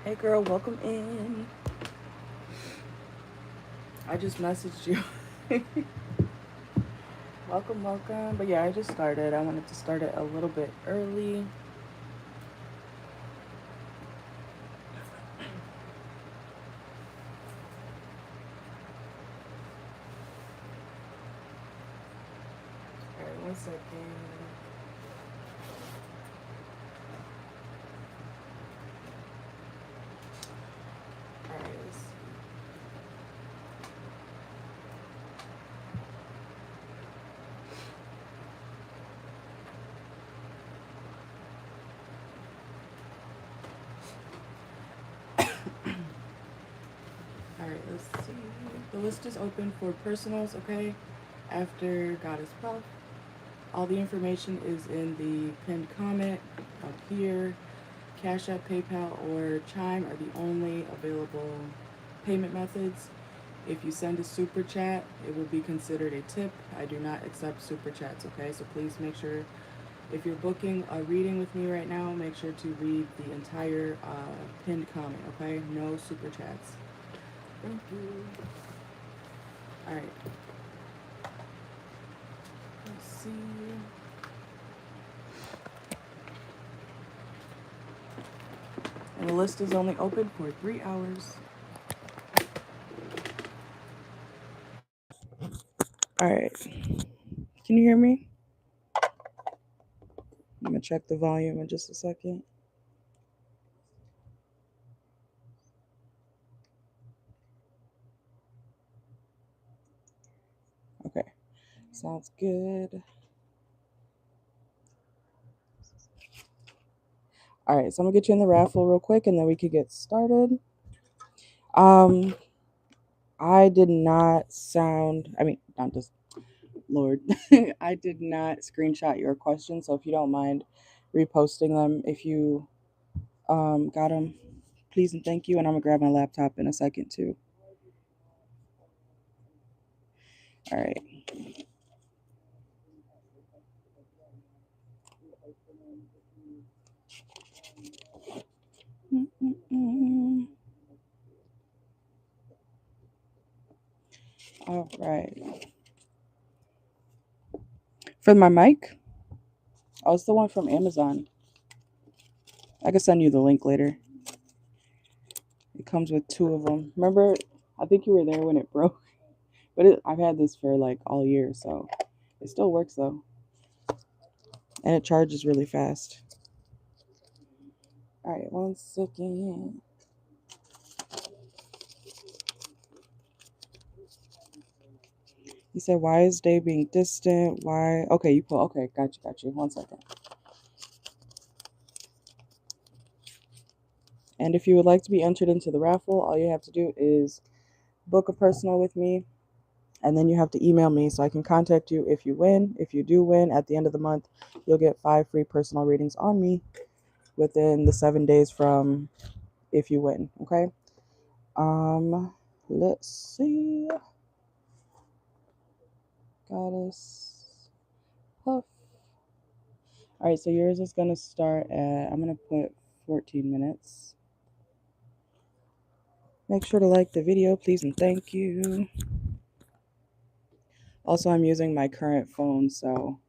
Hey girl, welcome in. I just messaged you. Welcome, welcome. But yeah, I just started. I wanted to start it a little bit early. Alright, 1 second. Alright, let's see. Alright, let's see. The list is open for personals, okay? After Goddess Puff. All the information is in the pinned comment up here. Cash App, PayPal, or Chime are the only available payment methods. If you send a super chat, it will be considered a tip. I do not accept super chats, okay? So please make sure, if you're booking a reading with me right now, make sure to read the entire pinned comment, okay? No super chats. Thank you. All right. Let's see. And the list is only open for 3 hours. All right. Can you hear me? I'm going to check the volume in just a second. Okay. Sounds good. All right, so I'm gonna get you in the raffle real quick and then we could get started. I did not not just, Lord, I did not screenshot your questions. So if you don't mind reposting them, if you got them, please and thank you. And I'm gonna grab my laptop in a second too. All right. All right. For my mic, oh, it's the one from Amazon. I can send you the link later. It comes with 2 of them. Remember, I think you were there when it broke. But I've had this for like all year, so it still works though. And it charges really fast. All right, 1 second. You said, why is day being distant? Why? Okay, you put, okay, got you. 1 second. And if you would like to be entered into the raffle, all you have to do is book a personal with me. And then you have to email me so I can contact you if you win. If you do win, at the end of the month, you'll get 5 free personal readings on me within the 7 days from if you win, okay? Let's see. Goddess Puff. All right, so yours is going to start at, I'm going to put 14 minutes. Make sure to like the video, please, and thank you. Also, I'm using my current phone, so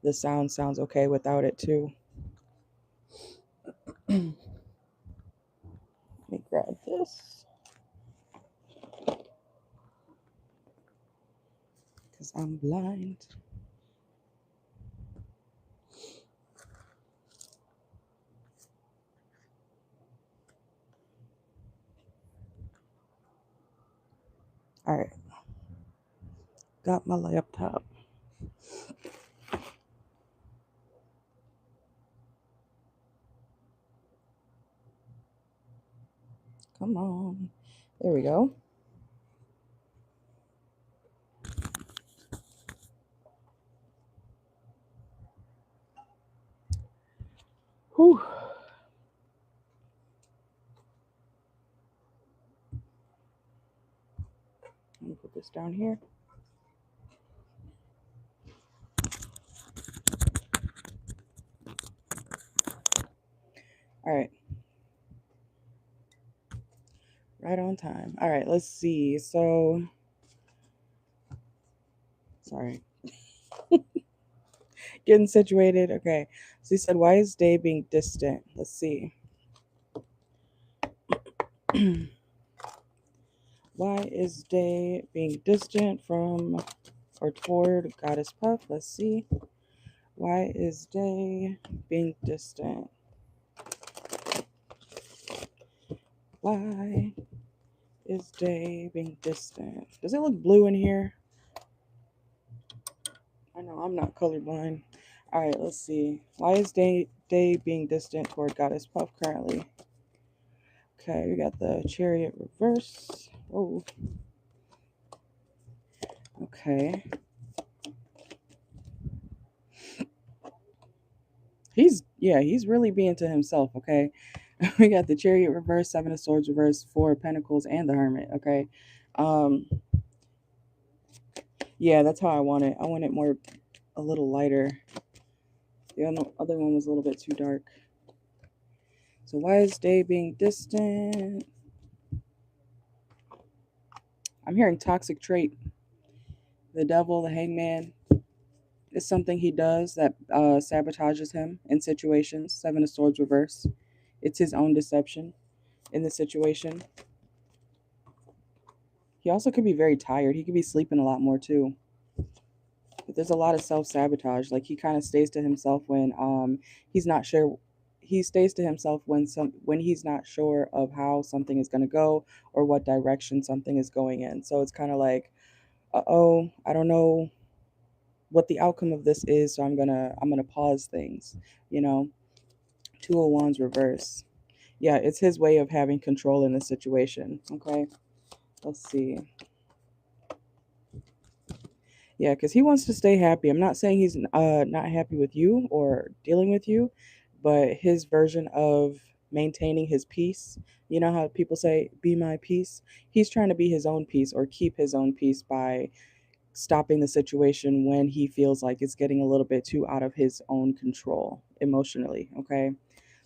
the sound sounds okay without it, too. Let me grab this, because I'm blind. All right. Got my laptop. Come on. There we go. Whew. Let me put this down here. All right. Right on time. All right, let's see. So, sorry. Getting situated. Okay. So he said, why is day being distant? Let's see. Why is day being distant from or toward Goddess Puff? Let's see. Why is day being distant? Why is day being distant? Does it look blue in here? I know I'm not colorblind. All right, let's see. Why is day being distant toward Goddess Puff currently? Okay, we got the Chariot reverse. Oh, okay. He's really being to himself. Okay, we got the Chariot reverse, Seven of Swords reverse, Four of Pentacles, and the Hermit. Okay, um, yeah, that's how I want it. I want it more a little lighter. The other one was a little bit too dark. So why is day being distant? I'm hearing toxic trait. The devil, the hangman, is something he does that sabotages him in situations. Seven of Swords reverse. It's his own deception in the situation. He also could be very tired. He could be sleeping a lot more too. But there's a lot of self-sabotage. Like he kind of stays to himself when he's not sure. He stays to himself when he's not sure of how something is going to go or what direction something is going in. So it's kind of like, uh-oh, I don't know what the outcome of this is, so I'm gonna pause things, you know. Two of Wands reverse. Yeah, it's his way of having control in the situation. Okay, let's see. Yeah, because he wants to stay happy. I'm not saying he's not happy with you or dealing with you, but his version of maintaining his peace. You know how people say, "Be my peace." He's trying to be his own peace or keep his own peace by stopping the situation when he feels like it's getting a little bit too out of his own control emotionally. Okay,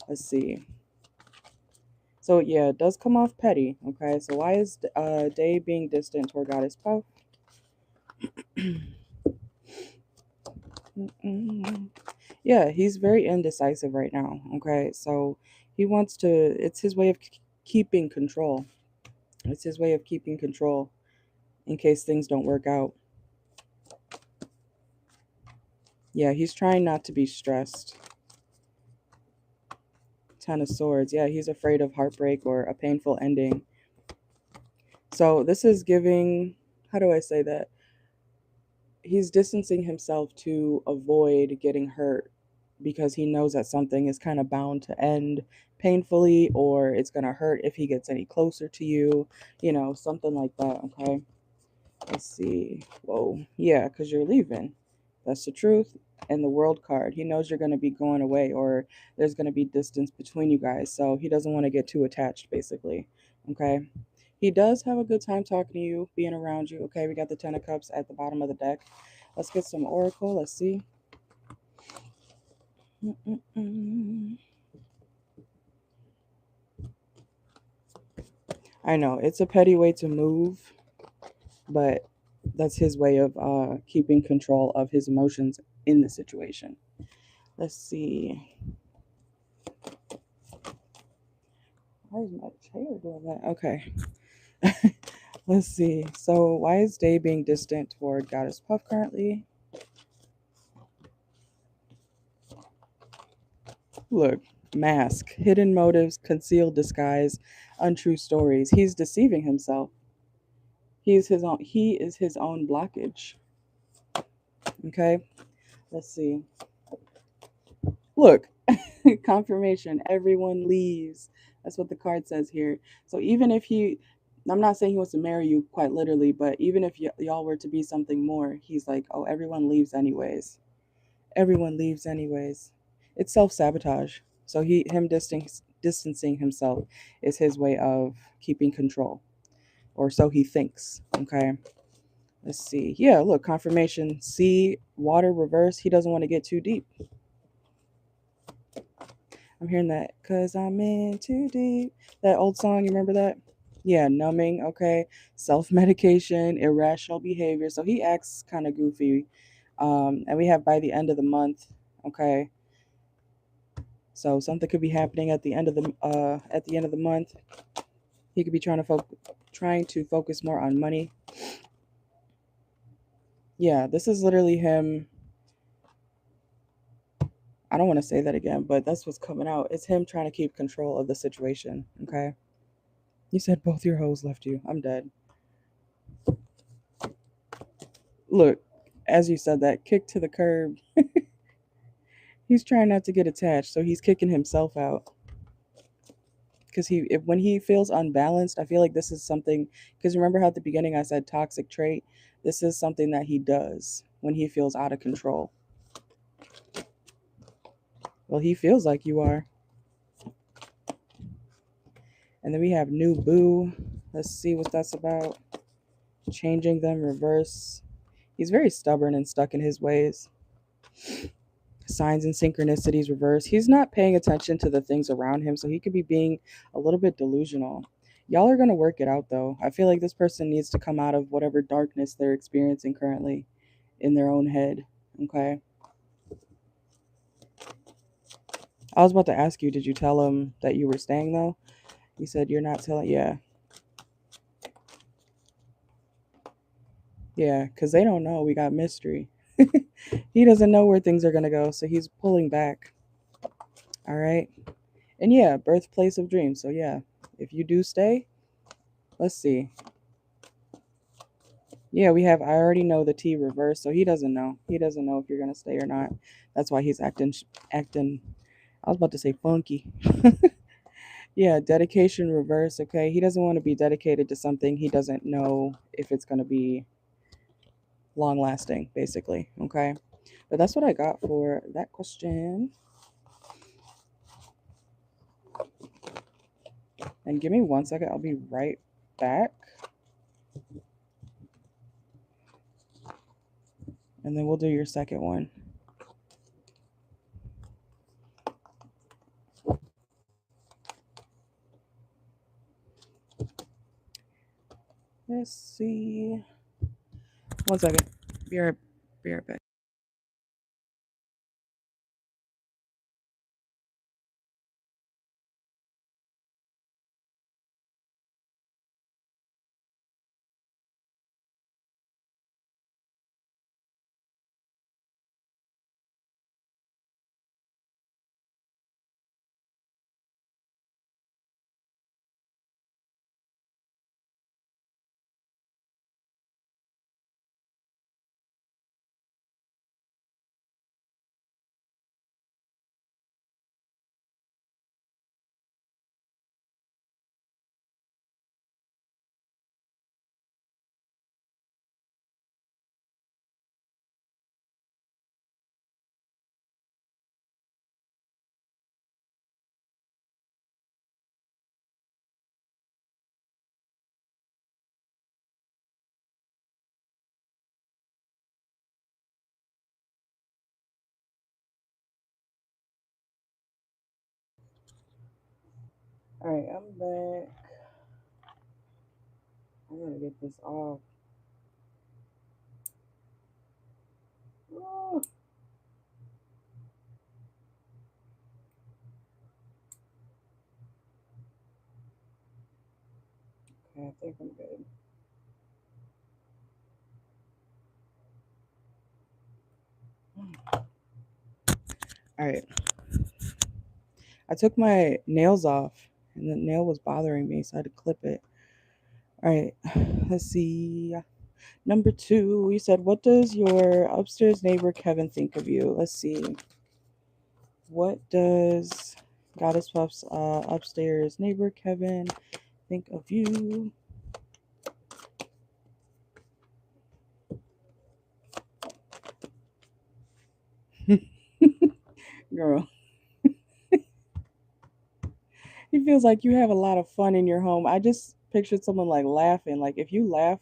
let's see. So yeah, it does come off petty. Okay, so why is day being distant toward Goddess Puff? Yeah, he's very indecisive right now. Okay, so he wants to. It's his way of keeping control. It's his way of keeping control in case things don't work out. Yeah, he's trying not to be stressed. Ten of Swords. Yeah, he's afraid of heartbreak or a painful ending. So this is giving, how do I say that? He's distancing himself to avoid getting hurt because he knows that something is kind of bound to end painfully or it's going to hurt if he gets any closer to you, something like that. Okay. Let's see. Whoa. Yeah, because you're leaving. That's the truth. And the World card. He knows you're going to be going away or there's going to be distance between you guys. So he doesn't want to get too attached, basically. Okay. He does have a good time talking to you, being around you. Okay, we got the Ten of Cups at the bottom of the deck. Let's get some Oracle. Let's see. I know it's a petty way to move, but that's his way of keeping control of his emotions in the situation. Let's see. Why is my chair doing that? Okay. Let's see. So, why is day being distant toward Goddess Puff currently? Look, mask, hidden motives, concealed disguise, untrue stories. He's deceiving himself. He is his own blockage. Okay? Let's see. Look, confirmation. Everyone leaves. That's what the card says here. So even if I'm not saying he wants to marry you quite literally, but even if y'all were to be something more, he's like, oh, everyone leaves anyways. Everyone leaves anyways. It's self-sabotage. So him distancing himself is his way of keeping control, or so he thinks. Okay. Let's see. Yeah, look, confirmation. See, water reverse. He doesn't want to get too deep. I'm hearing that, 'cause I'm in too deep. That old song, you remember that? Yeah, numbing, okay. Self-medication, irrational behavior. So he acts kind of goofy. And we have by the end of the month, okay. So something could be happening at the end of the month. He could be trying to focus more on money. Yeah, this is literally him. I don't want to say that again, but that's what's coming out. It's him trying to keep control of the situation, okay? You said both your hoes left you. I'm dead. Look, as you said that, kick to the curb. He's trying not to get attached, so he's kicking himself out. Because when he feels unbalanced, I feel like this is something. Because remember how at the beginning I said toxic trait? This is something that he does when he feels out of control. Well, he feels like you are. And then we have new boo. Let's see what that's about. Changing them, reverse. He's very stubborn and stuck in his ways. Signs and synchronicities, reverse. He's not paying attention to the things around him, so he could be being a little bit delusional. Y'all are going to work it out, though. I feel like this person needs to come out of whatever darkness they're experiencing currently in their own head. Okay. I was about to ask you, did you tell him that you were staying, though? You said you're not telling. Yeah. Yeah, because they don't know. We got mystery. He doesn't know where things are going to go, so he's pulling back. All right. And yeah, birthplace of dreams. So yeah, if you do stay, let's see. Yeah, we have I already know the T reverse, so he doesn't know. He doesn't know if you're going to stay or not. That's why he's acting I was about to say funky. Yeah, dedication reverse, okay? He doesn't want to be dedicated to something he doesn't know if it's going to be long lasting, basically, okay? But that's what I got for that question. And give me 1 second, I'll be right back. And then we'll do your second one. Let's see. 1 second. Be right back. All right, I'm back. I gotta get this off. Oh, okay, I think I'm good. All right, I took my nails off, and the nail was bothering me, so I had to clip it. All right, let's see. Number two, you said, what does your upstairs neighbor Kevin think of you? Let's see. What does Goddess Puff's upstairs neighbor Kevin think of you? Girl, he feels like you have a lot of fun in your home. I just pictured someone like laughing. Like if you laugh,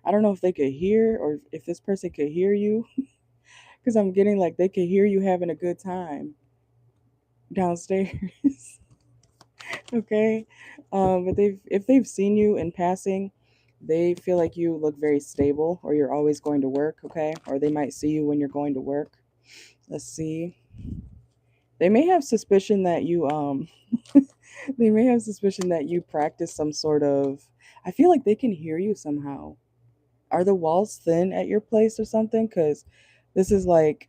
I don't know if they could hear or if this person could hear you because I'm getting like they could hear you having a good time downstairs. Okay. But if they've seen you in passing, they feel like you look very stable, or you're always going to work, okay? Or they might see you when you're going to work. Let's see. They may have suspicion that you they may have suspicion that you practice some sort of, I feel like they can hear you somehow. Are the walls thin at your place or something? Cuz this is like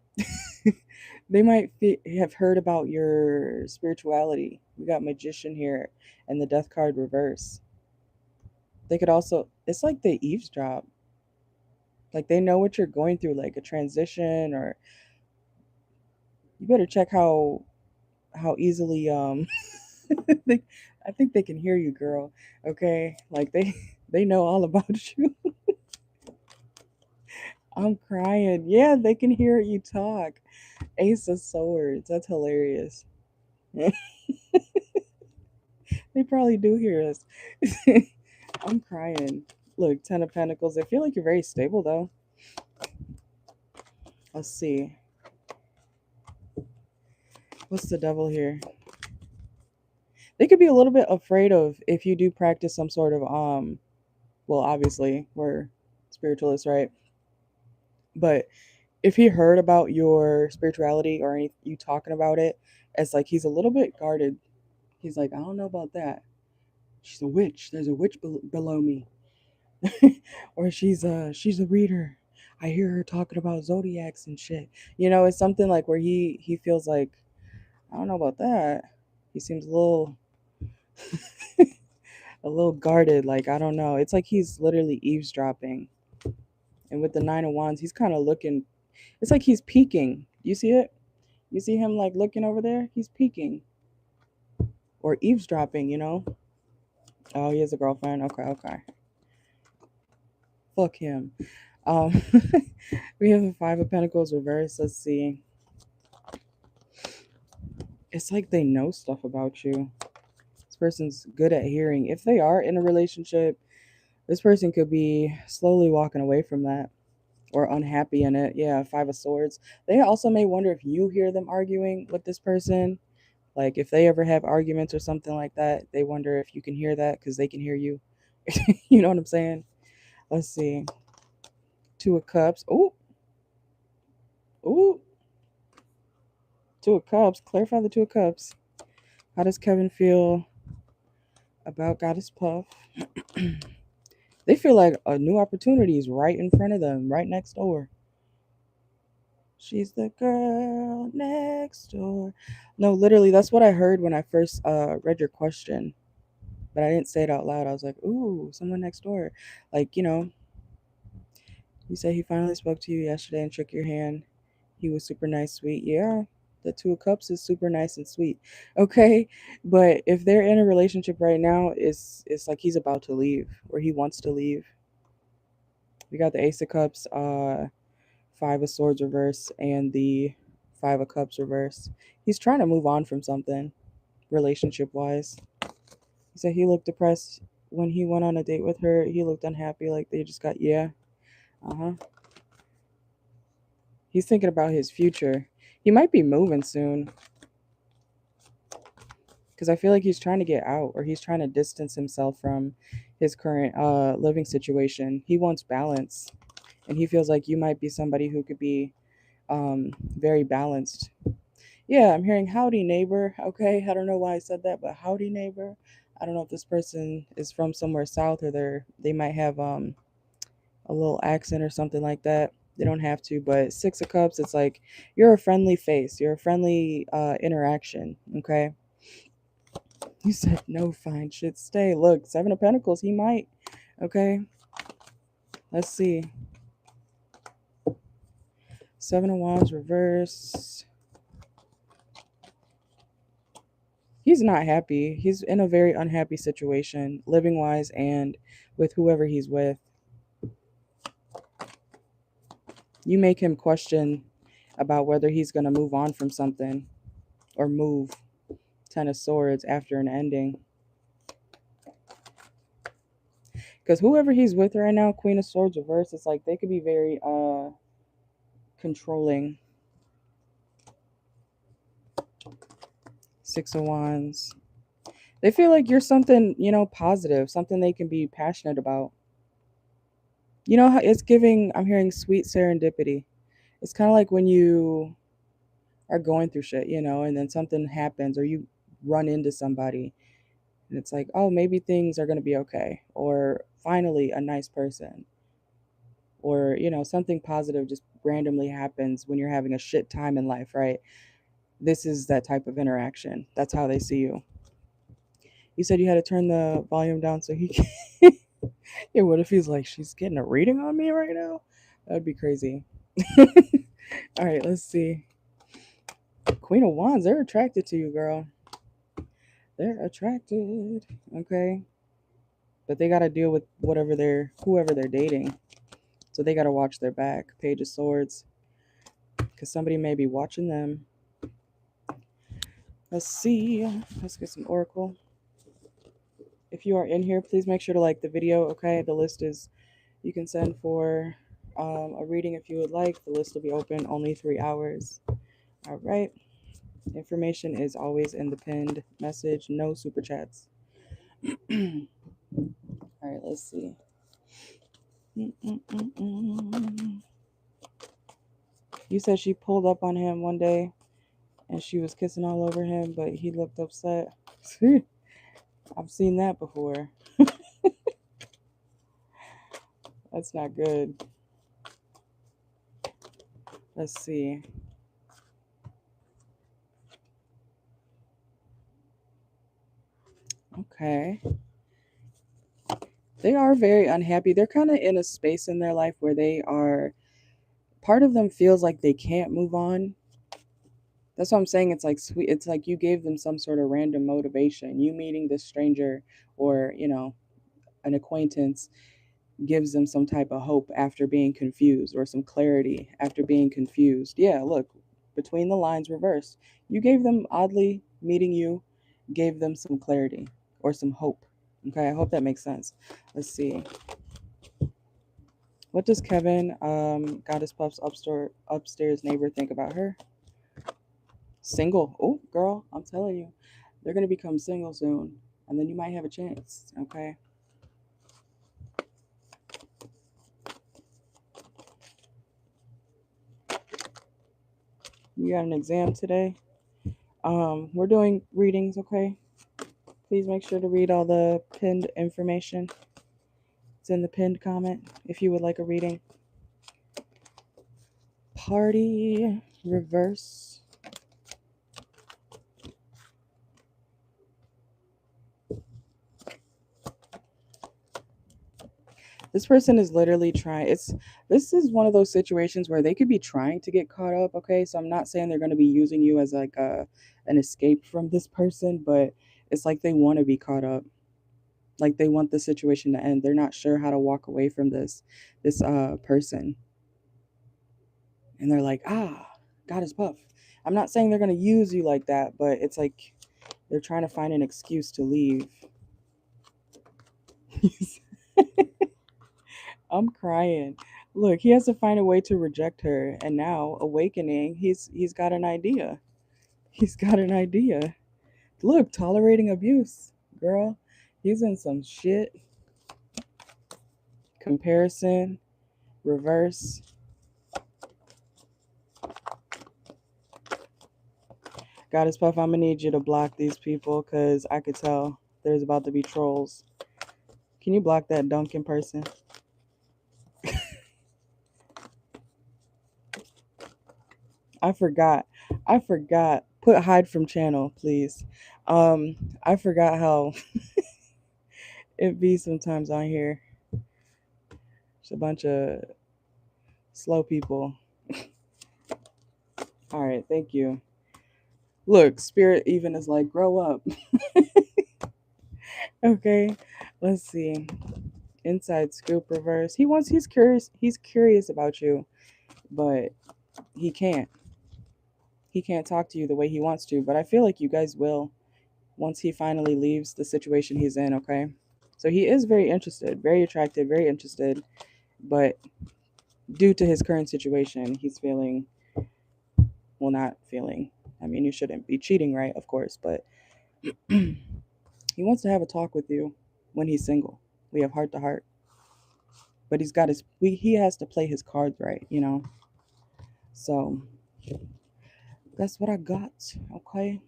they might have heard about your spirituality. We got magician here and the death card reverse. They could also, it's like they eavesdrop. Like they know what you're going through, like a transition, or you better check how easily they, I think they can hear you, girl. Okay? Like they know all about you. I'm crying. Yeah, they can hear you talk. Ace of Swords. That's hilarious. They probably do hear us. I'm crying. Look, Ten of Pentacles. I feel like you're very stable though. Let's see. What's the devil here? They could be a little bit afraid of, if you do practice some sort of well, obviously we're spiritualists, right? But if he heard about your spirituality, or you talking about it, it's like he's a little bit guarded. He's like, I don't know about that. She's a witch. There's a witch below me. Or she's a reader. I hear her talking about zodiacs and shit. It's something like where he feels like, I don't know about that. He seems a little guarded, like I don't know. It's like he's literally eavesdropping. And with the 9 of Wands, he's kind of looking, it's like he's peeking. You see it? You see him like looking over there? He's peeking or eavesdropping. Oh, he has a girlfriend. Okay, okay. Fuck him. Um we have the 5 of Pentacles reversed. Let's see. It's like they know stuff about you. This person's good at hearing. If they are in a relationship, this person could be slowly walking away from that, or unhappy in it. Yeah, 5 of Swords. They also may wonder if you hear them arguing with this person. Like if they ever have arguments or something like that, they wonder if you can hear that because they can hear you. You know what I'm saying? Let's see. 2 of Cups. Ooh, ooh. 2 of Cups. Clarify the 2 of Cups. How does Kevin feel about Goddess Puff? They feel like a new opportunity is right in front of them, right next door. She's the girl next door. No, literally, that's what I heard when I first read your question, but I didn't say it out loud. I was like, ooh, someone next door. Like, you said he finally spoke to you yesterday and shook your hand. He was super nice, sweet. Yeah, the 2 of Cups is super nice and sweet. Okay, but if they're in a relationship right now, it's like he's about to leave, or he wants to leave. We got the Ace of Cups, 5 of Swords reverse, and the 5 of Cups reverse. He's trying to move on from something, relationship wise. He said he looked depressed when he went on a date with her. He looked unhappy, like they just got, yeah. Uh-huh. He's thinking about his future. He might be moving soon, because I feel like he's trying to get out, or he's trying to distance himself from his current living situation. He wants balance, and he feels like you might be somebody who could be very balanced. Yeah, I'm hearing howdy neighbor. Okay, I don't know why I said that, but howdy neighbor. I don't know if this person is from somewhere south, or they might have a little accent or something like that. They don't have to, but 6 of Cups, it's like you're a friendly face. You're a friendly interaction. Okay. You said no, fine shit. Stay. Look, 7 of Pentacles. He might. Okay. Let's see. 7 of Wands reverse. He's not happy. He's in a very unhappy situation, living wise and with whoever he's with. You make him question about whether he's going to move on from something, or move. 10 of Swords after an ending. Because whoever he's with right now, Queen of Swords reverse, it's like they could be very controlling. 6 of Wands. They feel like you're something, positive, something they can be passionate about. You know how it's giving, I'm hearing sweet serendipity. It's kind of like when you are going through shit, and then something happens or you run into somebody and it's like, oh, maybe things are going to be okay. Or finally, a nice person. Or, something positive just randomly happens when you're having a shit time in life, right? This is that type of interaction. That's how they see you. You said you had to turn the volume down so he can. Yeah, what if he's like, she's getting a reading on me right now? That would be crazy. All right, let's see. Queen of Wands, they're attracted to you, girl. They're attracted. Okay. But they got to deal with whoever they're dating. So they got to watch their back. Page of Swords. Because somebody may be watching them. Let's see. Let's get some Oracle. If you are in here, please make sure to like the video, okay? The list is, you can send for a reading if you would like. The list will be open only 3 hours. All right. Information is always in the pinned message. No super chats. All right, let's see. You said she pulled up on him one day and she was kissing all over him, but he looked upset. I've seen that before. That's not good. Let's see. Okay. They are very unhappy. They're kind of in a space in their life where part of them feels like they can't move on. That's what I'm saying. It's like sweet. It's like you gave them some sort of random motivation. You meeting this stranger or, an acquaintance gives them some type of hope after being confused or some clarity after being confused. Yeah, look, between the lines reversed. You gave them, oddly, meeting you gave them some clarity or some hope. Okay, I hope that makes sense. Let's see. What does Kevin, Goddess Puff's upstairs neighbor, think about her? Single. Oh, girl, I'm telling you, they're going to become single soon. And then you might have a chance. Okay. You got an exam today. We're doing readings, okay? Please make sure to read all the pinned information. It's in the pinned comment if you would like a reading. Party reverse. This person is literally trying. This is one of those situations where they could be trying to get caught up, okay? So I'm not saying they're going to be using you as like an escape from this person, but it's like they want to be caught up. Like they want the situation to end. They're not sure how to walk away from this person. And they're like, Goddess Puff. I'm not saying they're going to use you like that, but it's like they're trying to find an excuse to leave. I'm crying. Look, he has to find a way to reject her, and now awakening, he's got an idea. He's got an idea. Look, tolerating abuse, girl. He's in some shit. Comparison, reverse. Goddess Puff, I'm gonna need you to block these people because I could tell there's about to be trolls. Can you block that Duncan person? I forgot. Put hide from channel, please. I forgot how it be sometimes on here. It's a bunch of slow people. All right, thank you. Look, Spirit even is like, grow up. Okay, let's see. Inside scoop reverse. He's curious. He's curious about you, but he can't. He can't talk to you the way he wants to. But I feel like you guys will once he finally leaves the situation he's in. Okay, so he is very interested, very attracted, very interested, but due to his current situation, he's feeling, well, not feeling. I mean, you shouldn't be cheating, right? Of course, but He wants to have a talk with you when he's single. We have heart to heart. But he has to play his cards right, you know. So that's what I got. Okay.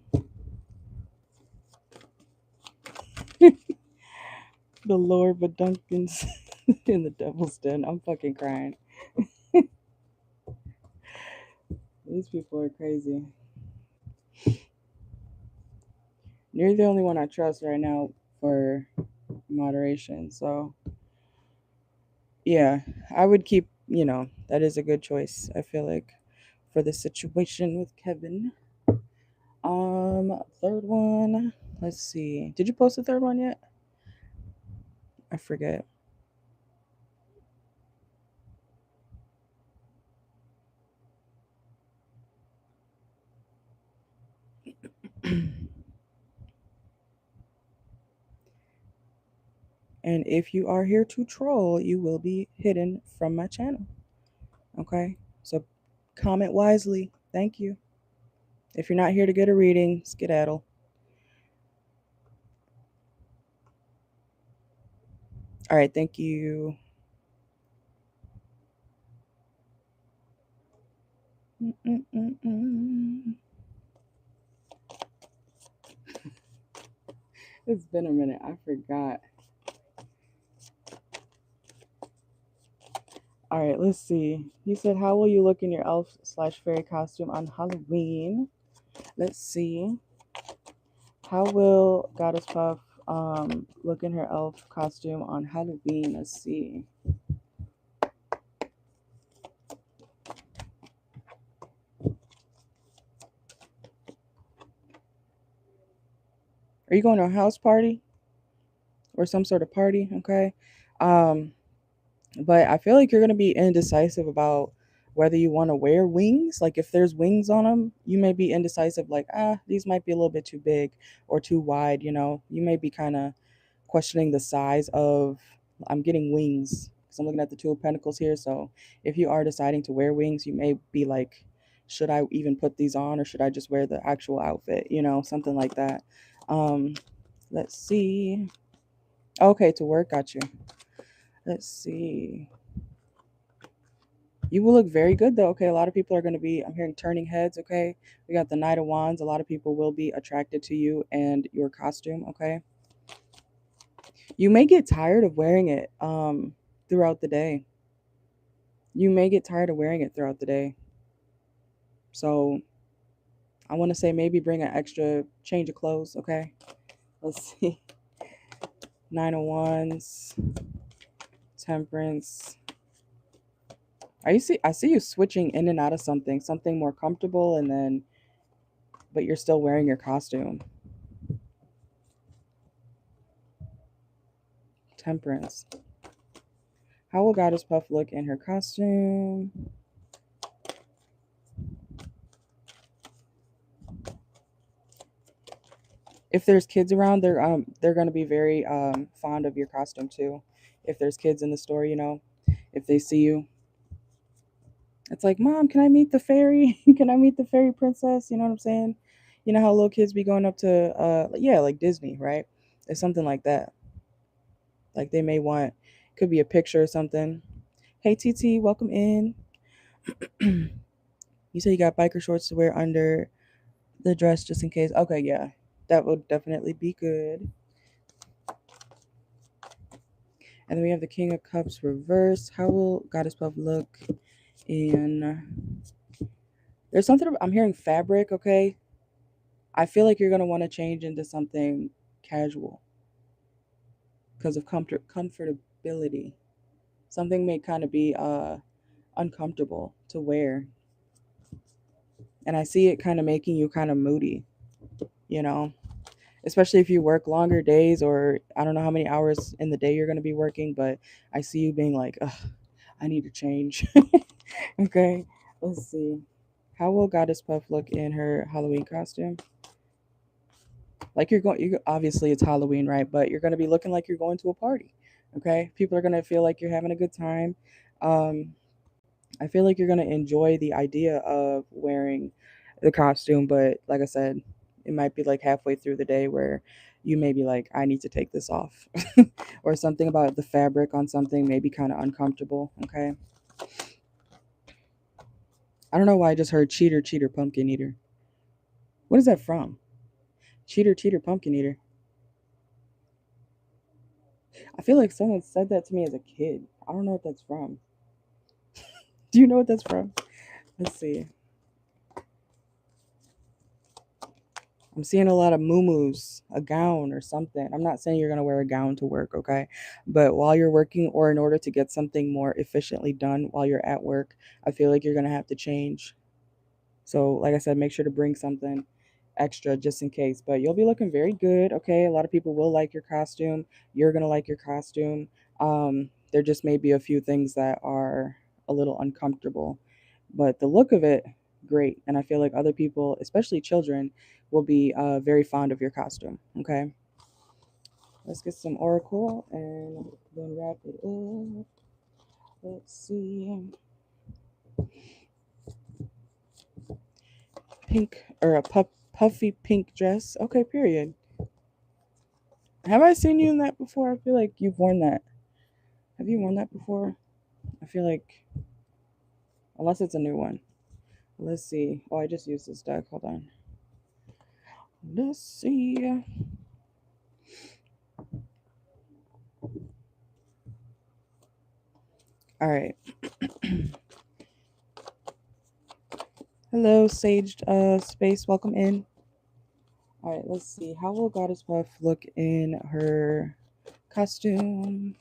The Lord Badunkins in the Devil's Den. I'm fucking crying. These people are crazy. You're the only one I trust right now for moderation. So yeah, I would keep, that is a good choice, I feel like, for the situation with Kevin. Third one. Let's see. Did you post the third one yet? I forget. And if you are here to troll, you will be hidden from my channel. Okay? So comment wisely. Thank you. If you're not here to get a reading, skedaddle. All right, thank you. It's been a minute. I forgot. All right, let's see. You said, how will you look in your elf/fairy costume on Halloween? Let's see. How will Goddess Puff look in her elf costume on Halloween? Let's see. Are you going to a house party or some sort of party? Okay. But I feel like you're going to be indecisive about whether you want to wear wings. Like if there's wings on them, you may be indecisive, like, these might be a little bit too big or too wide. You may be kind of questioning the size of, I'm getting wings because I'm looking at the Two of Pentacles here. So if you are deciding to wear wings, you may be like, should I even put these on or should I just wear the actual outfit? Something like that. Let's see. Okay, to work. Got you. Let's see. You will look very good though. Okay, a lot of people are going to be, I'm hearing turning heads. Okay, we got the Knight of Wands. A lot of people will be attracted to you and your costume. Okay, you may get tired of wearing it throughout the day. You may get tired of wearing it throughout the day. So I want to say maybe bring an extra change of clothes. Okay, let's see. Nine of Wands, Temperance. I see you switching in and out of something more comfortable, and then, but you're still wearing your costume. Temperance. How will Goddess Puff look in her costume? If there's kids around, they're gonna be very fond of your costume too. If there's kids in the store, if they see you, it's like, Mom, can I meet the fairy? Can I meet the fairy princess? You know what I'm saying? You know how little kids be going up to yeah, like Disney, right? It's something like that. Like they may want, could be a picture or something. Hey TT, welcome in. You said you got biker shorts to wear under the dress just in case. Okay, yeah. That would definitely be good. And then we have the King of Cups reversed. How will Goddess Puff look in... There's something... I'm hearing fabric, okay? I feel like you're going to want to change into something casual because of comfortability. Something may kind of be uncomfortable to wear. And I see it kind of making you kind of moody, especially if you work longer days, or I don't know how many hours in the day you're going to be working, but I see you being like, ugh, I need to change. Okay, let's see. How will Goddess Puff look in her Halloween costume? Like you obviously it's Halloween, right? But you're going to be looking like you're going to a party. Okay, people are going to feel like you're having a good time. I feel like you're going to enjoy the idea of wearing the costume, but like I said, it might be like halfway through the day where you may be like, I need to take this off. Or something about the fabric on something may be kind of uncomfortable, okay? I don't know why I just heard cheater, cheater, pumpkin eater. What is that from? Cheater, cheater, pumpkin eater. I feel like someone said that to me as a kid. I don't know what that's from. Do you know what that's from? Let's see. I'm seeing a lot of muumuus, a gown or something. I'm not saying you're going to wear a gown to work, okay? But while you're working or in order to get something more efficiently done while you're at work, I feel like you're going to have to change. So, like I said, make sure to bring something extra just in case. But you'll be looking very good, okay? A lot of people will like your costume. You're going to like your costume. There just may be a few things that are a little uncomfortable, but the look of it, great. And I feel like other people, especially children, will be very fond of your costume, okay? Let's get some oracle and then wrap it up. Let's see. Pink or a puffy pink dress. Okay, period. Have I seen you in that before? I feel like you've worn that. Have you worn that before? I feel like, unless it's a new one. Let's see. Oh, I just used this deck. Hold on. Let's see. All right. Hello, Saged Space. Welcome in. All right, let's see. How will Goddess Puff look in her costume?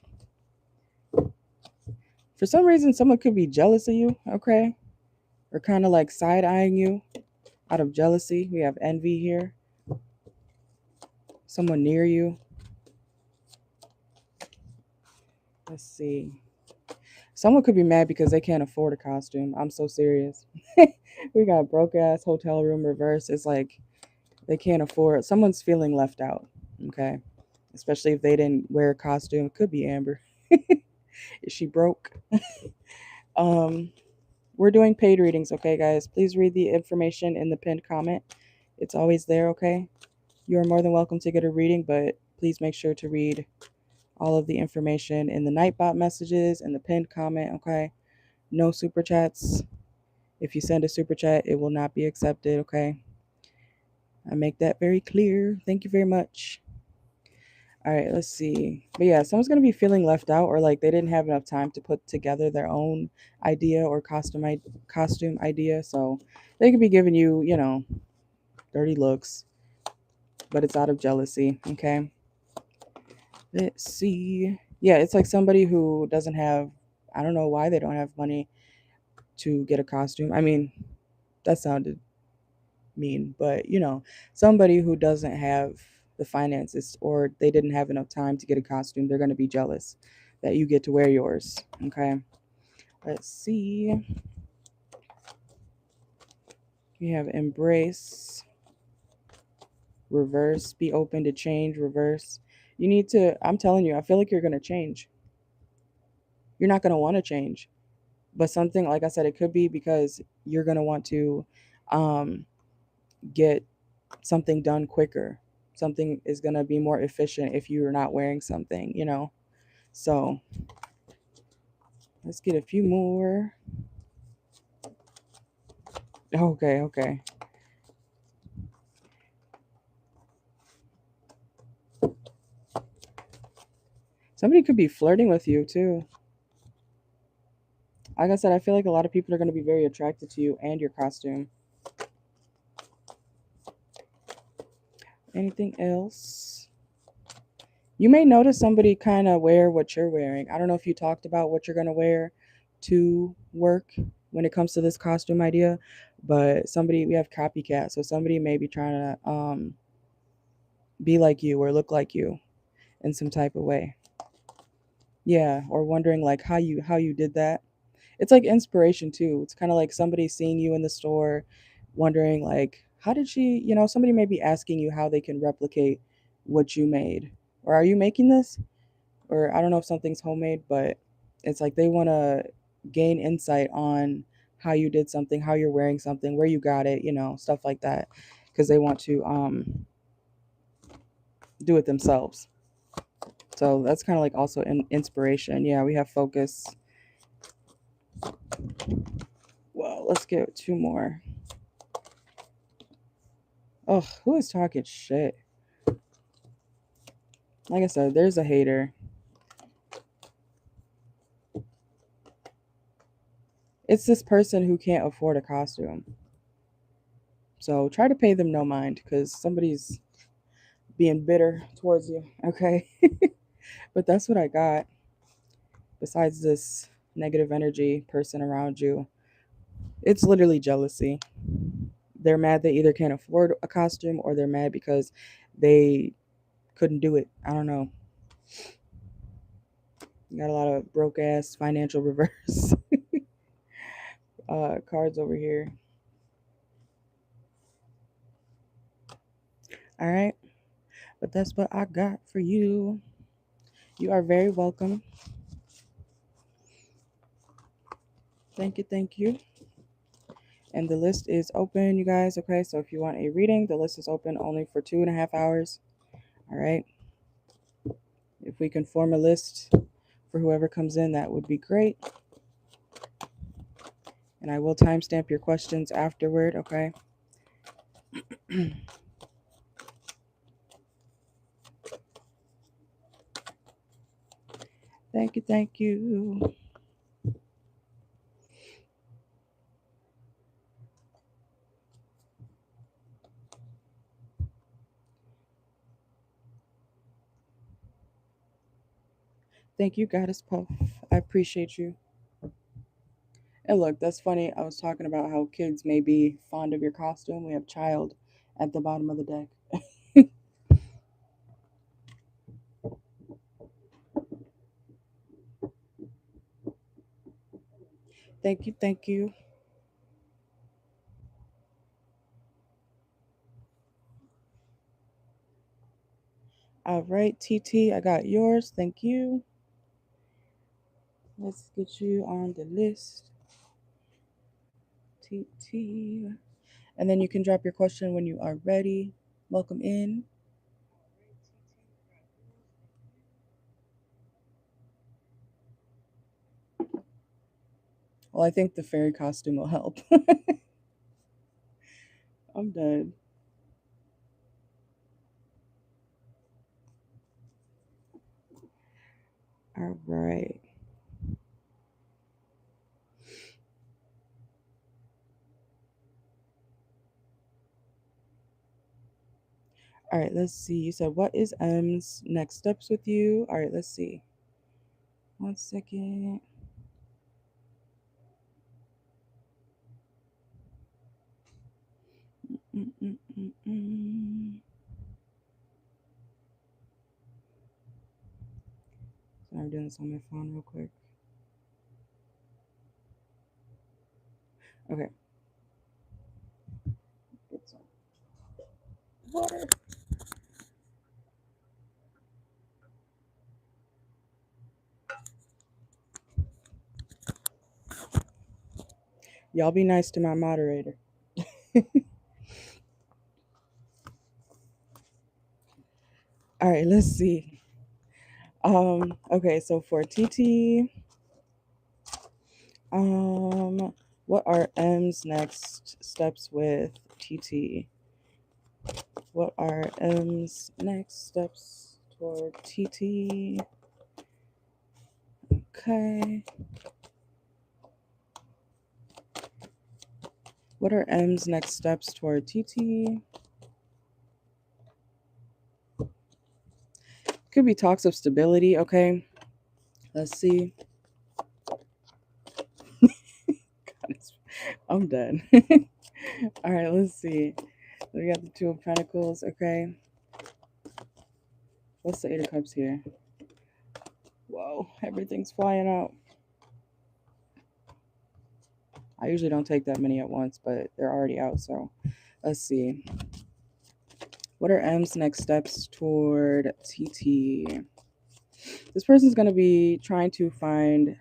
For some reason, someone could be jealous of you, okay? Or kind of like side eyeing you out of jealousy. We have envy here. Someone near you. Let's see. Someone could be mad because they can't afford a costume. I'm so serious. We got broke ass hotel room reverse. It's like they can't afford. Someone's feeling left out, okay? Especially if they didn't wear a costume. It could be Amber. Is she broke? We're doing paid readings, okay, guys? Please read the information in the pinned comment. It's always there, okay? You are more than welcome to get a reading, but please make sure to read all of the information in the Nightbot messages and the pinned comment, okay? No super chats. If you send a super chat, it will not be accepted, okay? I make that very clear. Thank you very much. All right, let's see. But yeah, someone's going to be feeling left out or like they didn't have enough time to put together their own idea or costume idea. So they could be giving you, dirty looks, but it's out of jealousy, okay? Let's see. Yeah, it's like somebody who doesn't have, I don't know why they don't have money to get a costume. I mean, that sounded mean, but somebody who doesn't have the finances or they didn't have enough time to get a costume, they're going to be jealous that you get to wear yours, okay? Let's see. We have embrace, reverse, be open to change, reverse. You need to, I'm telling you, I feel like you're going to change. You're not going to want to change, but something, like I said, it could be because you're going to want to get something done quicker. Something is going to be more efficient if you're not wearing something, So let's get a few more. Okay. Somebody could be flirting with you too. Like I said, I feel like a lot of people are going to be very attracted to you and your costume. Anything else? You may notice somebody kind of wear what you're wearing. I don't know if you talked about what you're going to wear to work when it comes to this costume idea, but we have copycat. So somebody may be trying to be like you or look like you in some type of way. Yeah, or wondering like how you did that. It's like inspiration too. It's kind of like somebody seeing you in the store, wondering like, how did she, somebody may be asking you how they can replicate what you made. Or are you making this? Or I don't know if something's homemade, but it's like they want to gain insight on how you did something, how you're wearing something, where you got it, stuff like that. Because they want to do it themselves. So that's kind of like also an inspiration. Yeah, we have focus. Well, let's get 2 more. Oh, who is talking shit? Like I said, there's a hater. It's this person who can't afford a costume. So try to pay them no mind because somebody's being bitter towards you, okay? But that's what I got. Besides this negative energy person around you, it's literally jealousy. They're mad they either can't afford a costume or they're mad because they couldn't do it. I don't know. You got a lot of broke ass financial reverse cards over here. All right. But that's what I got for you. You are very welcome. Thank you. Thank you. And the list is open, you guys. Okay. So if you want a reading, the list is open only for 2.5 hours. All right. If we can form a list for whoever comes in, that would be great. And I will timestamp your questions afterward. Okay. Thank you. Thank you. Thank you, Goddess Puff. I appreciate you. And look, that's funny. I was talking about how kids may be fond of your costume. We have child at the bottom of the deck. Thank you. Thank you. All right, TT, I got yours. Thank you. Let's get you on the list. TT. And then you can drop your question when you are ready. Welcome in. Well, I think the fairy costume will help. I'm done. All right. All right, let's see. You said, what is M's next steps with you? All right, let's see. 1 second. Mm-mm-mm-mm. So I'm doing this on my phone real quick. Okay. Get some water. Y'all be nice to my moderator. All right, let's see. Okay, so for TT, what are M's next steps with TT? What are M's next steps toward TT? Okay. What are M's next steps toward TT? Could be talks of stability, okay? Let's see. I'm done. All right, let's see. We got the Two of Pentacles, okay? What's the Eight of Cups here? Whoa, everything's flying out. I usually don't take that many at once, but they're already out, so let's see. What are M's next steps toward TT? This person's going to be trying to find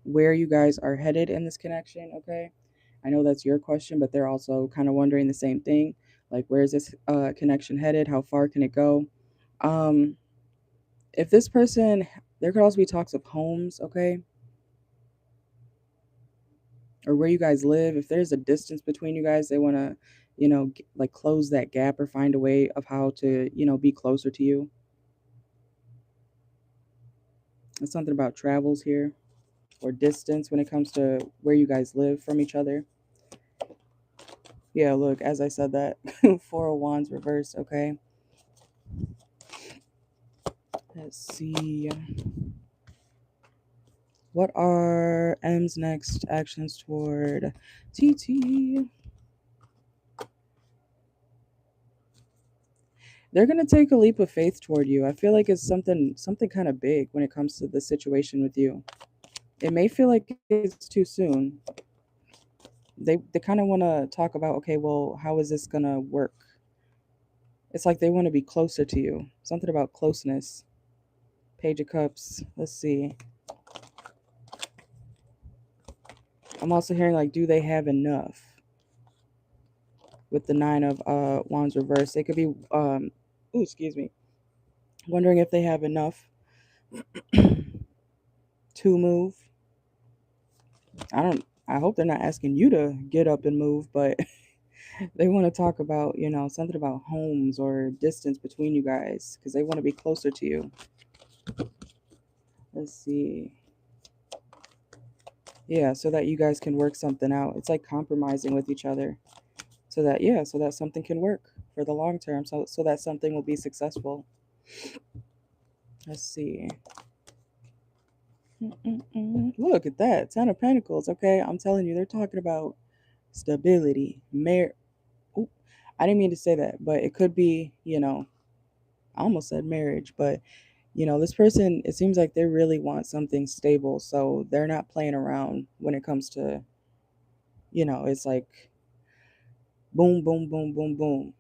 where you guys are headed in this connection, okay? I know that's your question, but they're also kind of wondering the same thing. Like, where is this connection headed? How far can it go? If this person, there could also be talks of homes, okay, or where you guys live. If there's a distance between you guys, they want to, like close that gap or find a way of how to, be closer to you. It's something about travels here or distance when it comes to where you guys live from each other. Yeah, look, as I said that, Four of Wands reversed, okay? Let's see. What are M's next actions toward TT? They're gonna take a leap of faith toward you. I feel like it's something kind of big when it comes to the situation with you. It may feel like it's too soon. They kind of want to talk about, okay, well, how is this gonna work? It's like they want to be closer to you. Something about closeness. Page of Cups. Let's see. I'm also hearing like, do they have enough? With the Nine of Wands reversed, they could be ooh, excuse me, wondering if they have enough to move. I hope they're not asking you to get up and move, but they want to talk about, something about homes or distance between you guys because they want to be closer to you. Let's see. Yeah, so that you guys can work something out. It's like compromising with each other so that something can work for the long term, so that something will be successful. Let's see. Look at that. Ten of Pentacles. Okay, I'm telling you, they're talking about stability. Oop, I didn't mean to say that, but it could be, I almost said marriage, but, this person, it seems like they really want something stable. So they're not playing around when it comes to, it's like boom, boom, boom, boom, boom.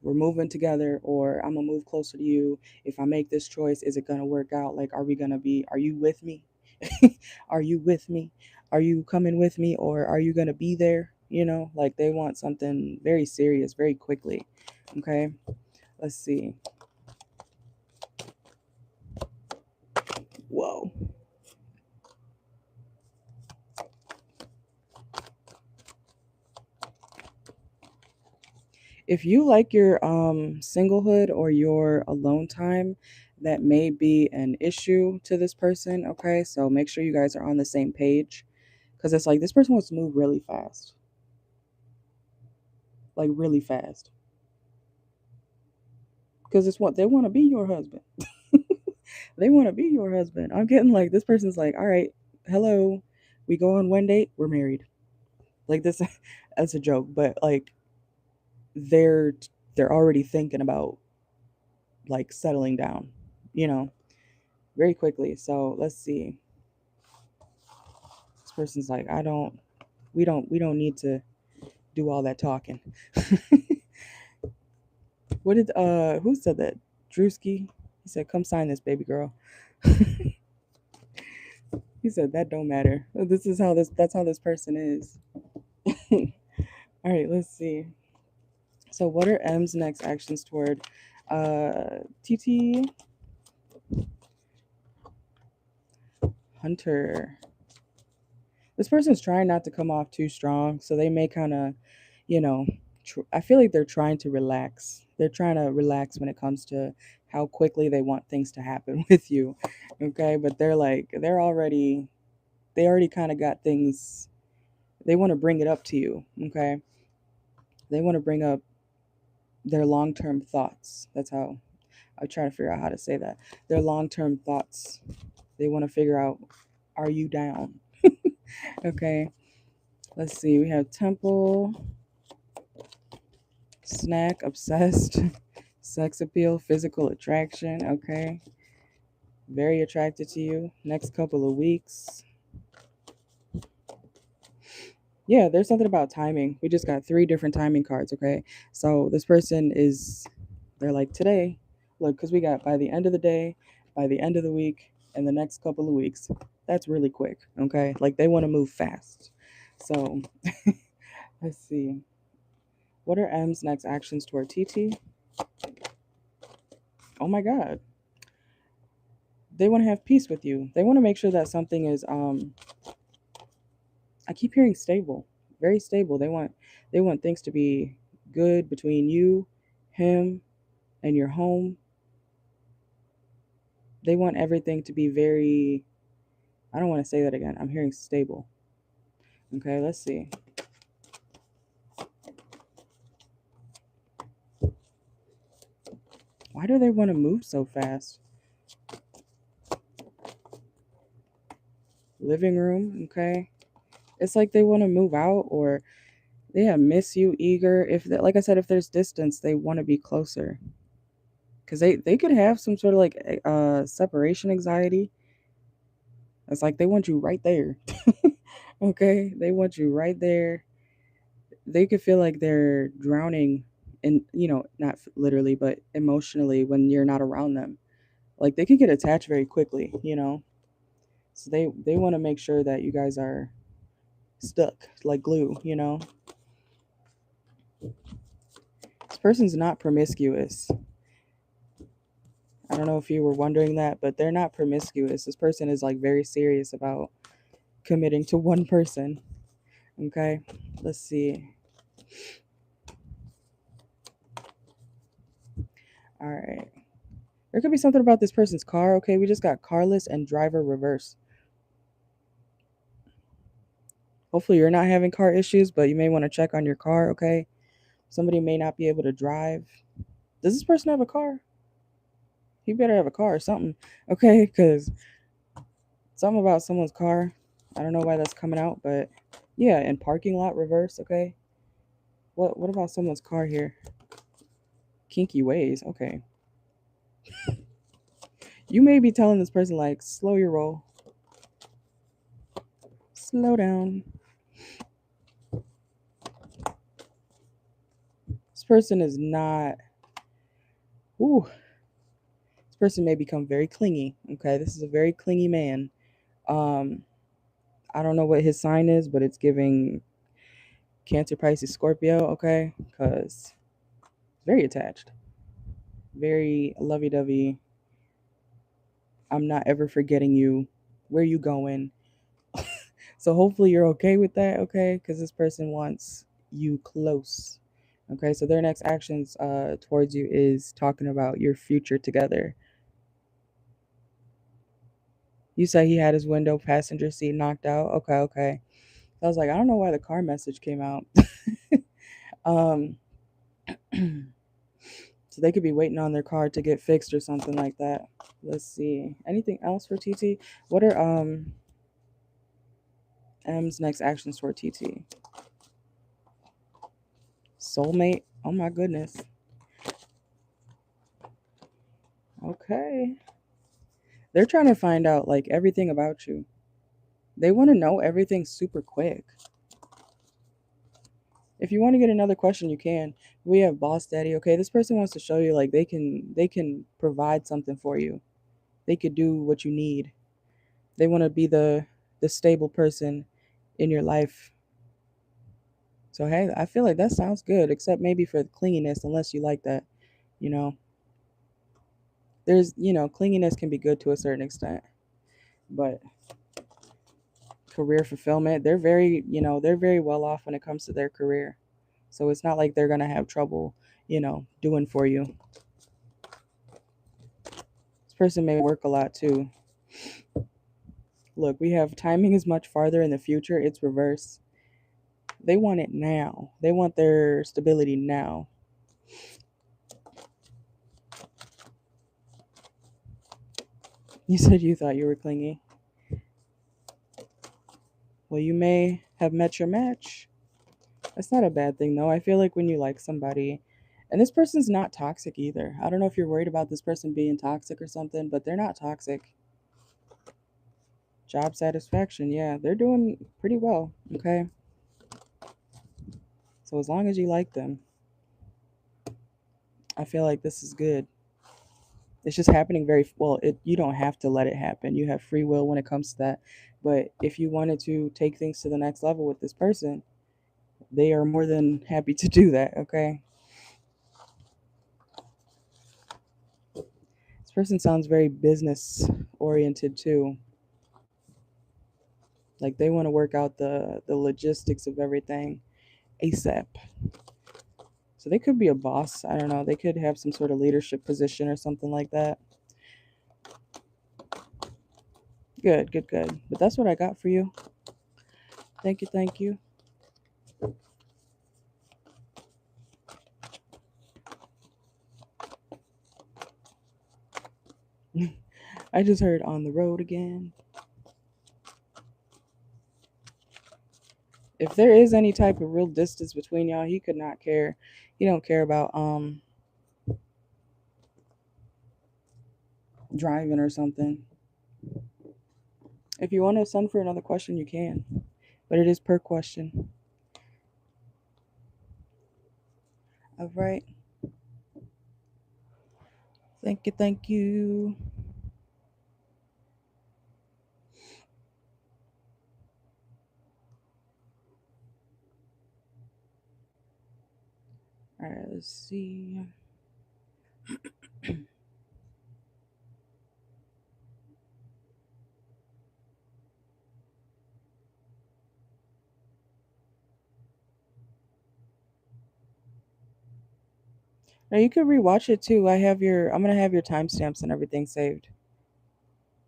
We're moving together, or I'm going to move closer to you. If I make this choice, is it going to work out? Like, are you with me? Are you with me? Are you coming with me, or are you going to be there? Like they want something very serious very quickly. Okay, let's see. Whoa. If you like your singlehood or your alone time, that may be an issue to this person. Okay, so make sure you guys are on the same page, because it's like this person wants to move really fast, like really fast, because it's what they want to be your husband. They want to be your husband. I'm getting like this person's like, all right, hello, we go on one date, we're married. Like this, that's a joke, but like they're they're already thinking about like settling down, you know, very quickly. So let's see. This person's like, we don't need to do all that talking. What did who said that? Drewski? He said, come sign this, baby girl. He said that don't matter. That's how this person is. All right, let's see. So what are M's next actions toward TT Hunter? This person's trying not to come off too strong, so they may kind of, you know, I feel like they're trying to relax. They're trying to relax when it comes to how quickly they want things to happen with you. Okay, but they already kind of got things. They want to bring it up to you. Okay, they want to bring up their long-term thoughts. That's how I'm trying to figure out how to say that. Their long-term thoughts. They want to figure out, are you down? Okay. Let's see. We have Temple, Snack, Obsessed, Sex Appeal, Physical Attraction. Okay. Very attracted to you. Next couple of weeks. Yeah, there's something about timing. We just got 3 different timing cards. Okay. So this person they're like, today, look, because we got by the end of the day, by the end of the week, and the next couple of weeks. That's really quick. Okay. Like they want to move fast. So let's see. What are M's next actions toward TT? Oh my God. They want to have peace with you. They want to make sure that something is I keep hearing stable. Very stable. They want things to be good between you, him, and your home. They want everything to be very, I don't want to say that again. I'm hearing stable. Okay, let's see. Why do they want to move so fast? Living room, okay. It's like they want to move out, or they have miss you, eager. If like I said, if there's distance, they want to be closer. Because they could have some sort of like separation anxiety. It's like they want you right there. Okay, they want you right there. They could feel like they're drowning in, not literally, but emotionally when you're not around them. Like they could get attached very quickly. So they want to make sure that you guys are stuck like glue. This person's not promiscuous. I don't know if you were wondering that, but they're not promiscuous. This person is like very serious about committing to one person. Okay, let's see. All right. There could be something about this person's car. Okay, we just got carless and driver reverse. Hopefully, you're not having car issues, but you may want to check on your car. Okay, somebody may not be able to drive. Does this person have a car? He better have a car or something. Okay, because something about someone's car. I don't know why that's coming out, but yeah, and parking lot reverse. Okay, what about someone's car here? Kinky ways. Okay, you may be telling this person like, slow your roll, slow down. This person is not. Ooh, this person may become very clingy. Okay, this is a very clingy man. Um, I don't know what his sign is, but it's giving Cancer, Pisces, Scorpio. Okay, because very attached, very lovey-dovey. I'm not ever forgetting you. Where you going? So hopefully you're okay with that. Okay, because this person wants you close. Okay, so their next actions towards you is talking about your future together. You said he had his window passenger seat knocked out. Okay, okay. I was like, I don't know why the car message came out. um, so they could be waiting on their car to get fixed or something like that. Let's see. Anything else for TT? What are M's next actions for TT? Soulmate. Oh my goodness. Okay. They're trying to find out like everything about you. They want to know everything super quick. If you want to get another question, you can. We have Boss Daddy. Okay, this person wants to show you like they can provide something for you. They could do what you need. They want to be the stable person in your life. So hey, I feel like that sounds good, except maybe for the clinginess, unless you like that. You know, clinginess can be good to a certain extent, but career fulfillment, they're very well off when it comes to their career. So it's not like they're gonna have trouble, doing for you. This person may work a lot too. Look, we have timing is much farther in the future. It's reverse. They want it now. They want their stability now. You said you thought you were clingy. Well, you may have met your match. That's not a bad thing, though. I feel like when you like somebody, and this person's not toxic either. I don't know if you're worried about this person being toxic or something, but they're not toxic. Job satisfaction, yeah, they're doing pretty well. Okay. So as long as you like them, I feel like this is good. It's just happening very well. You don't have to let it happen. You have free will when it comes to that. But if you wanted to take things to the next level with this person, they are more than happy to do that. Okay. This person sounds very business oriented too. Like they want to work out the logistics of everything ASAP. So they could be a boss. I don't know. They could have some sort of leadership position or something like that. Good, good, good. But that's what I got for you. Thank you, thank you. I just heard on the road again. If there is any type of real distance between y'all, he could not care. He don't care about driving or something. If you want to send for another question, you can. But it is per question. All right. Thank you, thank you. All right, let's see. Now you could rewatch it too. I'm gonna have your timestamps and everything saved.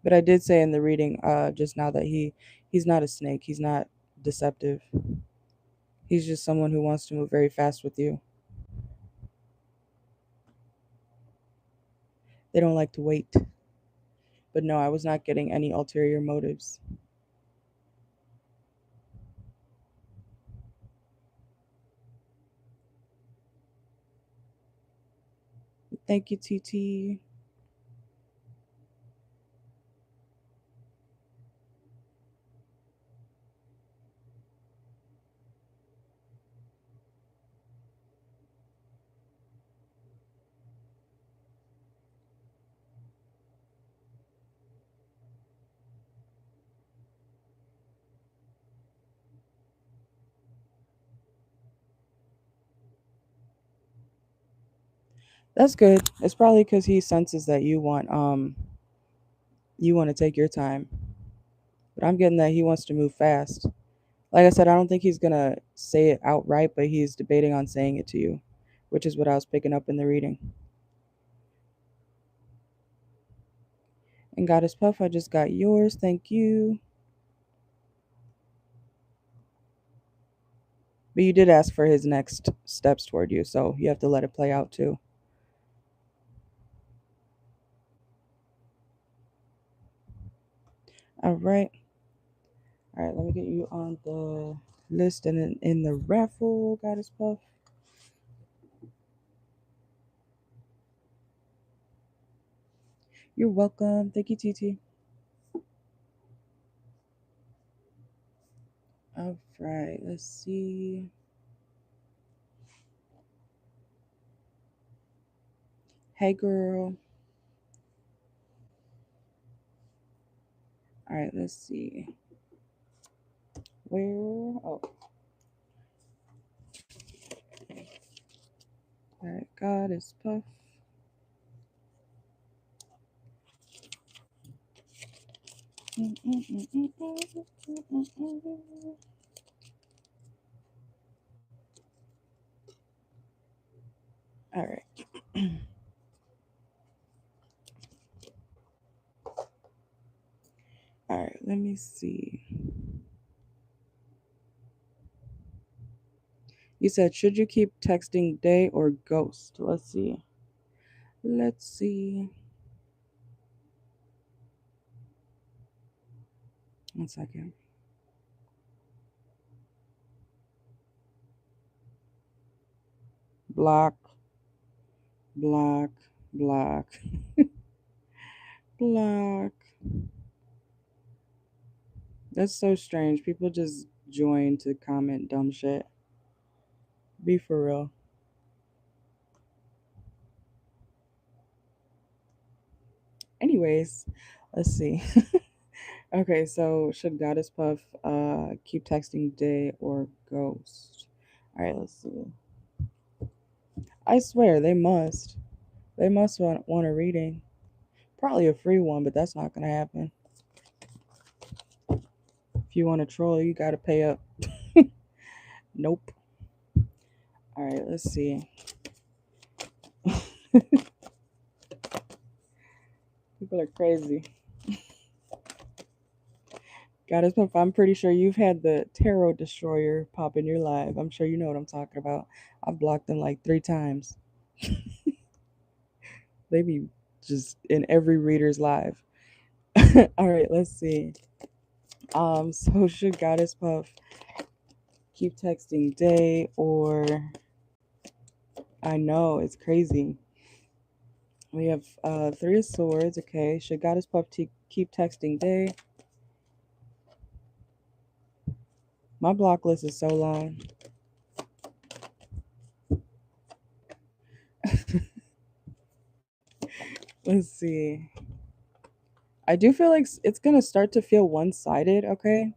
But I did say in the reading just now that he's not a snake. He's not deceptive. He's just someone who wants to move very fast with you. They don't like to wait. But no, I was not getting any ulterior motives. Thank you, TT. That's good. It's probably because he senses that you want to take your time. But I'm getting that he wants to move fast. Like I said, I don't think he's gonna say it outright, but he's debating on saying it to you, which is what I was picking up in the reading. And Goddess Puff, I just got yours. Thank you. But you did ask for his next steps toward you, so you have to let it play out too. All right. All right, let me get you on the list and in the raffle, Goddess Puff. You're welcome. Thank you, TT. All right, let's see. Hey, girl. All right, let's see. Where? Oh. All right, Goddess Puff. All right. All right, let me see. You said, should you keep texting day or ghost? Let's see. Let's see. 1 second. Block, block, block, block. That's so strange. People just join to comment dumb shit. Be for real. Anyways, let's see. Okay, so should Goddess Puff keep texting day or ghost? All right, let's see. I swear they must. They must want a reading. Probably a free one, but that's not going to happen. If you want to troll, you got to pay up. Nope. All right, let's see. People are crazy. Goddess Puff, I'm pretty sure you've had the Tarot Destroyer pop in your live. I'm sure you know what I'm talking about. I've blocked them like 3 times. They be just in every reader's live. All right, let's see. So should Goddess Puff keep texting Day, or I know it's crazy. We have 3 of Swords. Okay, should Goddess Puff keep texting Day? My block list is so long. Let's see. I do feel like it's gonna start to feel one-sided, okay,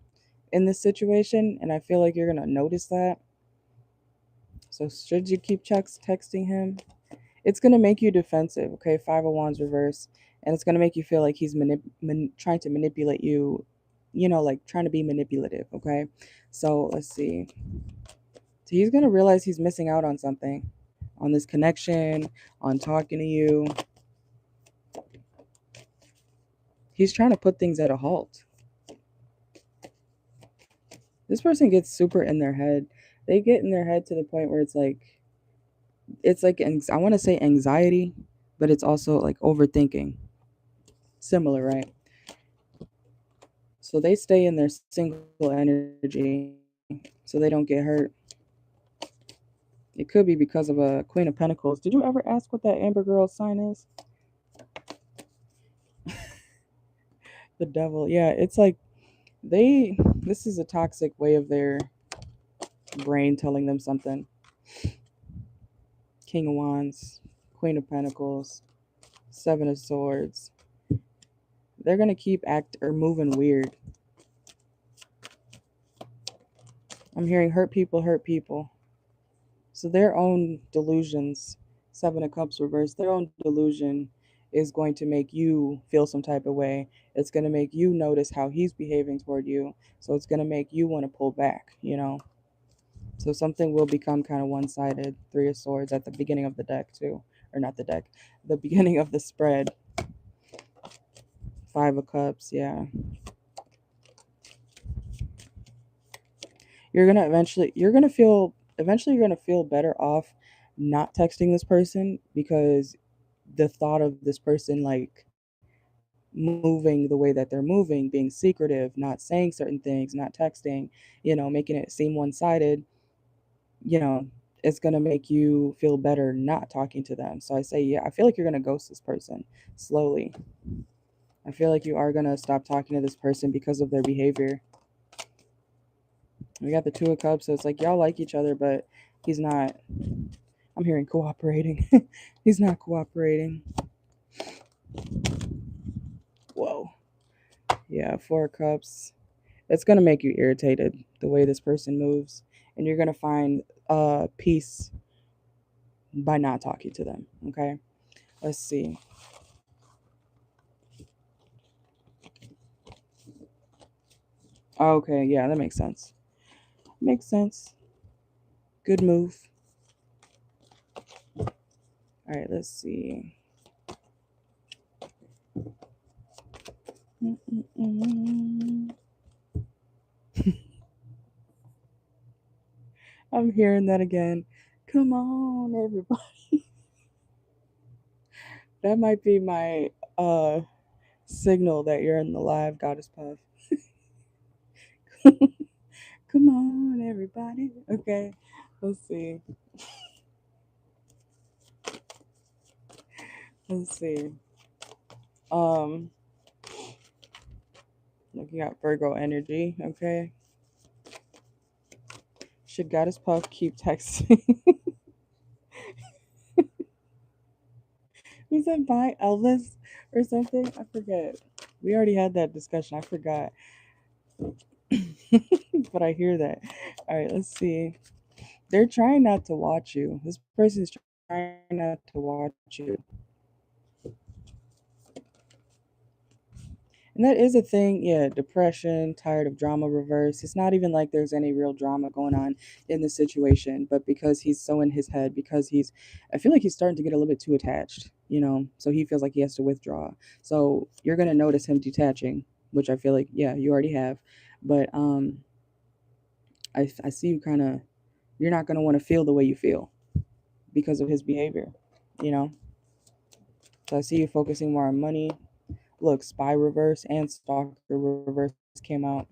in this situation, and I feel like you're gonna notice that. So should you keep texting him? It's gonna make you defensive, okay? 5 of Wands reverse, and it's gonna make you feel like he's trying to manipulate you, like trying to be manipulative, okay? So let's see. So he's gonna realize he's missing out on something, on this connection, on talking to you. He's trying to put things at a halt. This person gets super in their head. They get in their head to the point where it's like I want to say anxiety, but it's also like overthinking. Similar, right? So they stay in their single energy so they don't get hurt. It could be because of a Queen of Pentacles. Did you ever ask what that Amber Girl sign is? The Devil. Yeah, it's like this is a toxic way of their brain telling them something. King of Wands, Queen of Pentacles, 7 of Swords. They're gonna keep moving weird. I'm hearing hurt people. So their own delusions, 7 of Cups reversed, their own delusion is going to make you feel some type of way. It's going to make you notice how he's behaving toward you. So it's going to make you want to pull back, So something will become kind of one-sided. 3 of Swords at the beginning of the deck too. Or not the deck. The beginning of the spread. 5 of Cups, yeah. You're going to feel better off not texting this person, because the thought of this person like moving the way that they're moving, being secretive, not saying certain things, not texting, making it seem one-sided, it's going to make you feel better not talking to them. So I say, yeah, I feel like you're going to ghost this person slowly. I feel like you are going to stop talking to this person because of their behavior. We got the 2 of Cups, so it's like y'all like each other, but he's not. I'm hearing cooperating. He's not cooperating. Whoa. Yeah, 4 of Cups. It's going to make you irritated the way this person moves. And you're going to find peace by not talking to them. Okay? Let's see. Okay, yeah, that makes sense. Makes sense. Good move. All right, let's see. I'm hearing that again. Come on, everybody. That might be my signal that you're in the live, Goddess Puff. Come on, everybody. Okay, let's see. Let's see. Looking at Virgo energy. Okay. Should Goddess Puff keep texting? Was that by Elvis or something? I forget. We already had that discussion. I forgot. But I hear that. All right, let's see. They're trying not to watch you. This person's trying not to watch you. And that is a thing, yeah, depression, tired of drama reverse. It's not even like there's any real drama going on in the situation, but because he's so in his head, because I feel like he's starting to get a little bit too attached, so he feels like he has to withdraw. So you're going to notice him detaching, which I feel like, yeah, you already have. But I see you kind of, you're not going to want to feel the way you feel because of his behavior, you know? So I see you focusing more on money. Look, Spy Reverse and Stalker Reverse came out.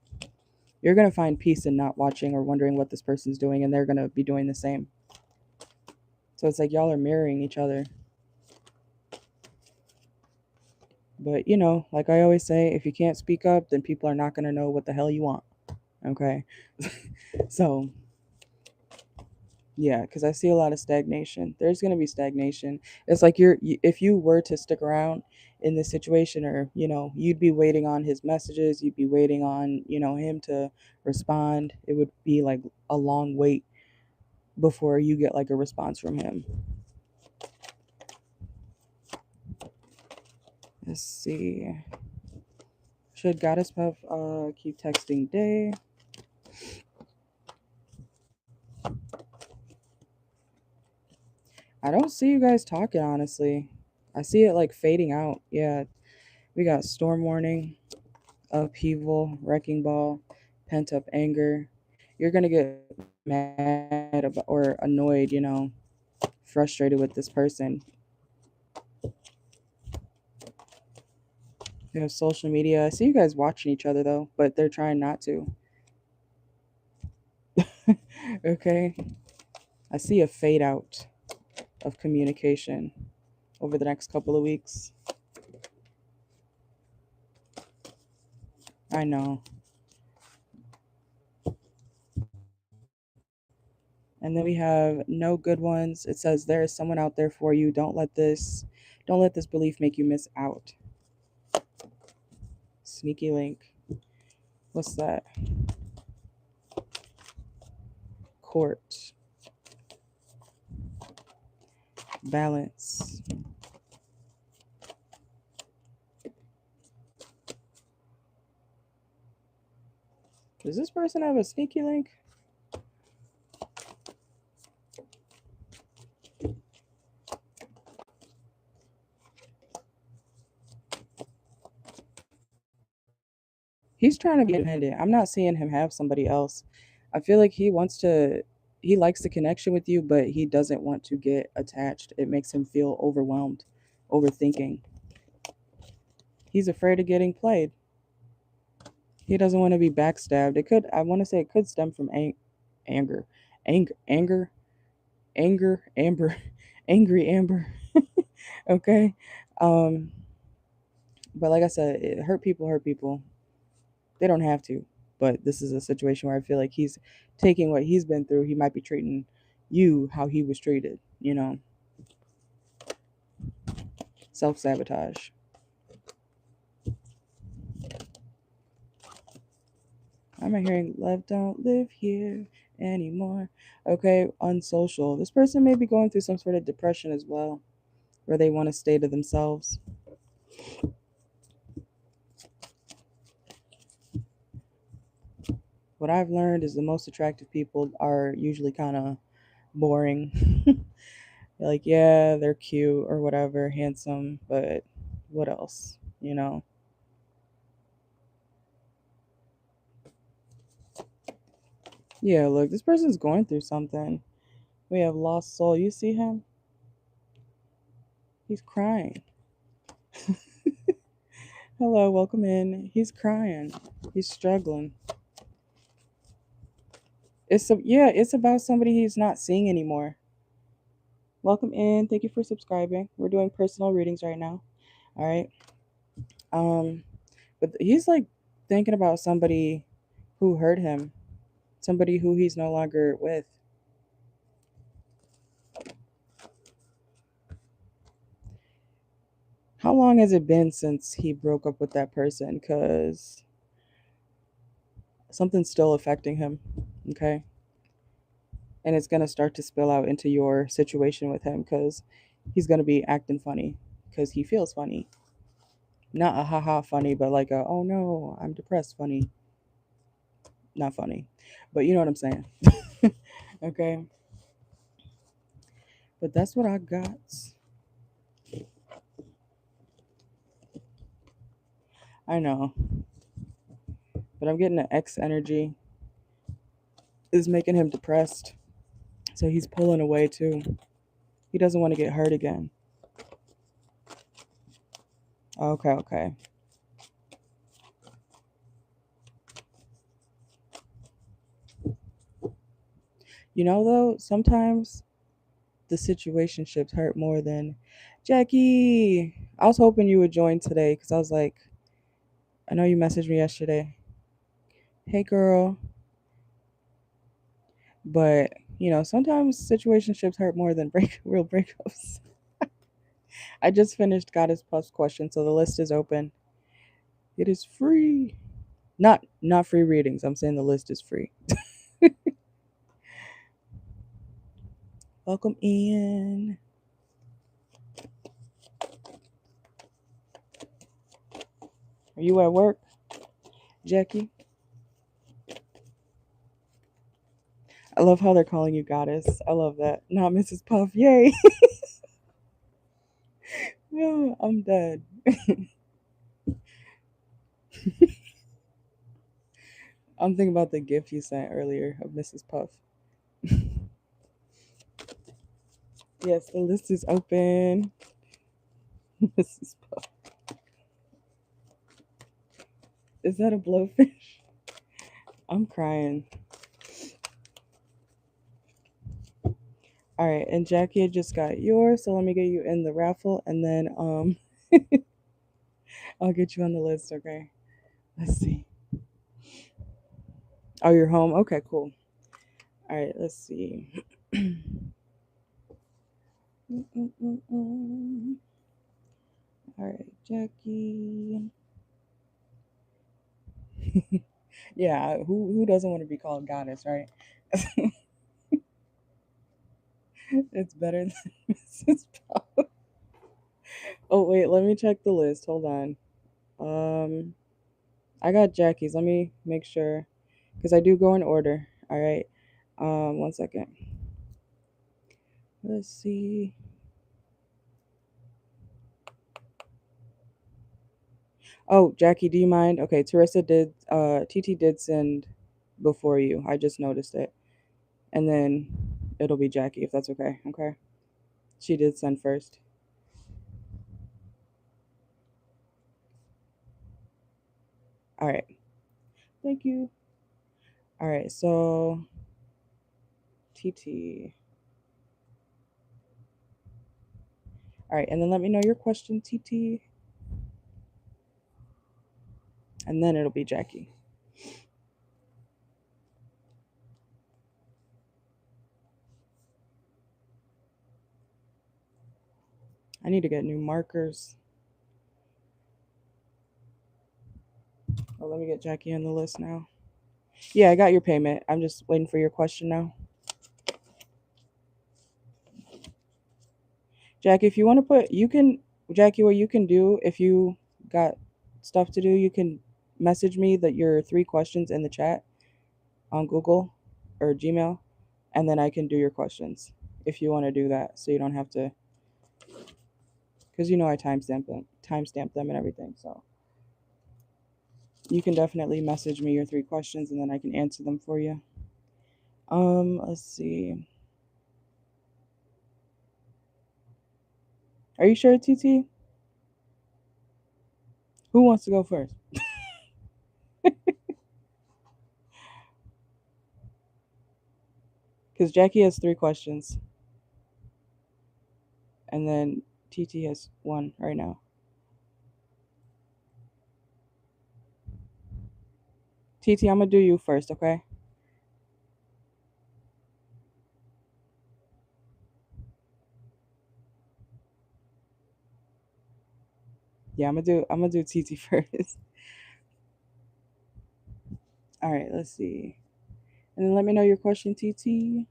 You're going to find peace in not watching or wondering what this person's doing, and they're going to be doing the same. So it's like y'all are mirroring each other. But, like I always say, if you can't speak up, then people are not going to know what the hell you want. Okay? So, yeah, because I see a lot of stagnation. There's going to be stagnation. It's like if you were to stick around in this situation, or you'd be waiting on his messages, you'd be waiting on him to respond. It would be like a long wait before you get like a response from him. Let's see. Should Goddess Puff keep texting Day? I don't see you guys talking, honestly. I see it like fading out. Yeah, we got storm warning, upheaval, wrecking ball, pent up anger. You're gonna get mad about, or annoyed, frustrated with this person. You have social media. I see you guys watching each other though, but they're trying not to. Okay. I see a fade out of communication over the next couple of weeks. I know. And then we have no good ones. It says there is someone out there for you. Don't let this belief make you miss out. Sneaky link. What's that? Court. Balance. Does this person have a sneaky link? He's trying to be independent. I'm not seeing him have somebody else. I feel like he likes the connection with you, but he doesn't want to get attached. It makes him feel overwhelmed, overthinking. He's afraid of getting played. He doesn't want to be backstabbed. I want to say it could stem from anger. Anger, Amber, angry Amber. Okay. Um, but like I said, hurt people hurt people. They don't have to. But this is a situation where I feel like he's taking what he's been through. He might be treating you how he was treated, self sabotage. I'm hearing love don't live here anymore. Okay, unsocial. This person may be going through some sort of depression as well, where they want to stay to themselves. What I've learned is the most attractive people are usually kind of boring. Like, yeah, they're cute or whatever, handsome, but what else, Yeah, look, this person's going through something. We have lost soul. You see him? He's crying. Hello, welcome in. He's crying. He's struggling. It's about somebody he's not seeing anymore. Welcome in. Thank you for subscribing. We're doing personal readings right now. All right. Um, but he's like thinking about somebody who hurt him, somebody who he's no longer with. How long has it been since he broke up with that person? Because something's still affecting him. Okay. And it's going to start to spill out into your situation with him because he's going to be acting funny because he feels funny. Not a haha funny, but like a oh no, I'm depressed funny. Not funny. But you know what I'm saying. Okay. But that's what I got. I know. But I'm getting an X energy is making him depressed. So he's pulling away too. He doesn't want to get hurt again. Okay, okay. You know though, sometimes the situationships hurt more than Jackie. I was hoping you would join today because I was like, I know you messaged me yesterday. Hey girl. But sometimes situationships hurt more than real breakups. I just finished Goddess Plus question, so the list is open. It is free. Not free readings. I'm saying the list is free. Welcome in. Are you at work, Jackie? I love how they're calling you Goddess. I love that. Not Mrs. Puff. Yay. No, I'm dead. I'm thinking about the gift you sent earlier of Mrs. Puff. Yes, the list is open. Mrs. Puff. Is that a blowfish? I'm crying. All right, and Jackie just got yours, so let me get you in the raffle, and then I'll get you on the list. Okay. Let's see. Oh, you're home. Okay, cool. All right, let's see. All right, Jackie. Yeah, who doesn't want to be called goddess, right? It's better than Mrs. Pop. Oh wait, let me check the list. Hold on. Um, I got Jackie's. Let me make sure because I do go in order. All right. One second. Let's see. Oh, Jackie, do you mind? Okay, Teresa did. TT did send before you. I just noticed it, and then it'll be Jackie if that's okay. Okay. She did send first. All right. Thank you. All right. So TT. All right, and then let me know your question, TT, and then it'll be Jackie. I need to get new markers. Oh, let me get Jackie on the list now. Yeah, I got your payment. I'm just waiting for your question now. Jackie, if you want to Jackie, what you can do if you got stuff to do, you can message me that your 3 questions in the chat on Google or Gmail, and then I can do your questions if you want to do that, so you don't have to, because I timestamp them and everything. So you can definitely message me your 3 questions, and then I can answer them for you. Let's see. Are you sure, TT? Who wants to go first? Because Jackie has 3 questions, and then TT has 1 right now. TT, I'm gonna do you first, okay? Yeah, I'm gonna do TT first. All right, let's see. And then let me know your question, TT.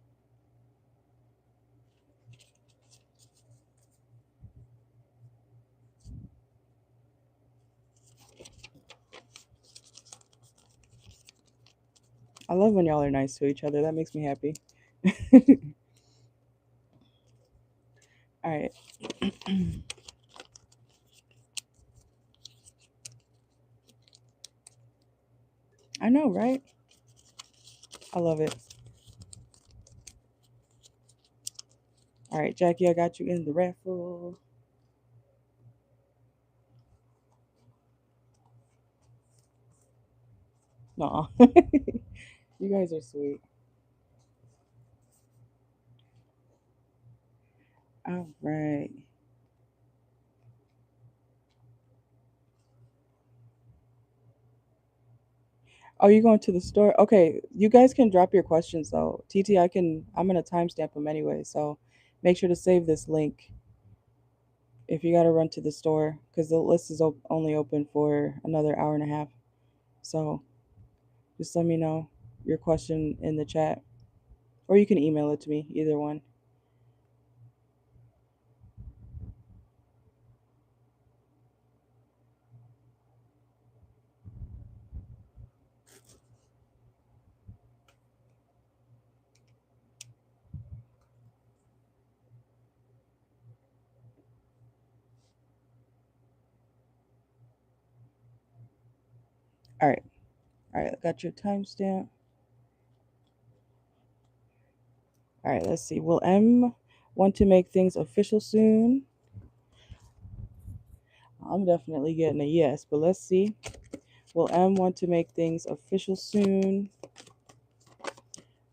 I love when y'all are nice to each other. That makes me happy. All right. I know, right? I love it. All right, Jackie, I got you in the raffle. Nah. You guys are sweet. All right. Oh, you going to the store? Okay, you guys can drop your questions though. TT, I'm gonna timestamp them anyway, so make sure to save this link if you gotta run to the store because the list is only open for another hour and a half. So just let me know your question in the chat, or you can email it to me, either one. All right, all right, I got your timestamp. All right, let's see. Will M want to make things official soon? I'm definitely getting a yes, but let's see. Will M want to make things official soon?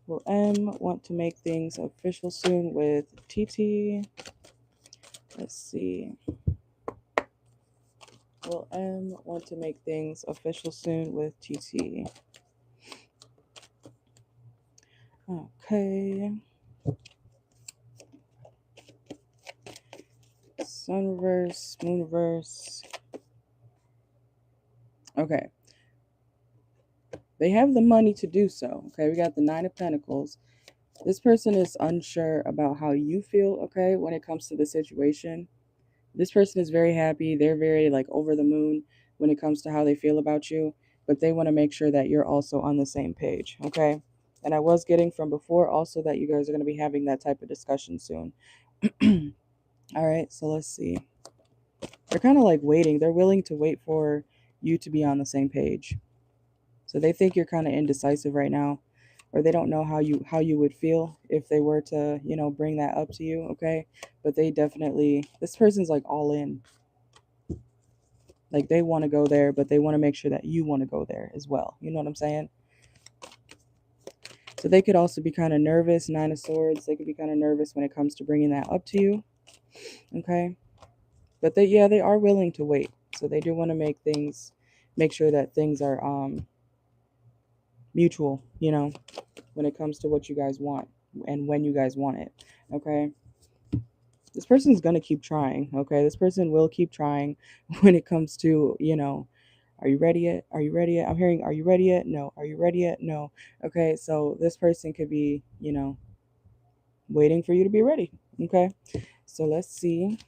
Will M want to make things official soon with TT? Let's see. Will M want to make things official soon with TT? Okay. Sunverse, Moonverse. Okay. They have the money to do so. Okay, we got the Nine of Pentacles. This person is unsure about how you feel, okay, when it comes to the situation. This person is very happy. They're very like over the moon when it comes to how they feel about you, but they want to make sure that you're also on the same page, okay? And I was getting from before also that you guys are going to be having that type of discussion soon. All right, so let's see. They're kind of like waiting. They're willing to wait for you to be on the same page. So they think you're kind of indecisive right now, or they don't know how you would feel if they were to, bring that up to you, okay? But they definitely, this person's like all in. Like they want to go there, but they want to make sure that you want to go there as well. You know what I'm saying? So they could also be kind of nervous. Nine of Swords. They could be kind of nervous when it comes to bringing that up to you. Okay. But they are willing to wait. So they do want to make sure that things are mutual, when it comes to what you guys want and when you guys want it. Okay. This person's going to keep trying. Okay. This person will keep trying when it comes to, are you ready yet? Are you ready yet? I'm hearing, are you ready yet? No. Are you ready yet? No. Okay. So this person could be, waiting for you to be ready. Okay. So let's see.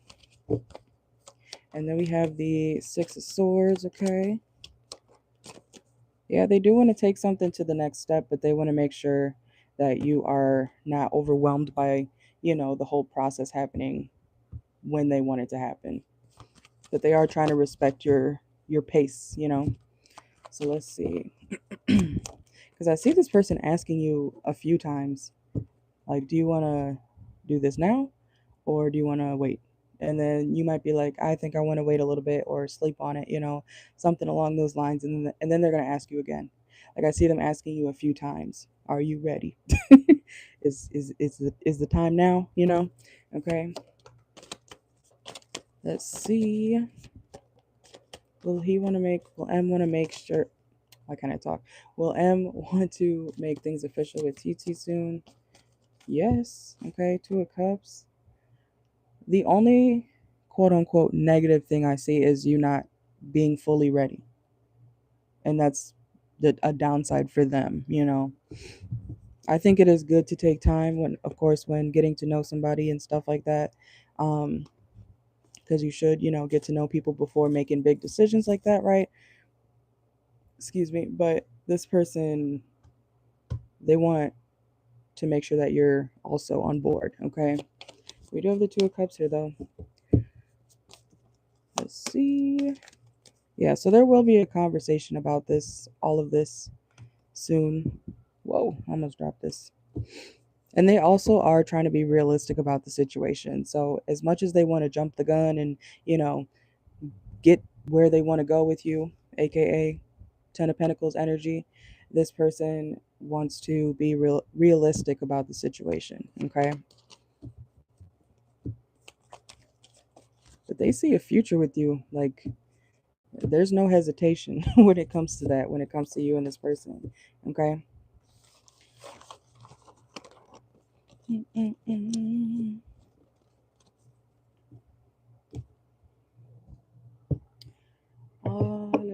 And then we have the Six of Swords. Okay. Yeah, they do want to take something to the next step, but they want to make sure that you are not overwhelmed by, the whole process happening when they want it to happen. But they are trying to respect your pace. So let's see. Because I see this person asking you a few times, like, do you want to do this now or do you want to wait? And then you might be like, I think I want to wait a little bit or sleep on it, something along those lines. And then they're going to ask you again. Like I see them asking you a few times, are you ready? Is the time now, Okay. Let's see. Will M want to make sure, why can't I talk? Will M want to make things official with TT soon? Yes. Okay. Two of Cups. The only quote unquote negative thing I see is you not being fully ready. And that's a downside for them. I think it is good to take time when, of course, when getting to know somebody and stuff like that. Because you should, get to know people before making big decisions like that, right? Excuse me. But this person, they want to make sure that you're also on board, okay? We do have the Two of Cups here, though. Let's see. Yeah, so there will be a conversation about this, all of this, soon. Whoa, almost dropped this. And they also are trying to be realistic about the situation. So as much as they want to jump the gun and, you know, get where they want to go with you, aka Ten of Pentacles energy, this person wants to be realistic about the situation, okay? But they see a future with you. Like, there's no hesitation when it comes to that, when it comes to you and this person, okay?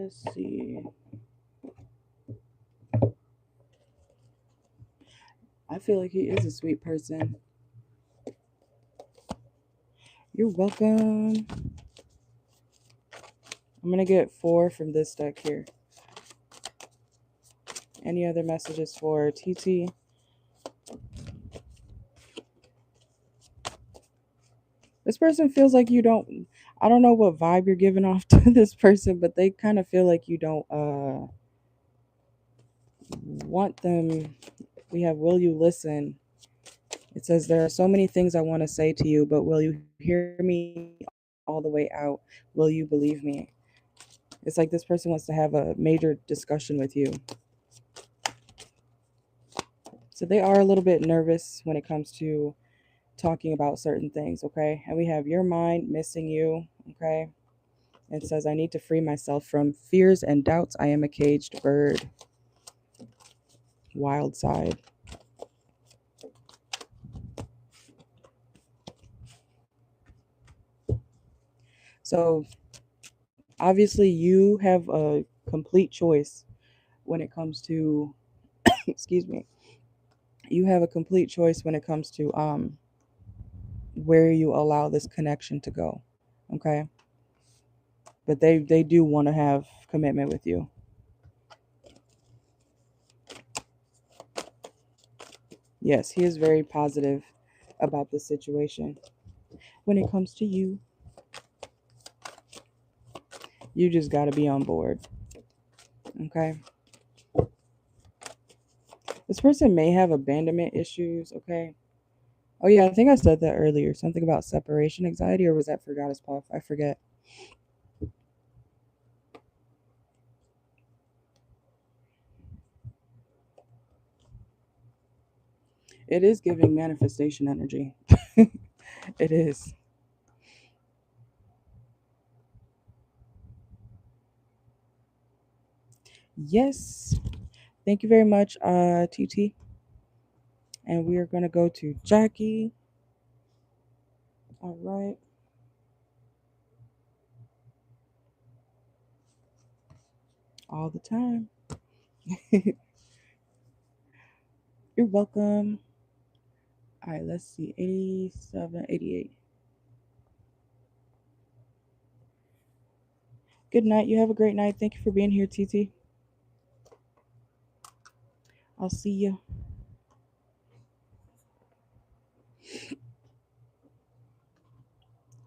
Let's see. I feel like he is a sweet person. You're welcome. I'm going to get 4 from this deck here. Any other messages for TT? This person feels like you don't, I don't know what vibe you're giving off to this person, but they kind of feel like you don't want them. We have, will you listen? It says, there are so many things I want to say to you, but will you hear me all the way out? Will you believe me? It's like this person wants to have a major discussion with you. So they are a little bit nervous when it comes to talking about certain things, okay? And we have your mind missing you, okay? It says, I need to free myself from fears and doubts. I am a caged bird. Wild side. So obviously you have a complete choice when it comes to, excuse me, you have a complete choice when it comes to where you allow this connection to go, okay? But they do want to have commitment with you. Yes, he is very positive about this situation. When it comes to you, you just got to be on board, okay? This person may have abandonment issues, okay? Oh yeah, I think I said that earlier. Something about separation anxiety, or was that for Goddess Puff? I forget. It is giving manifestation energy. It is. Yes. Thank you very much, TT. And we are going to go to Jackie. All right. All the time. You're welcome. All right, let's see. 87, 88. Good night. You have a great night. Thank you for being here, TT. I'll see you.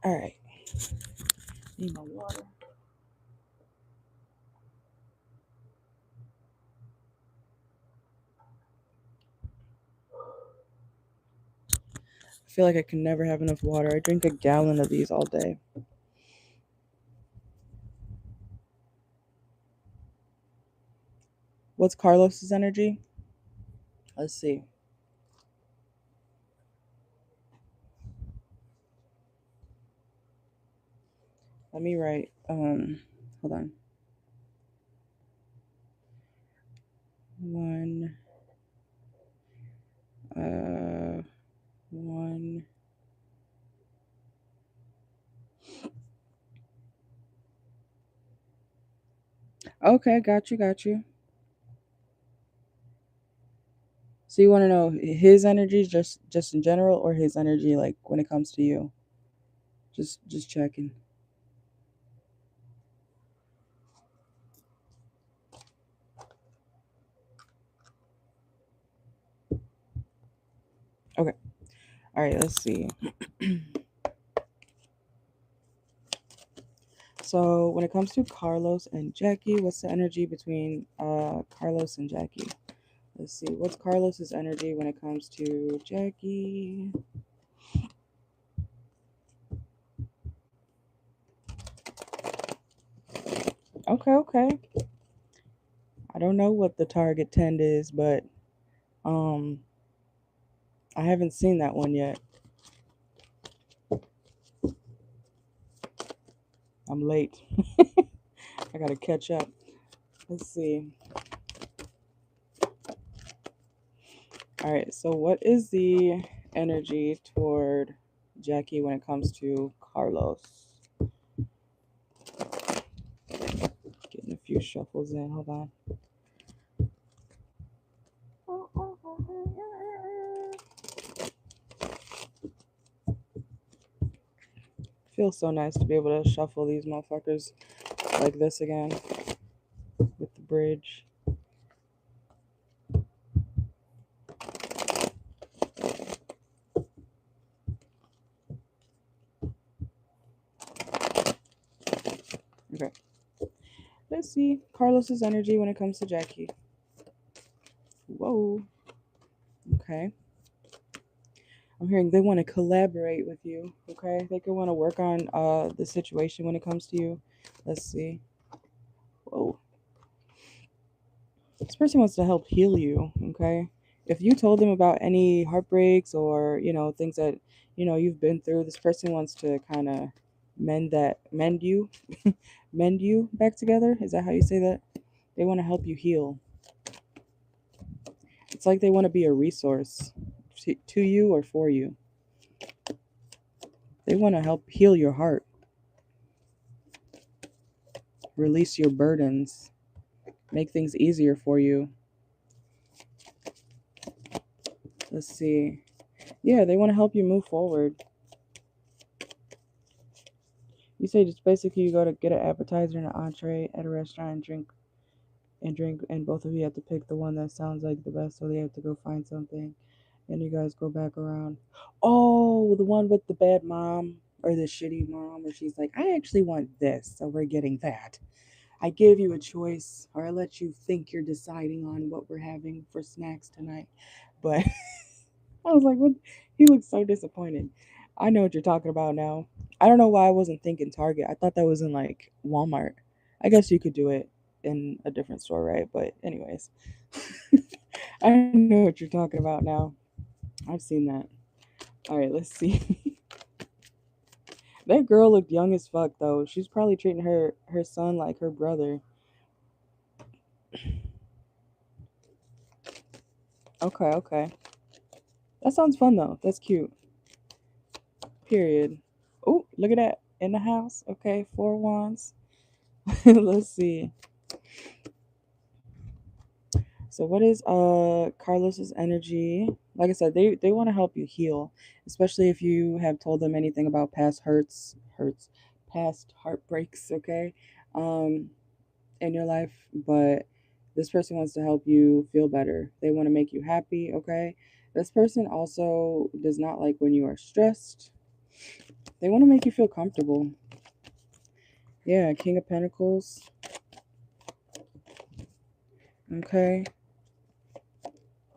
All right. Need my water. I feel like I can never have enough water. I drink a gallon of these all day. What's Carlos's energy? Let's see. Let me write. Hold on. 1. 1. Okay, got you, got you. So you want to know his energy just in general, or his energy like when it comes to you? Just checking. Okay. All right, let's see. So when it comes to Carlos and Jackie, what's the energy between Carlos and Jackie? Let's see. What's Carlos's energy when it comes to Jackie? Okay. I don't know what the target 10 is, but um I haven't seen that one yet. I'm late. I gotta catch up. Let's see. All right, so what is the energy toward Jackie when it comes to Carlos? Getting a few shuffles in. Hold on. Feels so nice to be able to shuffle these motherfuckers like this again with the bridge. Okay. Let's see Carlos's energy when it comes to Jackie. Whoa. Okay. I'm hearing they want to collaborate with you. Okay. They could want to work on the situation when it comes to you. Let's see. Whoa. This person wants to help heal you. Okay. If you told them about any heartbreaks or, things that, you've been through, this person wants to kind of mend you, mend you back together. Is that how you say that? They want to help you heal. It's like they want to be a resource to you or for you. They want to help heal your heart, release your burdens, make things easier for you. Let's see. Yeah, they want to help you move forward. You say just basically you go to get an appetizer and an entree at a restaurant and both of you have to pick the one that sounds like the best, so they have to go find something and you guys go back around. Oh, the one with the bad mom or the shitty mom where she's like, I actually want this, so we're getting that. I gave you a choice, or I let you think you're deciding on what we're having for snacks tonight. But I was like, what? He looks so disappointed. I know what you're talking about now. I don't know why I wasn't thinking Target. I thought that was in like Walmart. I guess you could do it in a different store, right? But anyways, I know what you're talking about now. I've seen that. All right, let's see. That girl looked young as fuck though. She's probably treating her son like her brother. Okay. That sounds fun though. That's cute. Period. Oh, look at that. In the house. Okay, 4 wands. Let's see. So what is Carlos's energy? Like I said, they want to help you heal, especially if you have told them anything about past past heartbreaks, okay? Um in your life, but this person wants to help you feel better. They want to make you happy, okay? This person also does not like when you are stressed. They want to make you feel comfortable. Yeah, King of Pentacles. Okay.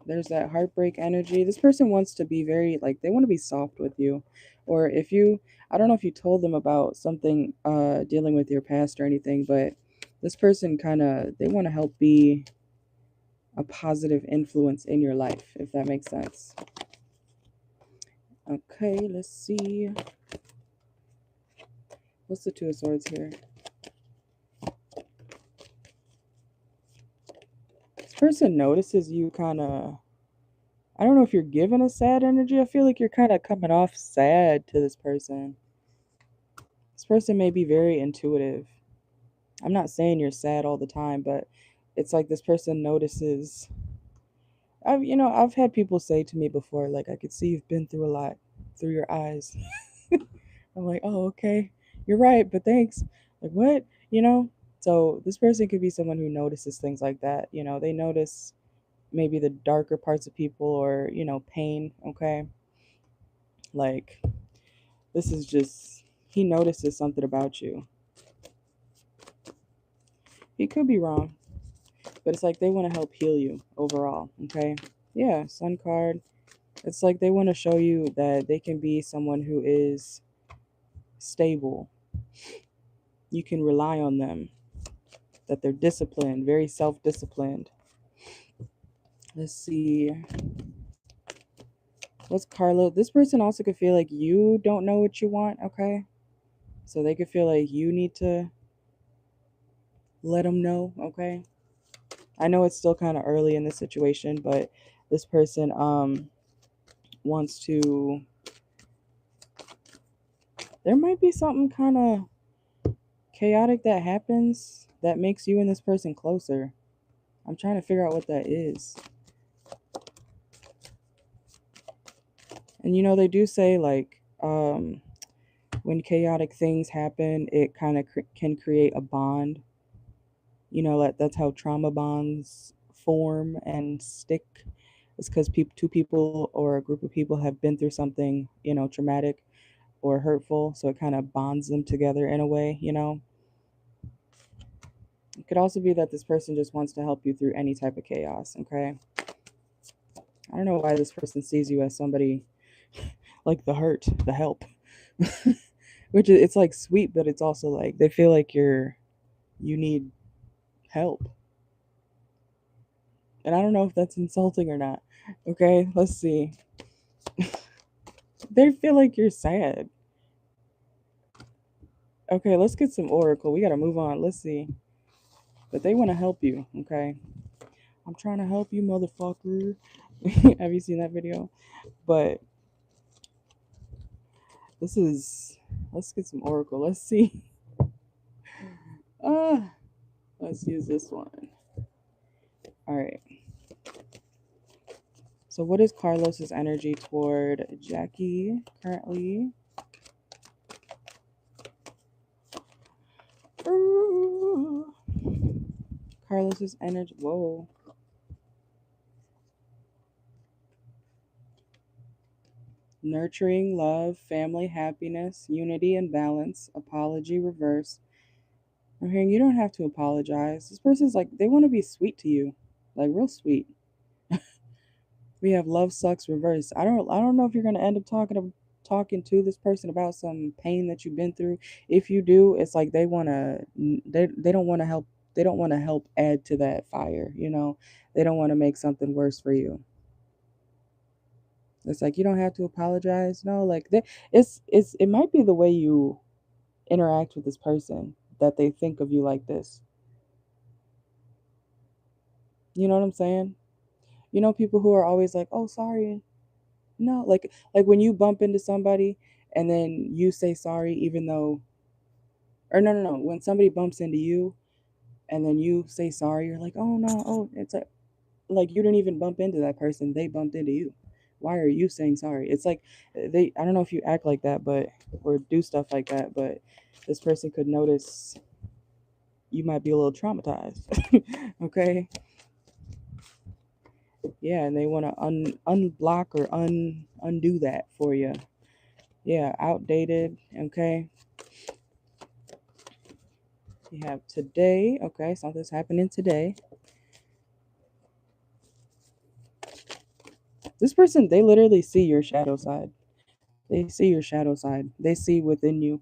There's that heartbreak energy. This person wants to be very, like, they want to be soft with you. Or if you, I don't know if you told them about something dealing with your past or anything, but this person kind of, they want to help be a positive influence in your life, if that makes sense. Okay, let's see. What's the Two of Swords here? This person notices you kind of, I don't know if you're giving a sad energy. I feel like you're kind of coming off sad to this person. This person may be very intuitive. I'm not saying you're sad all the time, but it's like this person notices. I've had people say to me before, like, I could see you've been through a lot through your eyes. I'm like, oh, okay, you're right, but thanks. Like, what? So this person could be someone who notices things like that. They notice maybe the darker parts of people, or, pain, okay? Like, this is just, he notices something about you. He could be wrong, but it's like they want to help heal you overall, okay? Yeah, Sun card. It's like they want to show you that they can be someone who is stable. You can rely on them, that they're disciplined, very self-disciplined. Let's see. What's Carlo? This person also could feel like you don't know what you want, okay? So they could feel like you need to let them know, okay? I know it's still kind of early in this situation, but this person wants to, there might be something kind of chaotic that happens that makes you and this person closer. I'm trying to figure out what that is. And they do say, like, when chaotic things happen, it kind of can create a bond. That's how trauma bonds form and stick. It's because two people or a group of people have been through something, traumatic or hurtful, so it kind of bonds them together in a way. It could also be that this person just wants to help you through any type of chaos, okay? I don't know why this person sees you as somebody like the hurt, the help. Which it's like sweet, but it's also like they feel like you need help. And I don't know if that's insulting or not. Okay, let's see. They feel like you're sad. Okay, let's get some oracle. We got to move on. Let's see. But they want to help you, okay? I'm trying to help you, motherfucker. Have you seen that video? But let's get some oracle. Let's see. Let's use this one. All right. So what is Carlos's energy toward Jackie currently? Carlos's energy. Whoa. Nurturing, love, family, happiness, unity and balance, apology, reverse. I'm hearing you don't have to apologize. This person's like, they want to be sweet to you. Like real sweet. We have love sucks, reverse. I don't know if you're gonna end up talking to this person about some pain that you've been through. If you do, it's like they don't want to help. They don't want to help add to that fire. They don't want to make something worse for you. It's like you don't have to apologize. No, like it might be the way you interact with this person that they think of you like this. You know what I'm saying? People who are always like, "Oh, sorry." No, like when you bump into somebody and then you say sorry even though, or no, when somebody bumps into you and then you say sorry, you're like, "Oh no, oh, it's like you didn't even bump into that person, they bumped into you. Why are you saying sorry?" It's like I don't know if you act like that, but or do stuff like that, but this person could notice you might be a little traumatized. Okay? Yeah, and they want to unblock or undo that for you. Yeah, outdated. Okay. You have today. Okay, something's happening today. This person, they literally see your shadow side. They see your shadow side. They see within you.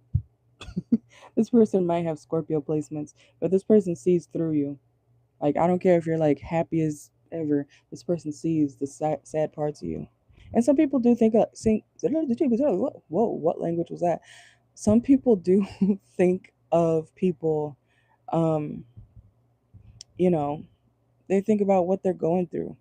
This person might have Scorpio placements, but this person sees through you. Like, I don't care if you're like happy as ever. This person sees the sad parts of you. And some people do think, whoa, what language was that? Some people do think of people, um, you know, they think about what they're going through.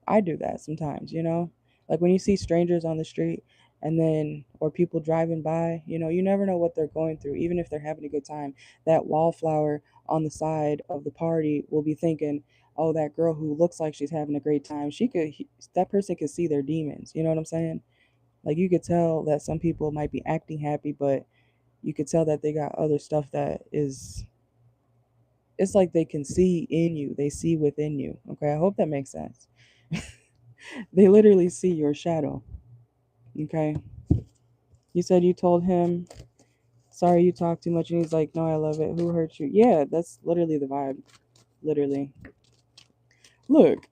I do that sometimes. Like when you see strangers on the street and then, or people driving by, you never know what they're going through, even if they're having a good time. That wallflower on the side of the party will be thinking, oh, that girl who looks like she's having a great time, that person could see their demons. You know what I'm saying? Like you could tell that some people might be acting happy, but you could tell that they got other stuff that is it's like they can see in you. They see within you. Okay, I hope that makes sense. They literally see your shadow. Okay. You said you told him, sorry you talk too much, and he's like, no, I love it. Who hurt you? Yeah, that's literally the vibe. Literally. Look,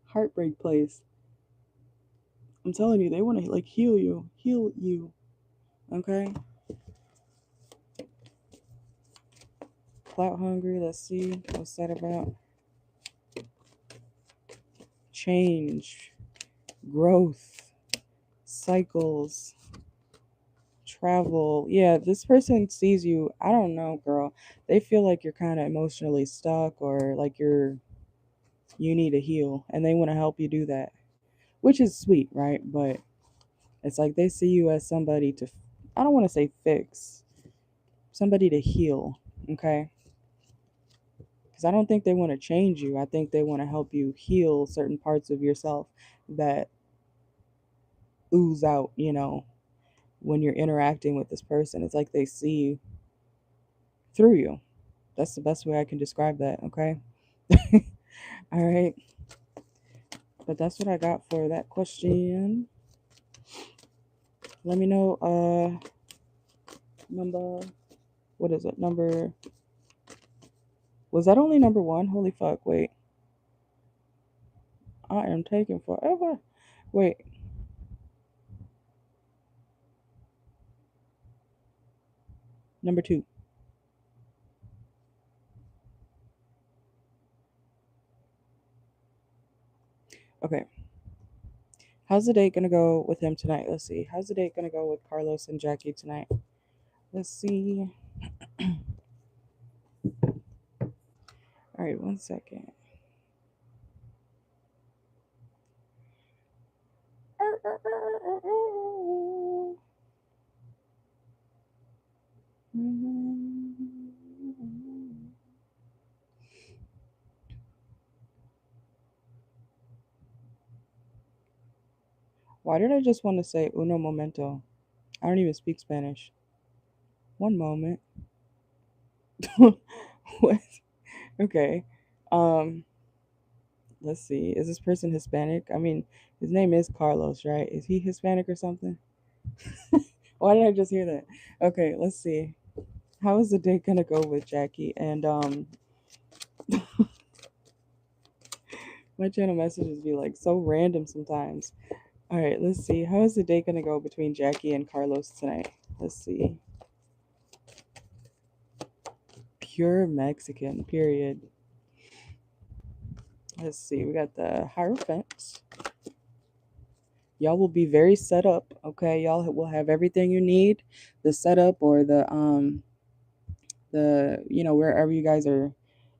heartbreak place. I'm telling you, they want to like heal you. Heal you. Okay? Clout hungry. Let's see. What's that about? Change. Growth. Cycles. Travel. Yeah, this person sees you. I don't know, girl. They feel like you're kind of emotionally stuck or like you need to heal and they want to help you do that, which is sweet, right? But it's like they see you as somebody to, I don't want to say fix, somebody to heal, okay? Because I don't think they want to change you. I think they want to help you heal certain parts of yourself that ooze out, when you're interacting with this person. It's like they see through you. That's the best way I can describe that, okay? All right. But that's what I got for that question. Let me know, number, what is it? Was that only number one? Holy fuck, wait. I am taking forever. Wait. Number two. Okay. How's the date gonna go with him tonight? Let's see. How's the date gonna go with Carlos and Jackie tonight? Let's see. All right, 1 second. Why did I just want to say uno momento? I don't even speak Spanish. One moment. What? Okay. Um, let's see. Is this person Hispanic? I mean, his name is Carlos, right? Is he Hispanic or something? Why did I just hear that? Okay, let's see. How is the date gonna go with Jackie? And my channel messages be like so random sometimes. All right, let's see. How is the date gonna go between Jackie and Carlos tonight? Let's see. Pure Mexican, period. Let's see. We got the Hierophant. Y'all will be very set up, okay? Y'all will have everything you need. The setup or the wherever you guys are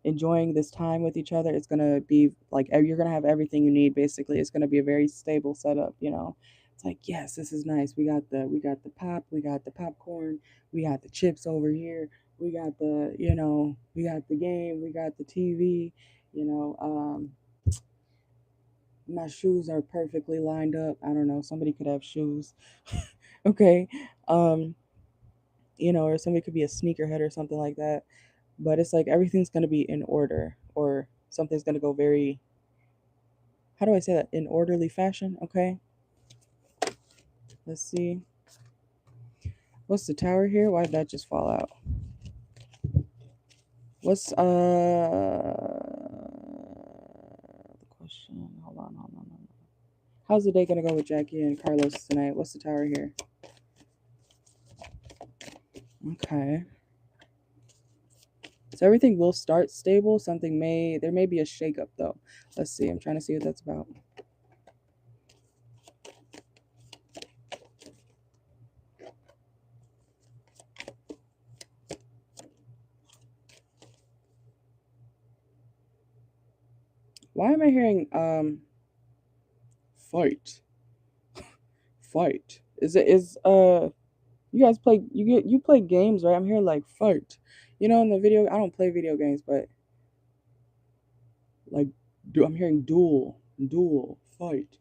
enjoying this time with each other, it's gonna be like you're gonna have everything you need. Basically, it's gonna be a very stable setup. It's like, yes, this is nice. We got the pop, we got the popcorn, we got the chips over here, we got we got the game, we got the TV. you know um my shoes are perfectly lined up. I don't know, somebody could have shoes. Okay. um or somebody could be a sneakerhead or something like that. But it's like everything's going to be in order, or something's going to go very, how do I say that, in orderly fashion. Okay, let's see. What's the tower here? Why did that just fall out? What's the question? Hold on. How's the day gonna go with Jackie and Carlos tonight? What's the tower here? Okay, so everything will start stable. There may be a shakeup though. Let's see. I'm trying to see what that's about. Why am I hearing fight? Fight. You guys you play games, right? I'm hearing like fight. In the video, I don't play video games, but like I'm hearing duel, fight.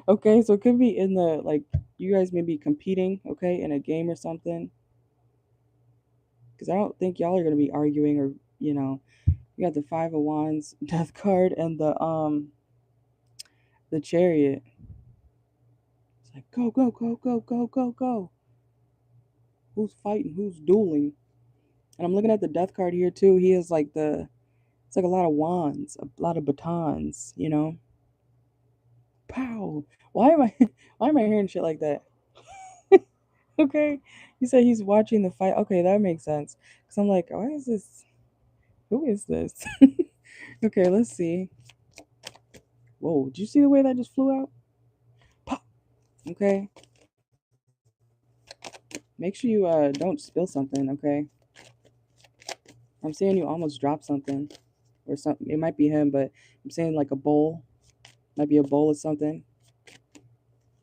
Okay, so it could be in the like you guys may be competing, okay, in a game or something. Because I don't think y'all are going to be arguing or, you know, you got the Five of Wands, Death card, and the Chariot. It's like, go, go, go, go, go, go, go. Who's fighting? Who's dueling? And I'm looking at the Death card here, too. He is like it's like a lot of wands, a lot of batons, you know? Pow! Why am I hearing shit like that? Okay. He said he's watching the fight. Okay, that makes sense. Because I'm like, why is this? Who is this? Okay, let's see. Whoa, did you see the way that just flew out? Pop! Okay. Make sure you don't spill something, okay? I'm seeing you almost drop something. Or something. It might be him, but I'm saying like a bowl. Might be a bowl of something.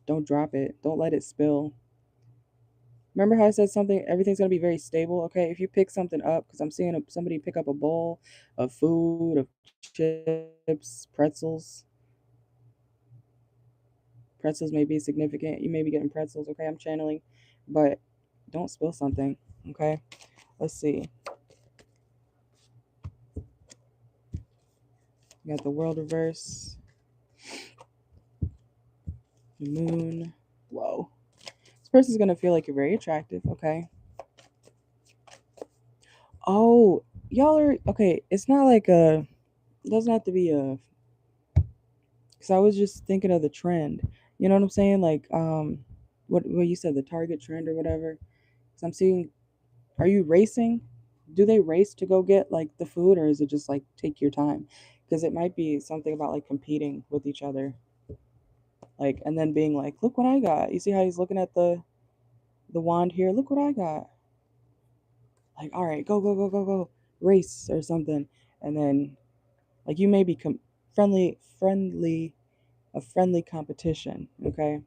Don't drop it. Don't let it spill. Remember how I said something, everything's going to be very stable, okay? If you pick something up, because I'm seeing somebody pick up a bowl of food, of chips, pretzels. Pretzels may be significant. You may be getting pretzels, okay? I'm channeling. But don't spill something, okay? Let's see. You got the world reverse. The moon. Whoa. This person's going to feel like you're very attractive, okay? Oh, y'all are, okay, it's not like it doesn't have to be because I was just thinking of the trend. You know what I'm saying? Like, what you said, the target trend or whatever. So I'm seeing, are you racing? Do they race to go get like the food, or is it just like take your time? Because it might be something about like competing with each other, like, and then being like, look what I got. You see how he's looking at the wand here? Look what I got. Like, all right, go, go, go, go, go, race or something, and then like you may be friendly, a friendly competition. Okay,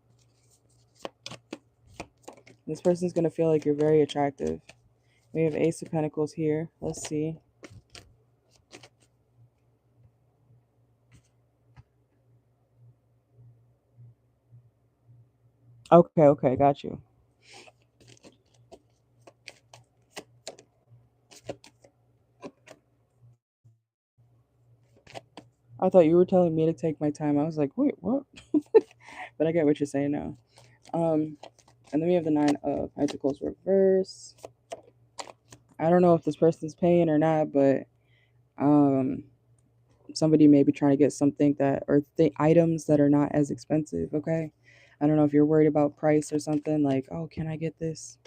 this person's gonna feel like you're very attractive. We have Ace of Pentacles here. Let's see. Okay, okay, got you. I thought you were telling me to take my time. I was like, wait, what? But I get what you're saying now. And then we have the Nine of Pentacles reverse. I don't know if this person's paying or not, but somebody may be trying to get something that, or items that are not as expensive. Okay, I don't know if you're worried about price or something, like, oh, can I get this?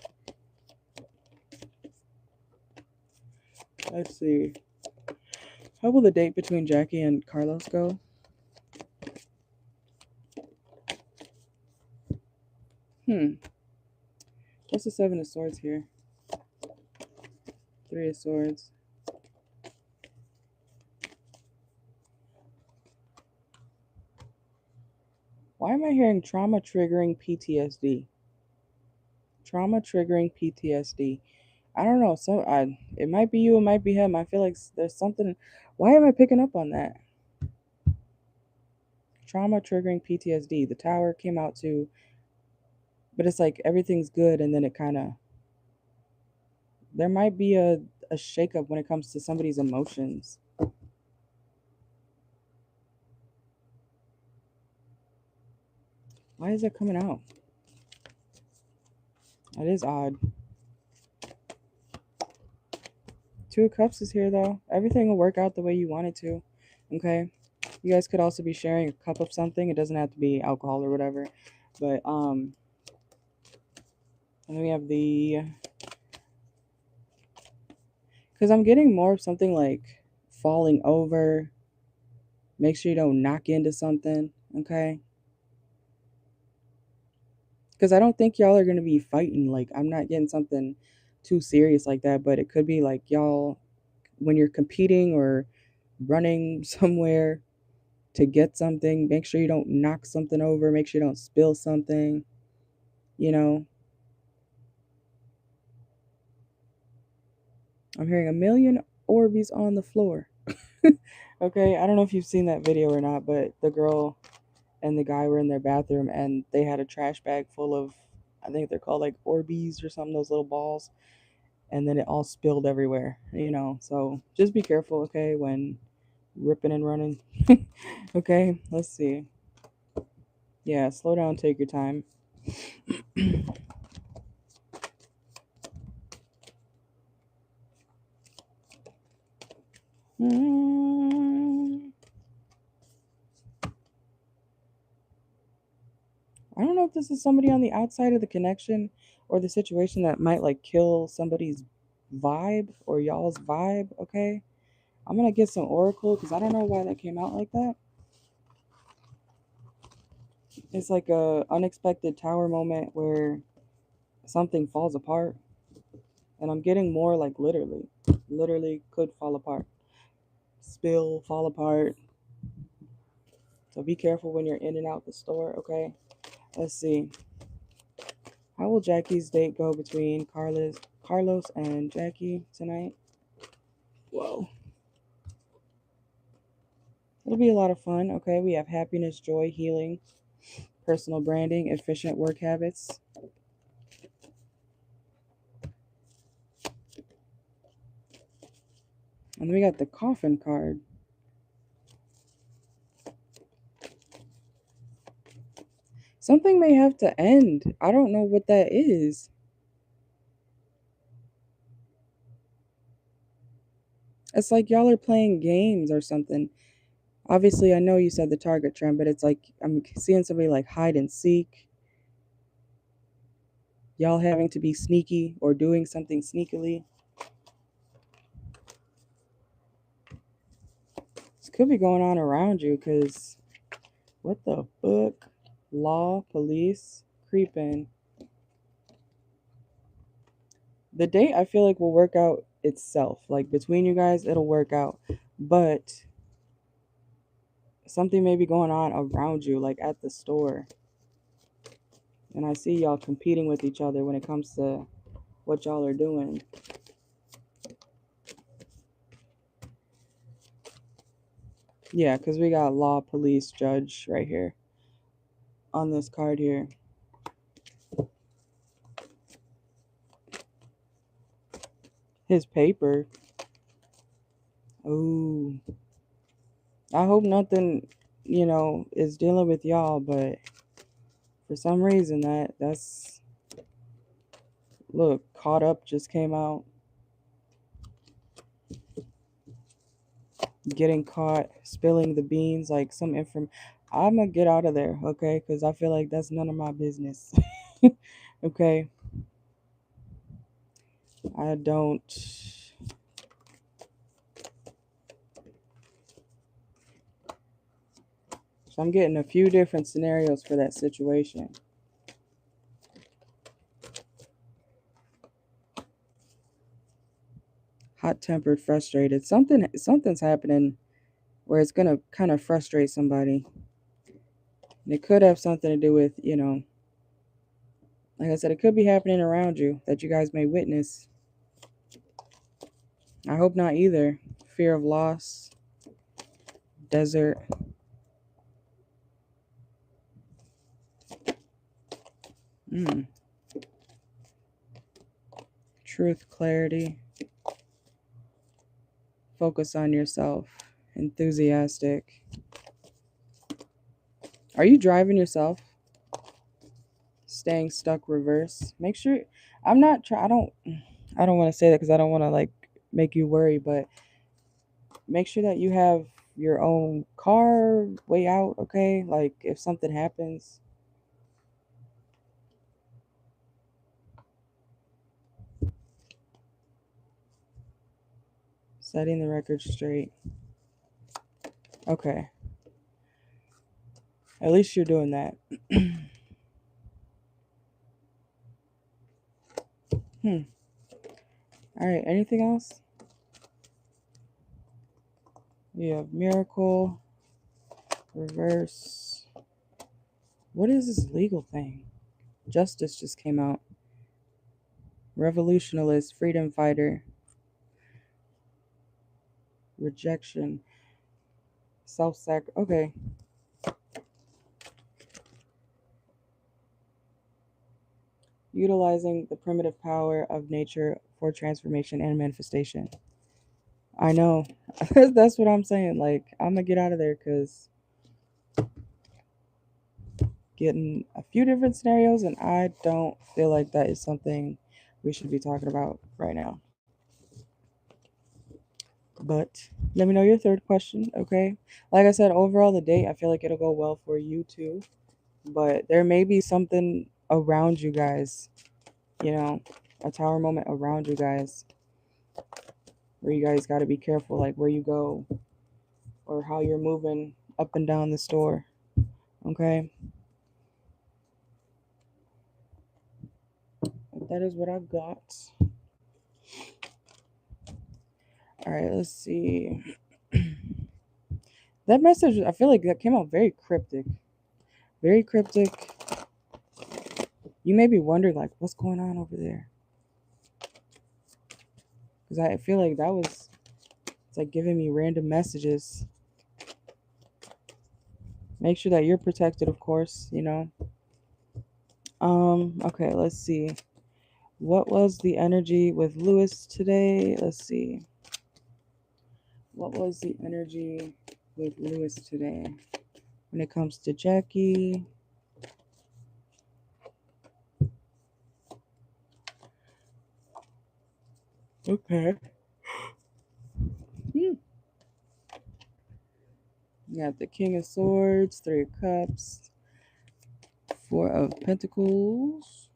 Let's see. How will the date between Jackie and Carlos go? What's the Seven of Swords here? Three of Swords. Why am I hearing trauma triggering PTSD? Trauma triggering PTSD. I don't know. It might be you, it might be him. I feel like there's something. Why am I picking up on that? Trauma triggering PTSD. The Tower came out too, but it's like everything's good, and then it kind of, there might be a shakeup when it comes to somebody's emotions. Why is that coming out? That is odd. Two of Cups is here though. Everything will work out the way you want it to. Okay. You guys could also be sharing a cup of something. It doesn't have to be alcohol or whatever. But and then we have the, because I'm getting more of something like falling over. Make sure you don't knock into something, okay? Because I don't think y'all are gonna be fighting. Like, I'm not getting something too serious like that, but it could be like y'all, when you're competing or running somewhere to get something, make sure you don't knock something over, make sure you don't spill something, you know. I'm hearing a million Orbeez on the floor. Okay, I don't know if you've seen that video or not, but the girl and the guy were in their bathroom and they had a trash bag full of, I think they're called like Orbeez or something, those little balls. and then it all spilled everywhere, you know. So just be careful, okay, when ripping and running. Okay, let's see. Yeah, slow down, take your time. I don't know if this is somebody on the outside of the connection or the situation that might like kill somebody's vibe or y'all's vibe, okay? I'm gonna get some oracle because I don't know why that came out like that. It's like a unexpected tower moment where something falls apart, and I'm getting more like literally could fall apart, spill, fall apart. So be careful when you're in and out the store, okay? Let's see. How will Jackie's date go between Carlos and Jackie tonight? Whoa. It'll be a lot of fun, okay? We have happiness, joy, healing, personal branding, efficient work habits. And then we got the coffin card. Something may have to end. I don't know what that is. It's like y'all are playing games or something. Obviously, I know you said the target trend, but it's like I'm seeing somebody like hide and seek. Y'all having to be sneaky or doing something sneakily. This could be going on around you because what the fuck? Law, police, creeping. The date I feel like will work out itself. Like between you guys, it'll work out. But something may be going on around you, like at the store. And I see y'all competing with each other when it comes to what y'all are doing. Yeah, because we got law, police, judge right here on this card here. His paper. Ooh. I hope nothing, is dealing with y'all, but for some reason that's look, caught up just came out. Getting caught spilling the beans, like some inform. I'm gonna get out of there, okay? Because I feel like that's none of my business. Okay, I don't. So I'm getting a few different scenarios for that situation. Hot-tempered, frustrated. Something's happening where it's gonna kind of frustrate somebody. And it could have something to do with, like I said, it could be happening around you that you guys may witness. I hope not either. Fear of loss, desert. Truth, clarity. Focus on yourself. Enthusiastic. Are you driving yourself? Staying stuck, reverse. Make sure I'm not try I don't want to say that because I don't want to like make you worry, but make sure that you have your own car way out, okay? Like if something happens. Setting the record straight. Okay. At least you're doing that. All right, anything else? We have miracle, reverse. What is this legal thing? Justice just came out. Revolutionalist, freedom fighter, rejection, okay. utilizing the primitive power of nature for transformation and manifestation. I know. That's what I'm saying. Like, I'm gonna get out of there because getting a few different scenarios, and I don't feel like that is something we should be talking about right now. But let me know your third question, okay? Like I said, overall, the date, I feel like it'll go well for you too. But there may be something around you guys, you know, a tower moment around you guys where you guys got to be careful, like where you go or how you're moving up and down the store, okay? But that is what I got. All right, let's see. That message, I feel like that came out very cryptic. Very cryptic. You may be wondering, like, what's going on over there? Because I feel like that was, it's like giving me random messages. Make sure that you're protected, of course, you know. Okay, let's see. What was the energy with Lewis today? Let's see. What was the energy with Lewis today when it comes to Jackie? Okay. You got the King of Swords, Three of Cups, Four of Pentacles.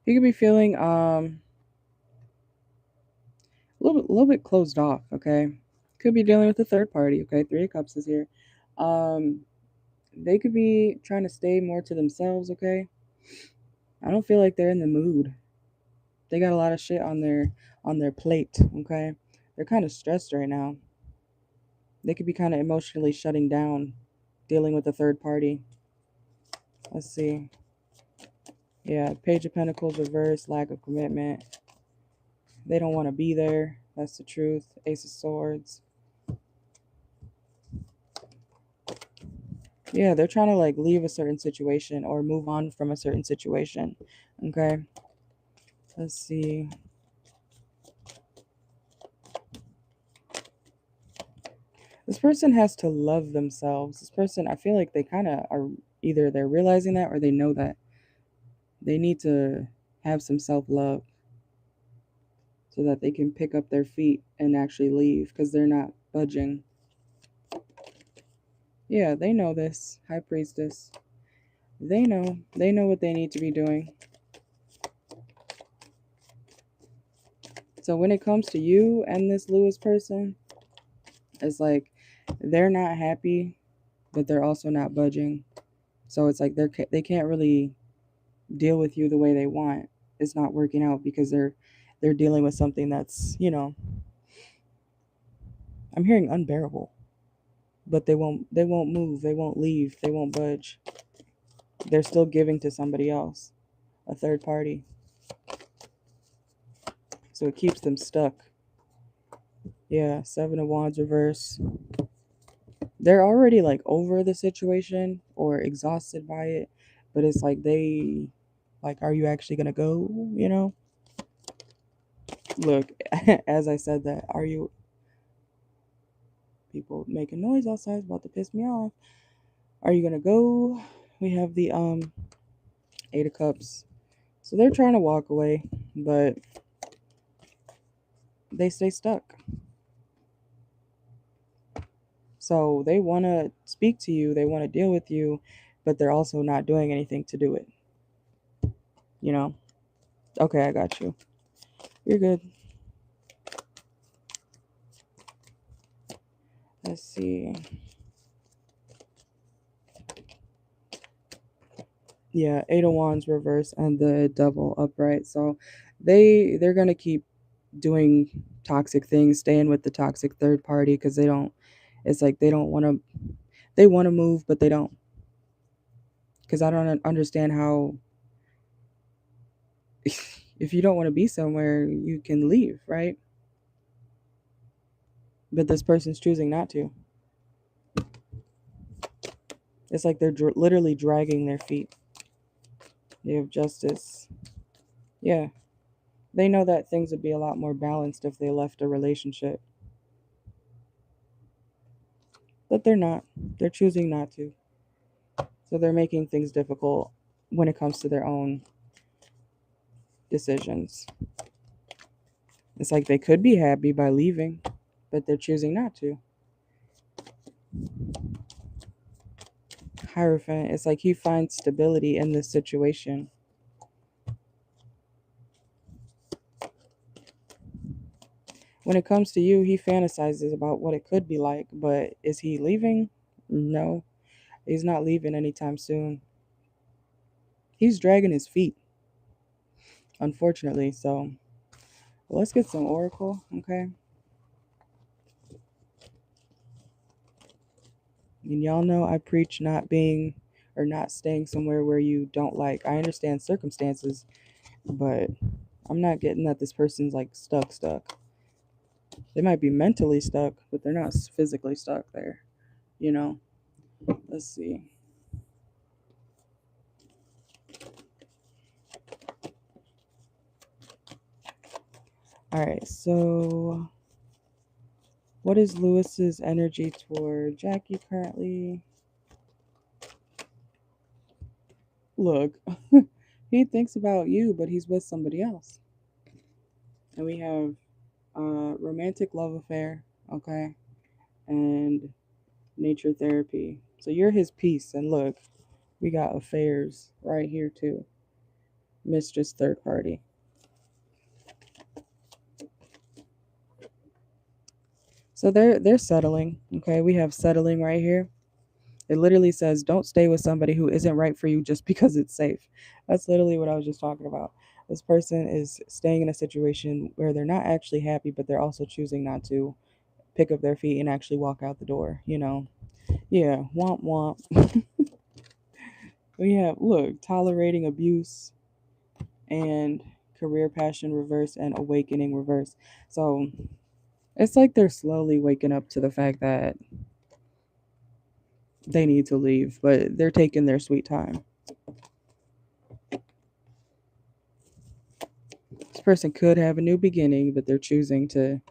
You could be feeling a little bit closed off, okay? Could be dealing with a third party, okay? Three of Cups is here. They could be trying to stay more to themselves, okay? I don't feel like they're in the mood. They got a lot of shit on their plate, okay? They're kind of stressed right now. They could be kind of emotionally shutting down, dealing with a third party. Let's see. Yeah, Page of Pentacles reverse, lack of commitment. They don't want to be there. That's the truth. Ace of Swords. Yeah, they're trying to like leave a certain situation or move on from a certain situation. Okay. Let's see. This person has to love themselves. This person, I feel like they kind of are, either they're realizing that or they know that they need to have some self-love so that they can pick up their feet and actually leave because they're not budging. Yeah, they know this. High Priestess. They know. They know what they need to be doing. So when it comes to you and this Lewis person, it's like they're not happy, but they're also not budging. So it's like they can't really deal with you the way they want. It's not working out because they're dealing with something that's, you know, I'm hearing unbearable. But they won't move, they won't leave, they won't budge. They're still giving to somebody else, a third party. So it keeps them stuck. Yeah, Seven of Wands reverse. They're already like over the situation or exhausted by it, but it's like they like, are you actually gonna go, you know? Look, as I said that, are you, people making noise outside is about to piss me off. Are you gonna go? We have the Eight of Cups. So they're trying to walk away, but they stay stuck. So they want to speak to you, they want to deal with you, but they're also not doing anything to do it. You know? Okay, I got you. You're good. Let's see. Yeah, Eight of Wands reverse and the Devil upright. So they're gonna keep doing toxic things, staying with the toxic third party because they don't. It's like they don't want to. They want to move, but they don't. Because I don't understand how. If you don't want to be somewhere, you can leave, right? But this person's choosing not to. It's like they're literally dragging their feet. They have Justice. Yeah. They know that things would be a lot more balanced if they left a relationship. But they're not. They're choosing not to. So they're making things difficult when it comes to their own decisions. It's like they could be happy by leaving, but they're choosing not to. Hierophant, it's like he finds stability in this situation. When it comes to you, he fantasizes about what it could be like, but is he leaving? No, he's not leaving anytime soon. He's dragging his feet, unfortunately. So let's get some oracle, okay? And y'all know I preach not being or not staying somewhere where you don't like. I understand circumstances, but I'm not getting that this person's like stuck. They might be mentally stuck, but they're not physically stuck there, you know? Let's see. All right, so what is Lewis's energy toward Jackie currently? Look, he thinks about you, but he's with somebody else. And we have romantic love affair, okay, and nature therapy. So you're his piece. And look, we got affairs right here too. Mistress third party. So they're settling. Okay, we have settling right here. It literally says don't stay with somebody who isn't right for you just because it's safe. That's literally what I was just talking about. This person is staying in a situation where they're not actually happy, but they're also choosing not to pick up their feet and actually walk out the door, you know. Yeah, womp womp. We have look, tolerating abuse and career passion reverse and awakening reverse. So it's like they're slowly waking up to the fact that they need to leave, but they're taking their sweet time. This person could have a new beginning, but they're choosing to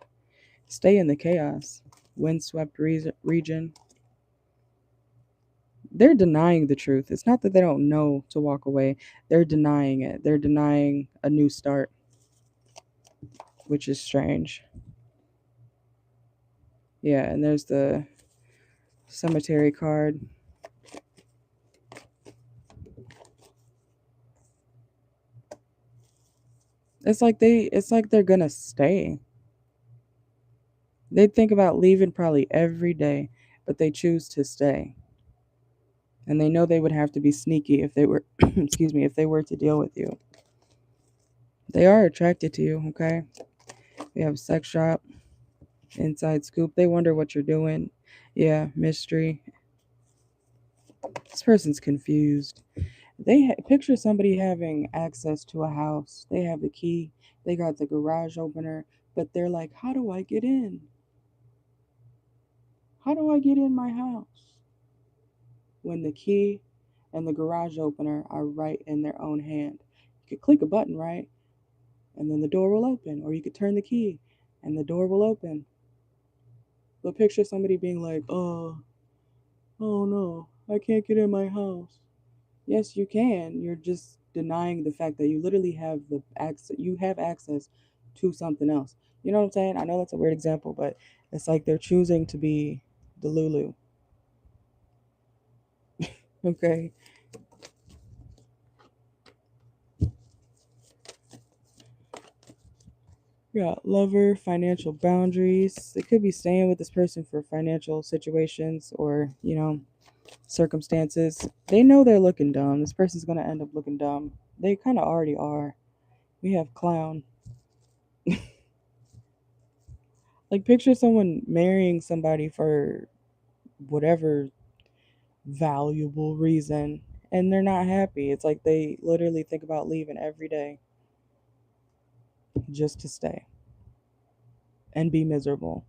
stay in the chaos. Windswept region. They're denying the truth. It's not that they don't know to walk away, they're denying it. They're denying a new start, which is strange. Yeah, and there's the cemetery card. It's like they're gonna stay. They think about leaving probably every day, but they choose to stay. And they know they would have to be sneaky if they were excuse me, if they were to deal with you. They are attracted to you, okay? We have sex shop, inside scoop. They wonder what you're doing. Yeah, mystery. This person's confused. Picture somebody having access to a house. They have the key. They got the garage opener, but they're like, "How do I get in? How do I get in my house?" When the key and the garage opener are right in their own hand. You could click a button, right? And then the door will open, or you could turn the key and the door will open. But picture somebody being like, oh no, I can't get in my house. Yes, you can. You're just denying the fact that you literally have the access. You have access to something else. You know what I'm saying? I know that's a weird example, but it's like they're choosing to be the Lulu. Okay. Yeah, lover, financial boundaries. They could be staying with this person for financial situations or, circumstances. They know they're looking dumb. This person's going to end up looking dumb. They kind of already are. We have clown. Like, picture someone marrying somebody for whatever valuable reason and they're not happy. It's like they literally think about leaving every day just to stay and be miserable,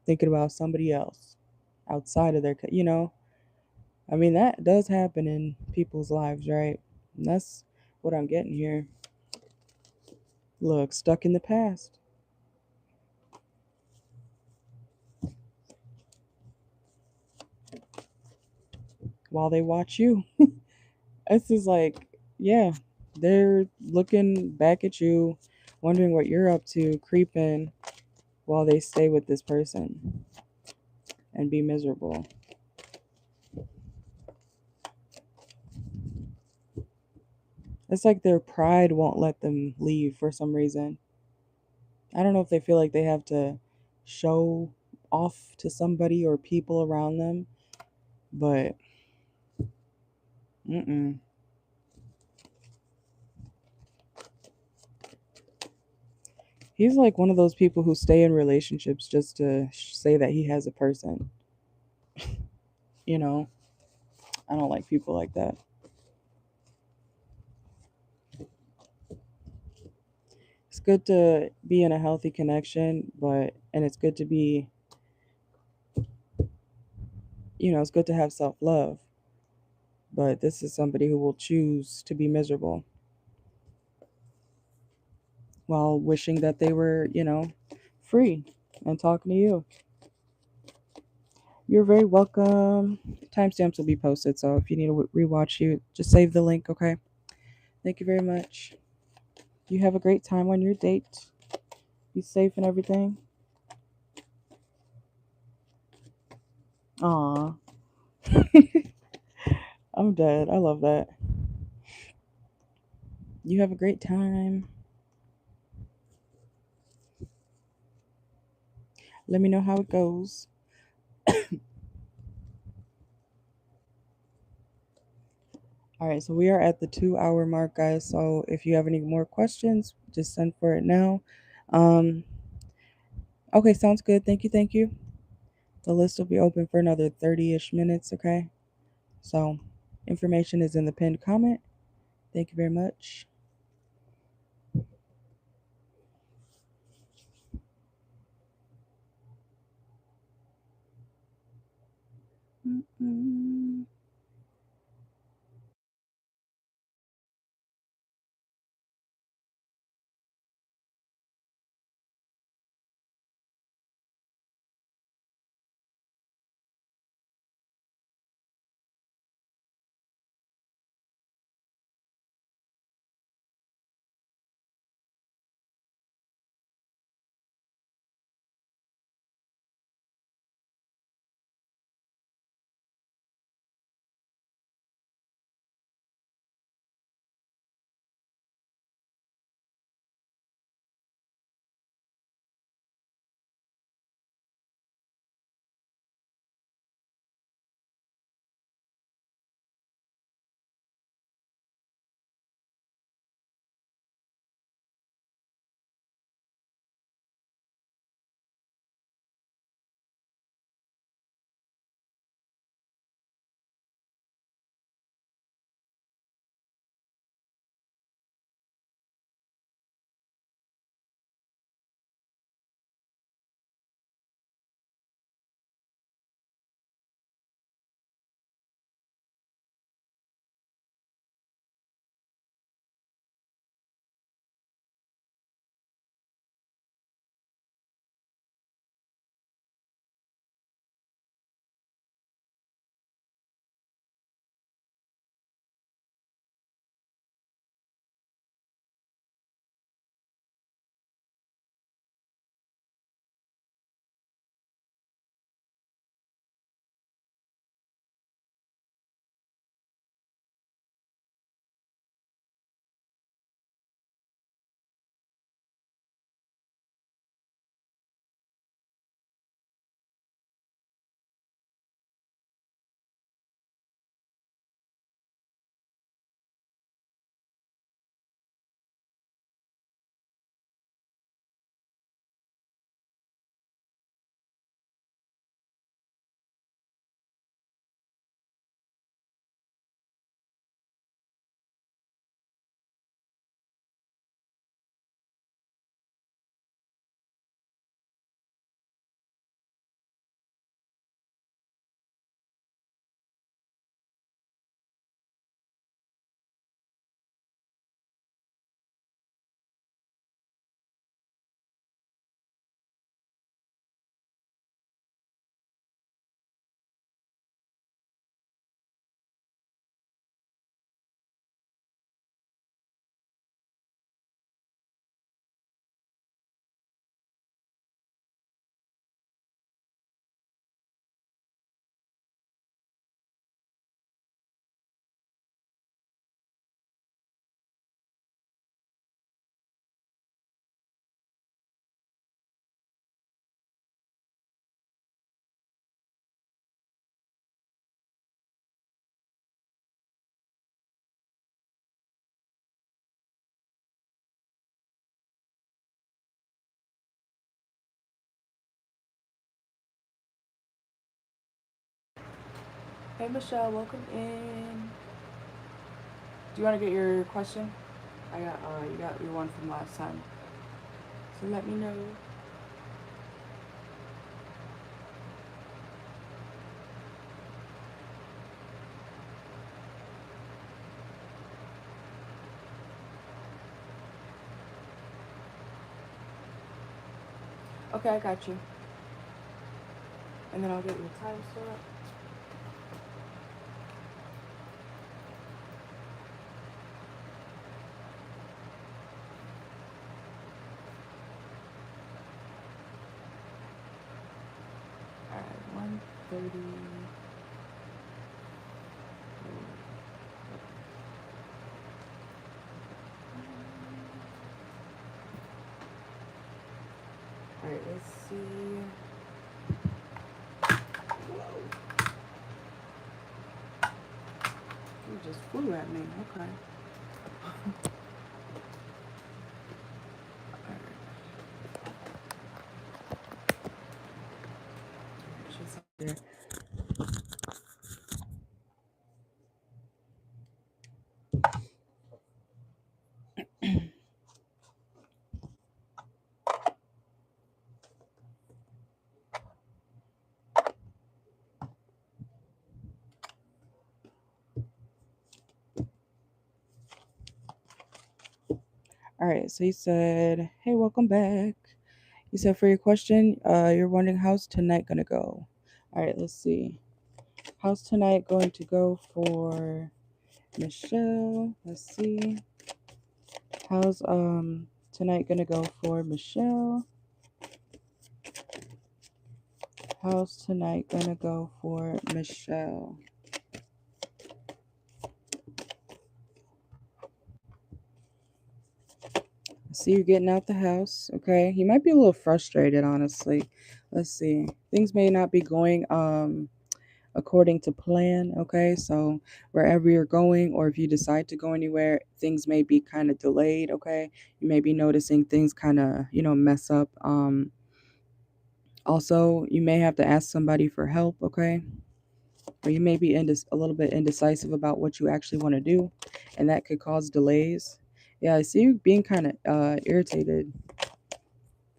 thinking about somebody else outside of their. I mean, that does happen in people's lives, right? And that's what I'm getting here. Look, stuck in the past while they watch you. This is like, yeah, they're looking back at you, wondering what you're up to, creeping while they stay with this person and be miserable. It's like their pride won't let them leave for some reason. I don't know if they feel like they have to show off to somebody or people around them, but mm-mm. He's like one of those people who stay in relationships just to say that he has a person. You know, I don't like people like that. It's good to be in a healthy connection, and it's good to be, it's good to have self love. But this is somebody who will choose to be miserable while wishing that they were, free and talking to you. You're very welcome. Timestamps will be posted, so if you need to rewatch, you just save the link, okay? Thank you very much. You have a great time on your date. Be safe and everything. Aw, I'm dead. I love that. You have a great time. Let me know how it goes. All right, so we are at the 2 hour mark, guys. So if you have any more questions, just send for it now. Um, okay, sounds good. Thank you. Thank you. The list will be open for another 30 ish minutes, okay? So information is in the pinned comment. Thank you very much. Mm-mm. Hey Michelle, welcome in. Do you want to get your question? I got you got your one from last time. So let me know. Okay, I got you. And then I'll get your time slot. Alright, 1:30. Alright, let's see. Whoa. You just flew at me. Okay. She's up there. All right, so he said, "Hey, welcome back." He said, "For your question, you're wondering how's tonight gonna go." All right, let's see. How's tonight going to go for Michelle? Let's see. How's tonight gonna go for Michelle? How's tonight gonna go for Michelle? See you getting out the house, okay? You might be a little frustrated, honestly. Let's see. Things may not be going according to plan, okay? So wherever you're going, or if you decide to go anywhere, things may be kind of delayed, okay? You may be noticing things kind of, mess up. Also, you may have to ask somebody for help, okay? Or you may be a little bit indecisive about what you actually want to do, and that could cause delays. Yeah, I see you being kind of irritated.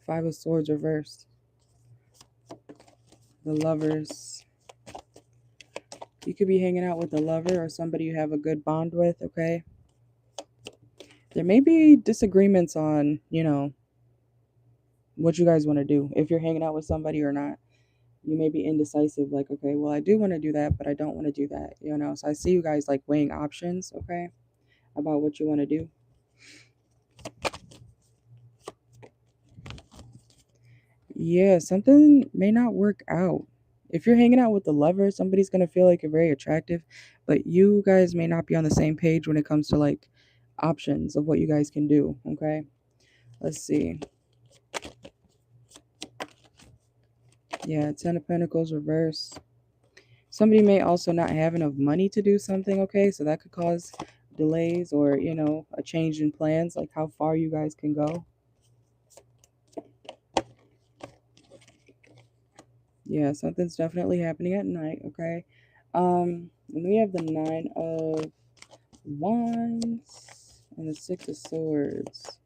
Five of Swords reversed. The Lovers. You could be hanging out with a lover or somebody you have a good bond with, okay? There may be disagreements on, what you guys want to do. If you're hanging out with somebody or not. You may be indecisive, like, okay, well, I do want to do that, but I don't want to do that. So I see you guys like weighing options, okay, about what you want to do. Yeah, something may not work out. If you're hanging out with the lover, somebody's going to feel like you're very attractive, but you guys may not be on the same page when it comes to like options of what you guys can do, okay? Let's see. Yeah, Ten of Pentacles reverse. Somebody may also not have enough money to do something, okay? So that could cause delays or, a change in plans, like how far you guys can go. Yeah, something's definitely happening at night, okay? And we have the Nine of Wands and the Six of Swords.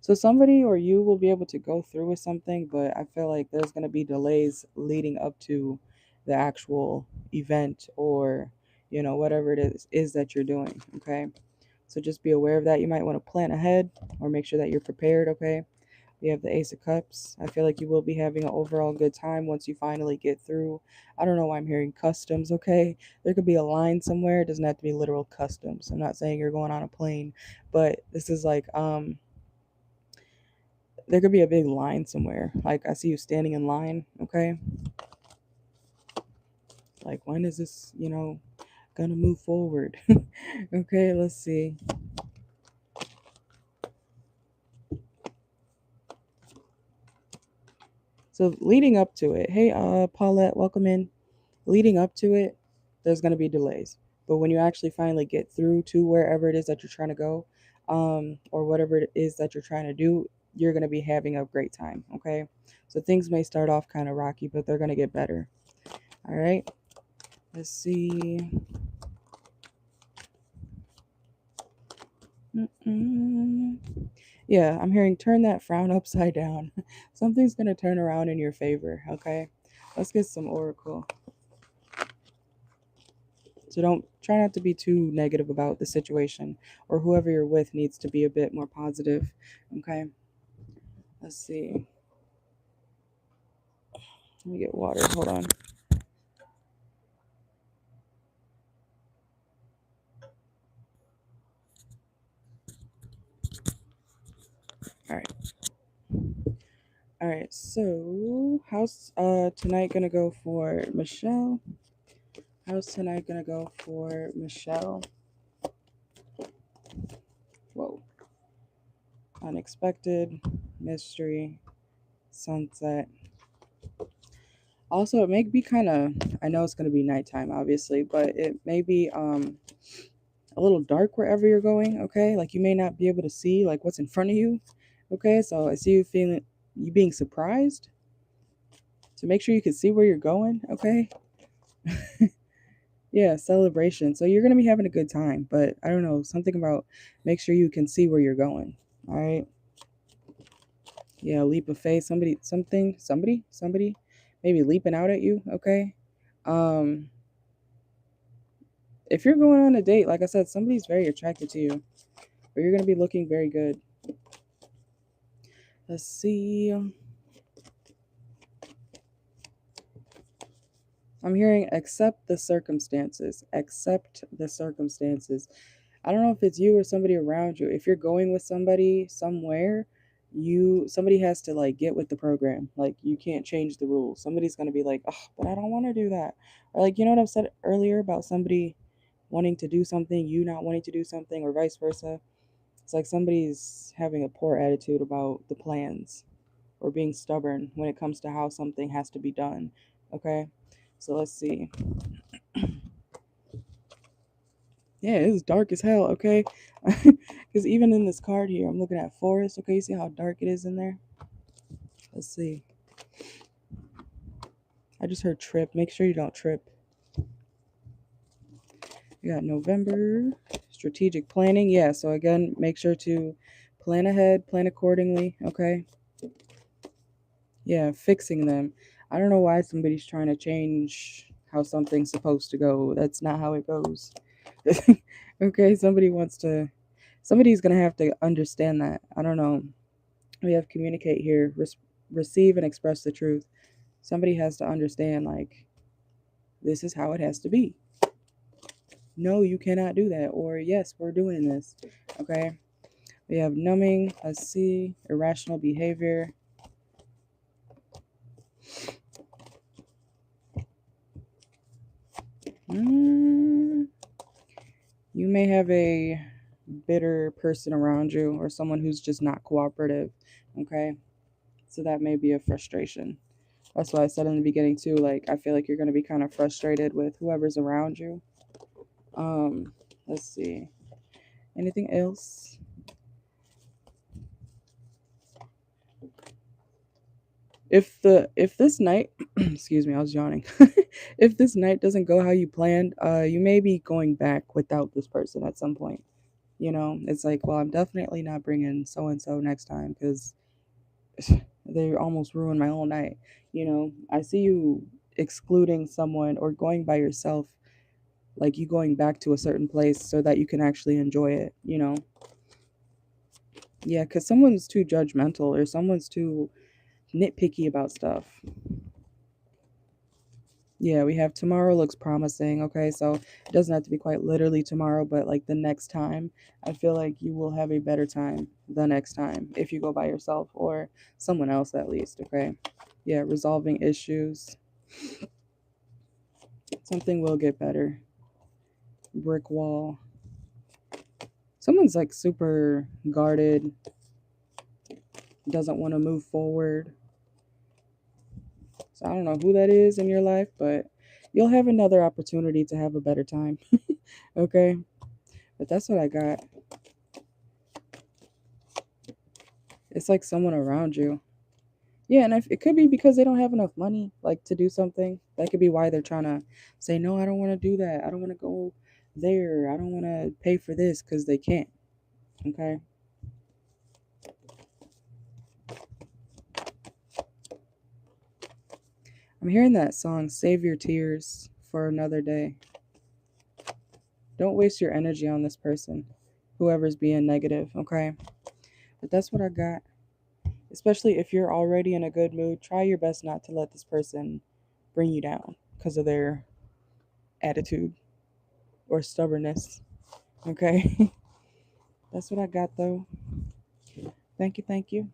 So somebody or you will be able to go through with something, but I feel like there's going to be delays leading up to the actual event or, whatever it is that you're doing, okay? So just be aware of that. You might want to plan ahead or make sure that you're prepared, okay? We have the Ace of Cups. I feel like you will be having an overall good time once you finally get through. I don't know why I'm hearing customs, okay? There could be a line somewhere. It doesn't have to be literal customs. I'm not saying you're going on a plane, but this is like there could be a big line somewhere. Like I see you standing in line, okay? Like when is this, gonna move forward? Okay, let's see. So leading up to it, hey Paulette, welcome in. Leading up to it, there's gonna be delays. But when you actually finally get through to wherever it is that you're trying to go, or whatever it is that you're trying to do, you're gonna be having a great time. Okay. So things may start off kind of rocky, but they're gonna get better. All right. Let's see. Yeah, I'm hearing turn that frown upside down. Something's going to turn around in your favor, okay? Let's get some oracle. So try not to be too negative about the situation, or whoever you're with needs to be a bit more positive, okay? Let's see. Let me get water. Hold on. All right. All right. So, how's tonight gonna go for Michelle? How's tonight gonna go for Michelle? Whoa. Unexpected, mystery, sunset. Also, it may be kind of, I know it's going to be nighttime, obviously, but it may be a little dark wherever you're going, okay? Like you may not be able to see like what's in front of you, okay? So I see you being surprised. So make sure you can see where you're going, okay? Yeah, celebration. So you're going to be having a good time, but I don't know, something about make sure you can see where you're going, all right? Yeah, leap of faith, somebody maybe leaping out at you, okay? Um if you're going on a date, like I said, somebody's very attracted to you, or you're going to be looking very good. Let's see. I'm hearing accept the circumstances. Accept the circumstances. I don't know if it's you or somebody around you. If you're going with somebody somewhere, somebody has to like get with the program. Like you can't change the rules. Somebody's going to be like, "Oh, but I don't want to do that." Or like, you know what I've said earlier about somebody wanting to do something, you not wanting to do something, or vice versa. It's like somebody's having a poor attitude about the plans or being stubborn when it comes to how something has to be done. Okay? So let's see. Yeah, it's dark as hell, okay? Because even in this card here, I'm looking at forest. Okay, you see how dark it is in there? Let's see. I just heard trip. Make sure you don't trip. We got November, strategic planning. Yeah, so again, make sure to plan ahead, plan accordingly, okay? Yeah, fixing them. I don't know why somebody's trying to change how something's supposed to go. That's not how it goes. Okay, somebody's going to have to understand that. I don't know. We have communicate here, receive and express the truth. Somebody has to understand, like, this is how it has to be. No, you cannot do that. Or, yes, we're doing this. Okay. We have numbing, let's see, irrational behavior. You may have a bitter person around you or someone who's just not cooperative. Okay. So that may be a frustration. That's why I said in the beginning too, like I feel like you're gonna be kind of frustrated with whoever's around you. Let's see. Anything else? If this night excuse me, I was yawning. If this night doesn't go how you planned, you may be going back without this person at some point. You know, it's like, well, I'm definitely not bringing so and so next time because they almost ruined my whole night. You know, I see you excluding someone or going by yourself, like you going back to a certain place so that you can actually enjoy it, you know? Yeah, because someone's too judgmental or someone's too nitpicky about stuff. Yeah, we have tomorrow looks promising. Okay, so it doesn't have to be quite literally tomorrow, but like the next time, I feel like you will have a better time the next time if you go by yourself or someone else at least. Okay, yeah, resolving issues. Something will get better. Brick wall. Someone's like super guarded, doesn't want to move forward. So I don't know who that is in your life, but you'll have another opportunity to have a better time. Okay, but that's what I got. It's like someone around you. Yeah, and if, it could be because they don't have enough money, like to do something. That could be why they're trying to say, no, I don't want to do that. I don't want to go there. I don't want to pay for this because they can't. Okay. I'm hearing that song, Save Your Tears for Another Day. Don't waste your energy on this person, whoever's being negative, okay? But that's what I got. Especially if you're already in a good mood, try your best not to let this person bring you down because of their attitude or stubbornness, okay? That's what I got though. Thank you, thank you.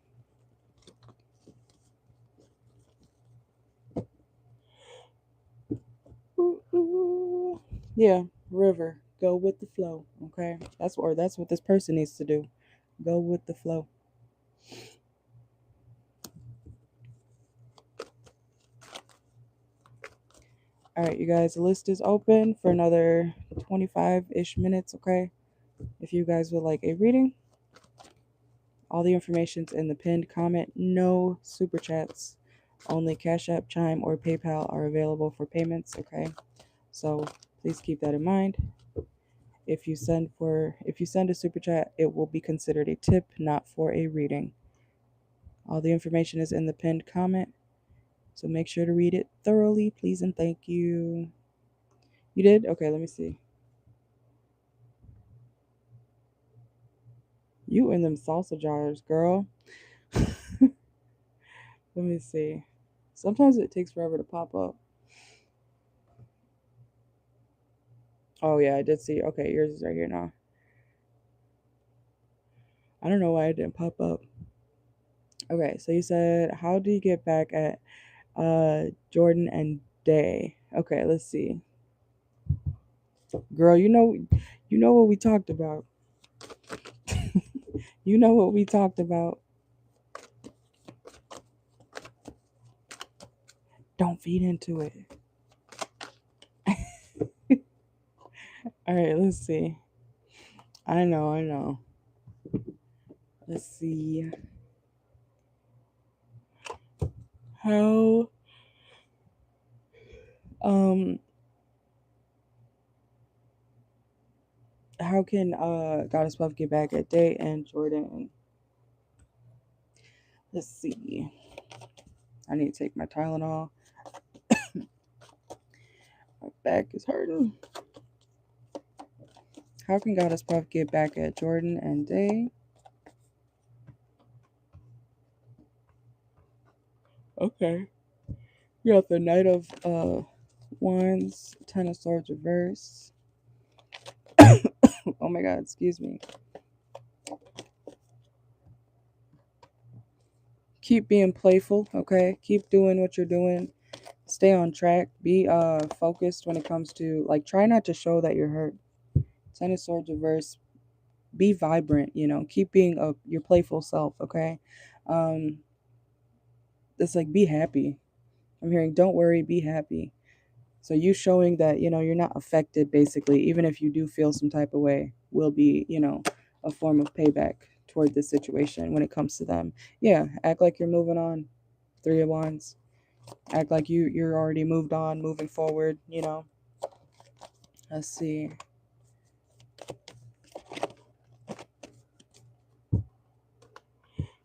Ooh, ooh. Yeah, river, go with the flow, okay? That's what this person needs to do. Go with the flow. All right, you guys, the list is open for another 25-ish minutes, okay? If you guys would like a reading, all the information's in the pinned comment. No super chats. Only Cash App, Chime, or PayPal are available for payments, okay? So please keep that in mind. If you send a super chat, it will be considered a tip, not for a reading. All the information is in the pinned comment. So make sure to read it thoroughly, please and thank you. You did? Okay, let me see. You in them salsa jars, girl. Let me see. Sometimes it takes forever to pop up. Oh yeah, I did see. Okay, yours is right here now. I don't know why it didn't pop up. Okay, so you said, how do you get back at Jordan and Day? Okay, let's see. Girl, you know what we talked about. You know what we talked about. Don't feed into it. All right, let's see. I know, I know. Let's see. How um how can Goddess Puff get back at Day and Jordan? Let's see. I need to take my Tylenol. My back is hurting. How can Goddess Puff get back at Jordan and Day? Okay. You got the Knight of Wands, Ten of Swords reverse. Oh my god, excuse me. Keep being playful, okay? Keep doing what you're doing. Stay on track. Be focused when it comes to, like, try not to show that you're hurt. Ten of Swords reverse. Be vibrant, keep being your playful self, okay? Um it's like, be happy. I'm hearing, don't worry, be happy. So you showing that, you're not affected, basically, even if you do feel some type of way, will be, a form of payback toward this situation when it comes to them. Yeah, act like you're moving on. Three of Wands. Act like you're already moved on, moving forward. Let's see.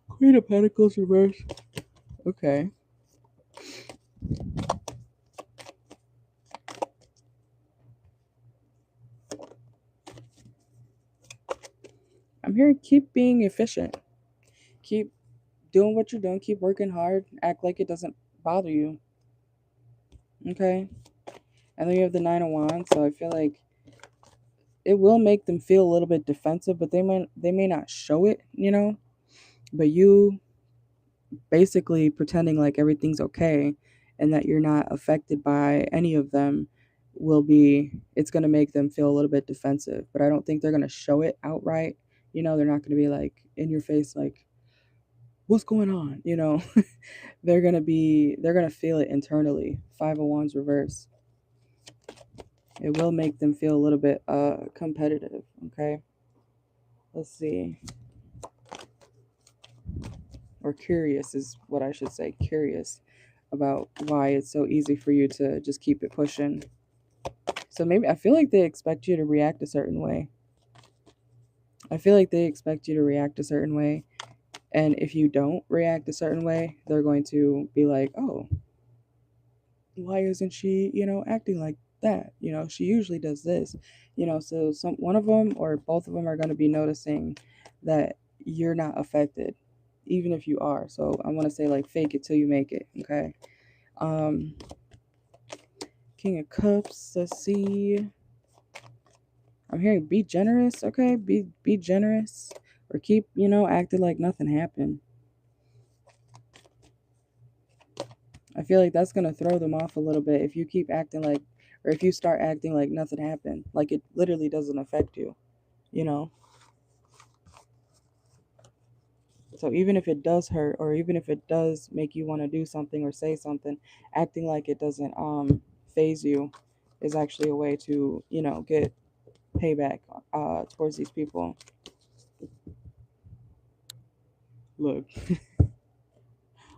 Queen of Pentacles reverse. Okay. I'm hearing, keep being efficient. Keep doing what you're doing. Keep working hard. Act like it doesn't bother you. Okay. And then you have the Nine of Wands. So I feel like it will make them feel a little bit defensive, but they may not show it. But you basically pretending like everything's okay and that you're not affected by any of them it's going to make them feel a little bit defensive. But I don't think they're going to show it outright. They're not going to be like in your face, like, what's going on. They're going to feel it internally. Five of Wands reverse. It will make them feel a little bit competitive. Okay, let's see. or curious is what I should say, curious about why it's so easy for you to just keep it pushing. So maybe I feel like they expect you to react a certain way. I feel like they expect you to react a certain way. And if you don't react a certain way, they're going to be like, oh, why isn't she, acting like that? She usually does this. So one of them or both of them are going to be noticing that you're not affected, even if you are. So I want to say like fake it till you make it, okay? King of Cups, let's see. I'm hearing be generous, okay? Be generous or keep, acting like nothing happened. I feel like that's going to throw them off a little bit if you keep acting like, or if you start acting like nothing happened, like it literally doesn't affect you, you know? So even if it does hurt, or even if it does make you want to do something or say something, acting like it doesn't phase you is actually a way to, get payback towards these people. Look,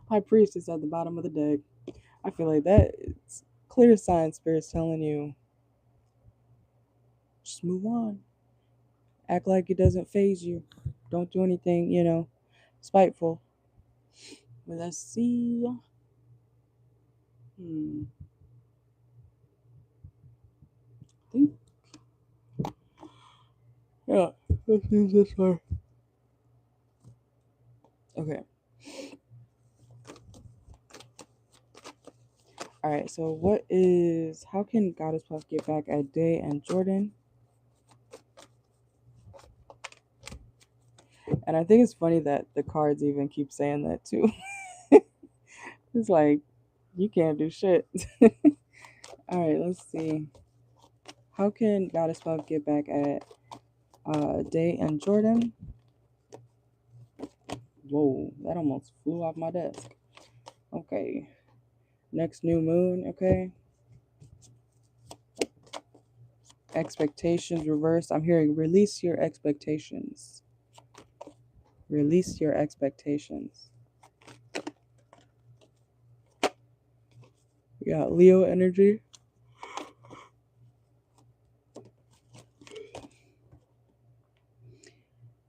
High Priest is at the bottom of the deck. I feel like that it's clear sign Spirit's telling you, just move on. Act like it doesn't phase you. Don't do anything, spiteful. But let's see. I think, yeah, let's use this one. Okay. Alright, so how can Goddess Puff get back at Day and Jordan? And I think it's funny that the cards even keep saying that too. It's like, you can't do shit. Alright, let's see. How can Goddess Puff get back at Day and Jordan? Whoa, that almost flew off my desk. Okay. Next new moon, okay. Expectations reversed. I'm hearing release your expectations. Release your expectations. We got Leo energy.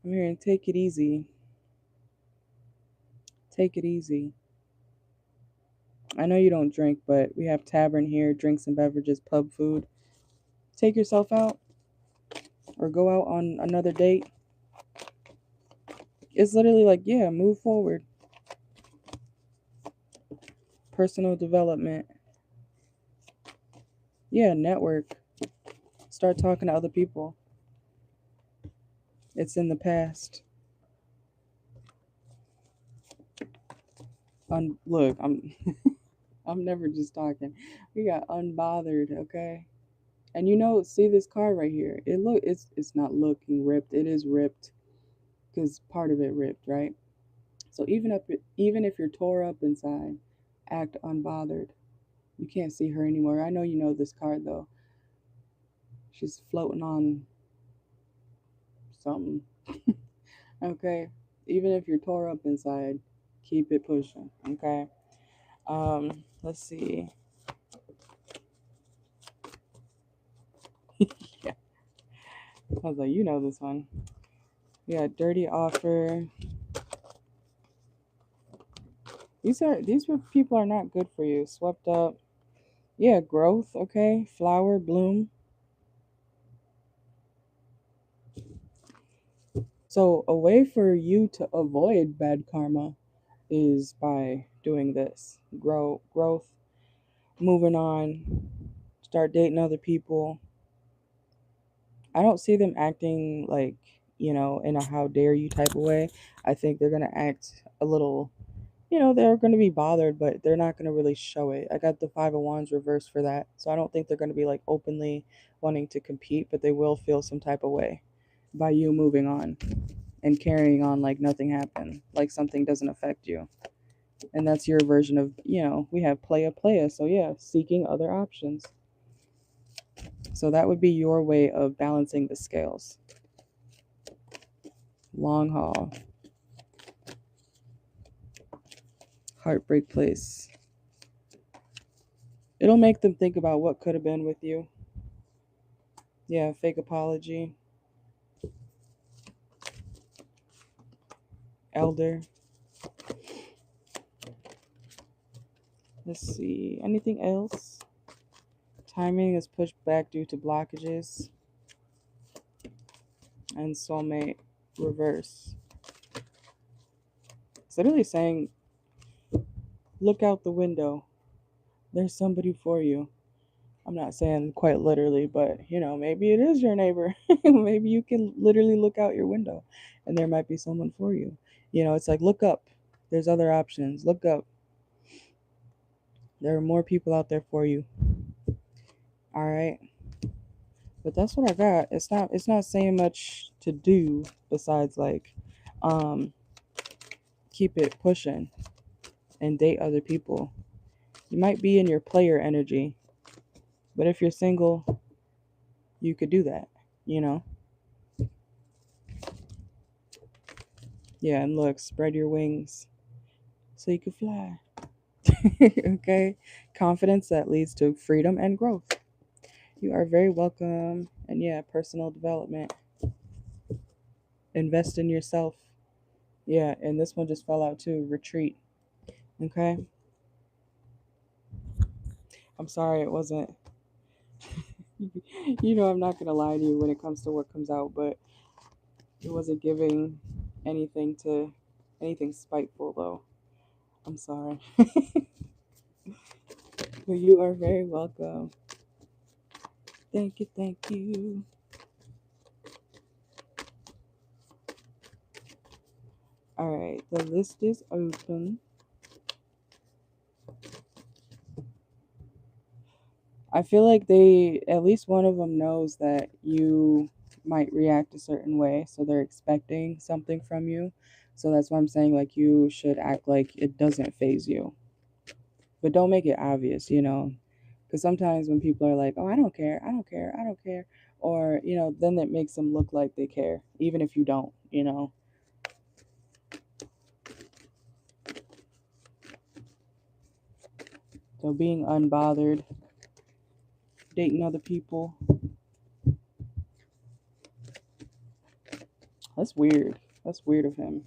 I'm hearing take it easy. Take it easy. I know you don't drink, but we have tavern here, drinks and beverages, pub food. Take yourself out or go out on another date. It's literally like, yeah, move forward. Personal development. Yeah, network. Start talking to other people. It's in the past. Look, I'm I'm never just talking. We got unbothered, okay? And see this card right here. It's not looking ripped. It is ripped because part of it ripped, right? So even if you're tore up inside, act unbothered. You can't see her anymore. I know you know this card though. She's floating on something. Okay? Even if you're tore up inside, keep it pushing, okay? Let's see. Yeah. I was like, you know this one. Yeah, dirty offer. These people are not good for you. Swept up. Yeah, growth, okay? Flower, bloom. So a way for you to avoid bad karma is by doing this. Growth, moving on, start dating other people. I don't see them acting like, in a how dare you type of way. I think they're going to act a little, they're going to be bothered, but they're not going to really show it. I got the Five of Wands reversed for that. So I don't think they're going to be like openly wanting to compete, but they will feel some type of way by you moving on and carrying on like nothing happened, like something doesn't affect you. And that's your version of, we have playa. So yeah, seeking other options. So that would be your way of balancing the scales. Long haul. Heartbreak place. It'll make them think about what could have been with you. Yeah, fake apology. Elder. Let's see. Anything else? Timing is pushed back due to blockages. And soulmate reverse. It's literally saying, look out the window. There's somebody for you. I'm not saying quite literally, but maybe it is your neighbor. Maybe you can literally look out your window and there might be someone for you. It's like, look up. There's other options. Look up. There are more people out there for you. All right. But that's what I got. It's not saying much to do besides like keep it pushing and date other people. You might be in your player energy, but if you're single, you could do that, Yeah, and look, spread your wings so you can fly. Okay? Confidence that leads to freedom and growth. You are very welcome. And yeah, personal development. Invest in yourself. Yeah, and this one just fell out too. Retreat. Okay? I'm sorry it wasn't. I'm not going to lie to you when it comes to what comes out, but it wasn't giving anything spiteful though. I'm sorry. But you are very welcome. Thank you, thank you. All right, the list is open. I feel like at least one of them knows that you might react a certain way, so they're expecting something from you. So that's why I'm saying like you should act like it doesn't phase you, but don't make it obvious, because sometimes when people are like, "Oh, I don't care, I don't care, I don't care," or then it makes them look like they care, even if you don't. So being unbothered, dating other people. That's weird. That's weird of him.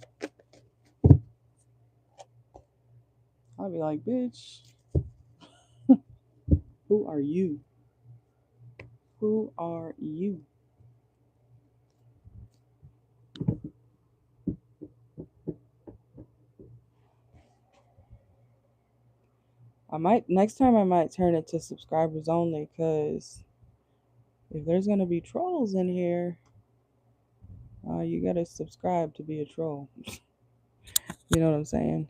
I'll be like, bitch, who are you? Who are you? Next time I might turn it to subscribers only, because if there's gonna be trolls in here, you gotta subscribe to be a troll. You know what I'm saying?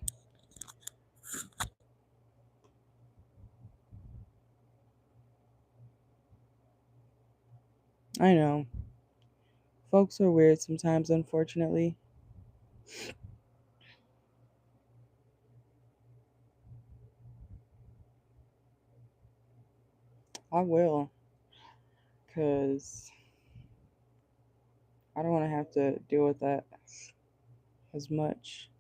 I know. Folks are weird sometimes, unfortunately. I will, because I don't want to have to deal with that as much.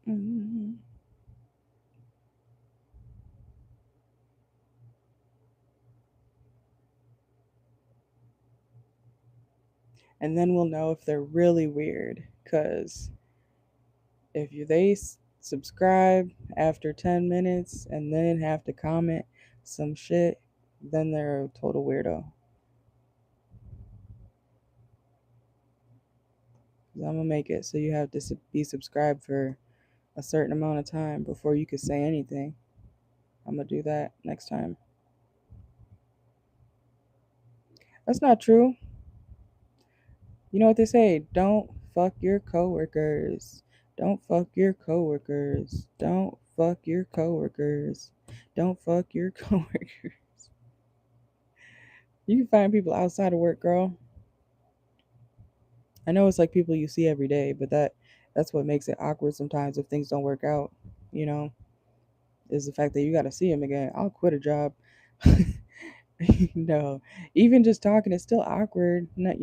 Mm-mm. And then we'll know if they're really weird, because if they subscribe after 10 minutes and then have to comment some shit, then they're a total weirdo. I'm gonna make it so you have to be subscribed for a certain amount of time before you could say anything. I'm gonna do that next time. That's not true. You know what they say? Don't fuck your coworkers. Don't fuck your coworkers. Don't fuck your coworkers. Don't fuck your coworkers. You can find people outside of work, girl. I know it's like people you see every day, but that's what makes it awkward sometimes if things don't work out, you know, is the fact that you got to see them again. I'll quit a job No, even just talking is still awkward. Not,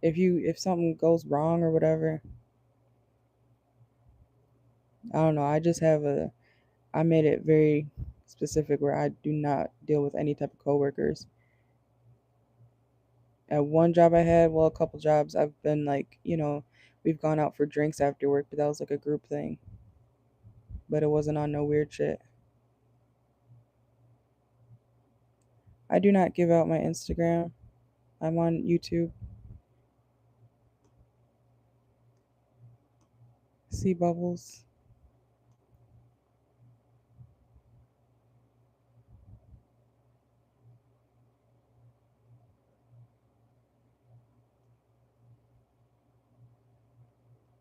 if something goes wrong or whatever. I don't know. I made it very specific where I do not deal with any type of coworkers. At one job I had, well, a couple jobs, I've been like, we've gone out for drinks after work, but that was like a group thing. But it wasn't on no weird shit. I do not give out my Instagram. I'm on YouTube. See bubbles.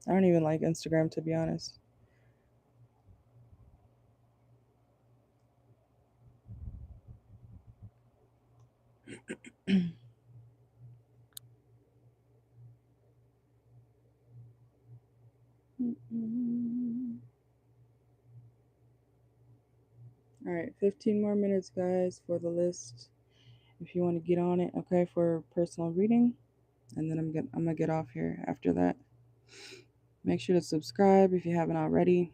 I don't even like Instagram, to be honest. All right, 15 more minutes, guys, for the list. If you want to get on it, okay, for personal reading, and then I'm gonna get off here after that. Make sure to subscribe if you haven't already.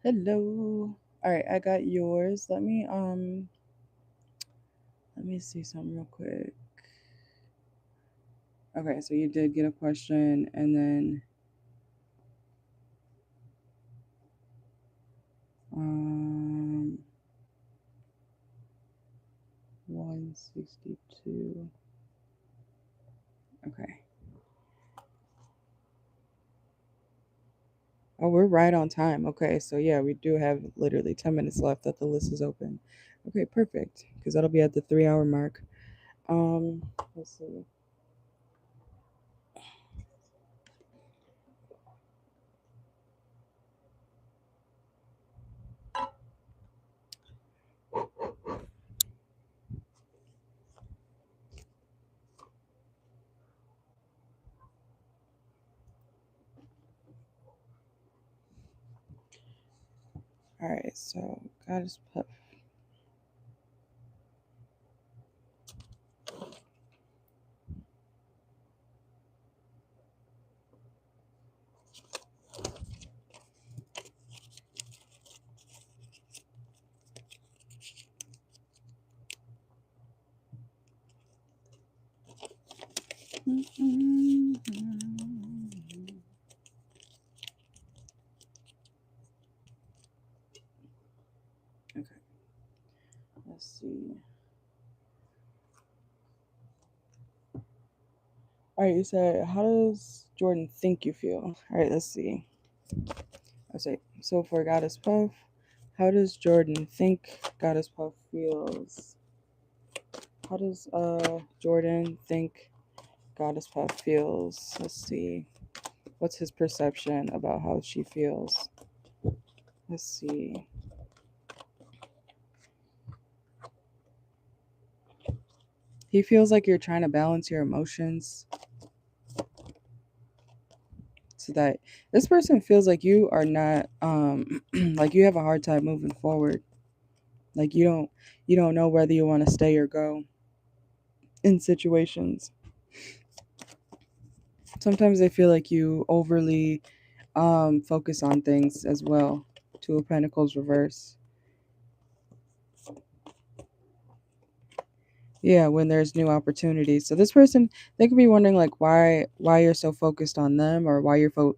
Hello. All right, I got yours. Let me see something real quick. Okay, so you did get a question, and then 162. Okay. Oh, we're right on time. Okay, so yeah, we do have literally 10 minutes left that the list is open. Okay, perfect. Because that'll be at the 3 hour mark. Let's see. All right, so Goddess Puff. Okay, let's see. All right, you said, how does Jordan think you feel? All right, let's see. I say, so for Goddess Puff, how does Jordan think Goddess Puff feels? How does Jordan think Goddess Puff feels? Let's see. What's his perception about how she feels? Let's see. He feels like you're trying to balance your emotions so that this person feels like you are not like you have a hard time moving forward. Like you don't know whether you want to stay or go in situations. Sometimes they feel like you overly focus on things as well. Two of Pentacles reverse. Yeah, when there's new opportunities. So this person, they could be wondering like why you're so focused on them, or why you're what